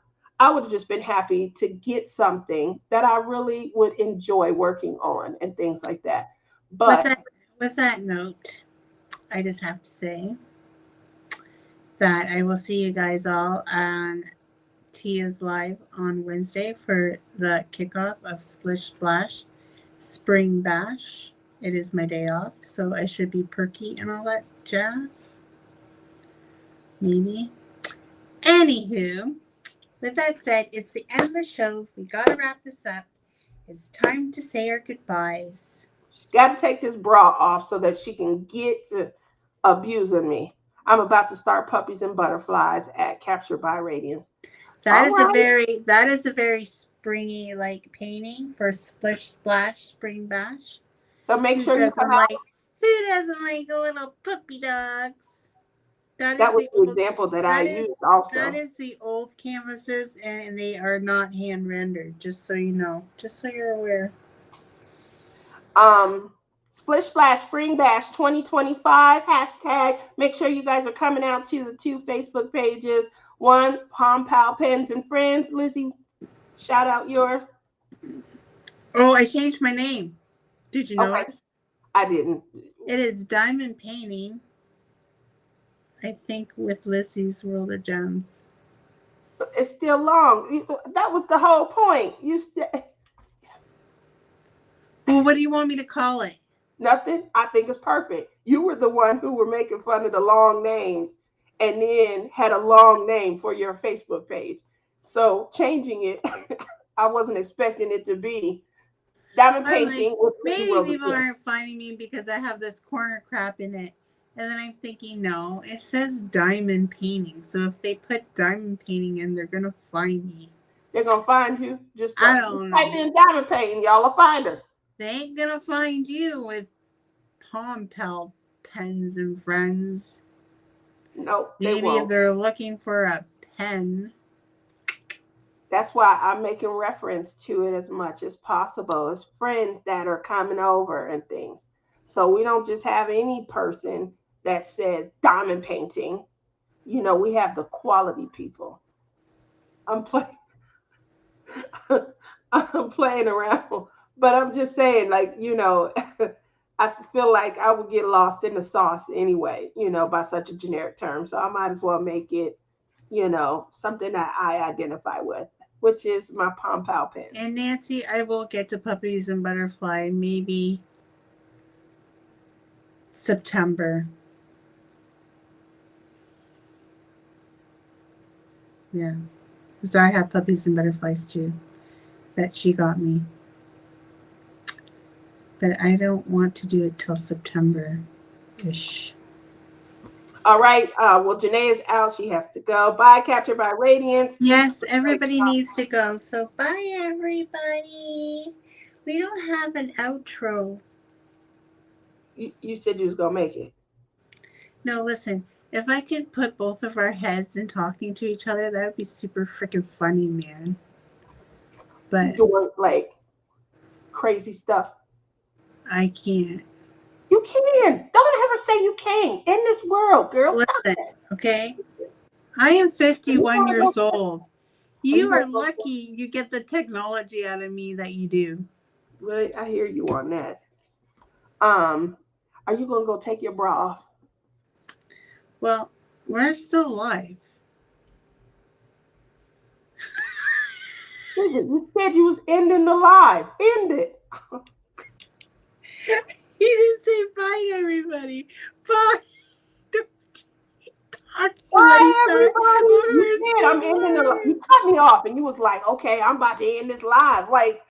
Speaker 2: I would have just been happy to get something that I really would enjoy working on and things like that.
Speaker 1: With
Speaker 2: But
Speaker 1: that note, I just have to say that I will see you guys all on Tia's Live on Wednesday for the kickoff of Splish Splash Spring Bash. It is my day off, so I should be perky and all that jazz. Maybe. Anywho, with that said, it's the end of the show. We gotta wrap this up. It's time to say our goodbyes.
Speaker 2: got to take this bra off so that she can get to abusing me. I'm about to start Puppies and Butterflies at Captured by Radiance.
Speaker 1: That is a very springy like painting for Splish Splash Spring Bash.
Speaker 2: So make sure you come out.
Speaker 1: Who doesn't like little puppy dogs?
Speaker 2: That was the example that I used also.
Speaker 1: That is the old canvases, and they are not hand rendered, just so you know. Just so you're aware.
Speaker 2: Splish Splash Spring Bash 2025 hashtag. Make sure you guys are coming out to the 2 Facebook pages. One, Palm Pal Pens and Friends. Lizzie, shout out yours.
Speaker 1: Oh, I changed my name. Did you notice?
Speaker 2: I didn't.
Speaker 1: It is Diamond Painting. I think with Lizzie's World of Gems.
Speaker 2: It's still long. That was the whole point.
Speaker 1: Well, what do you want me to call it?
Speaker 2: Nothing. I think it's perfect. You were the one who were making fun of the long names and then had a long name for your Facebook page. So changing it, I wasn't expecting it to be Diamond Painting.
Speaker 1: Like, maybe people aren't finding me because I have this corner crap in it. And then I'm thinking, no, it says Diamond Painting. So if they put Diamond Painting in, they're going to find me.
Speaker 2: They're going to find you? Just
Speaker 1: I don't know.
Speaker 2: Type in Diamond Painting, y'all will find her.
Speaker 1: They ain't going to find you with Palm Pal Pens and Friends.
Speaker 2: Nope.
Speaker 1: Maybe if they're looking for a pen.
Speaker 2: That's why I'm making reference to it as much as possible. It's friends that are coming over and things. So we don't just have any person that says Diamond Painting. We have the quality people. I'm playing around, but I'm just saying, like, I feel like I would get lost in the sauce anyway, by such a generic term. So I might as well make it, something that I identify with, which is my Palm Pal pen.
Speaker 1: And Nancy, I will get to Puppies and Butterfly maybe September. Yeah. Because I have Puppies and Butterflies too that she got me. But I don't want to do it till September-ish.
Speaker 2: All right. Well, Janae is out. She has to go. Bye, Captured by Radiance.
Speaker 1: Yes, everybody needs to go. So bye, everybody. We don't have an outro.
Speaker 2: You said you was going to make it.
Speaker 1: No, listen. If I could put both of our heads in talking to each other, that would be super freaking funny, man. But
Speaker 2: doing like crazy stuff.
Speaker 1: I can't.
Speaker 2: You can. Don't ever say you can't. In this world, girl.
Speaker 1: Listen, okay? I am 51 years old. You are lucky you get the technology out of me that you do.
Speaker 2: Right, I hear you on that. Are you gonna go take your bra off?
Speaker 1: Well, we're still alive.
Speaker 2: You said you was ending the live. End it.
Speaker 1: You didn't say bye, everybody. Bye.
Speaker 2: Bye,
Speaker 1: later.
Speaker 2: everybody. You
Speaker 1: Or
Speaker 2: did. I'm ending the. You cut me off, and you was like, "Okay, I'm about to end this live." Like,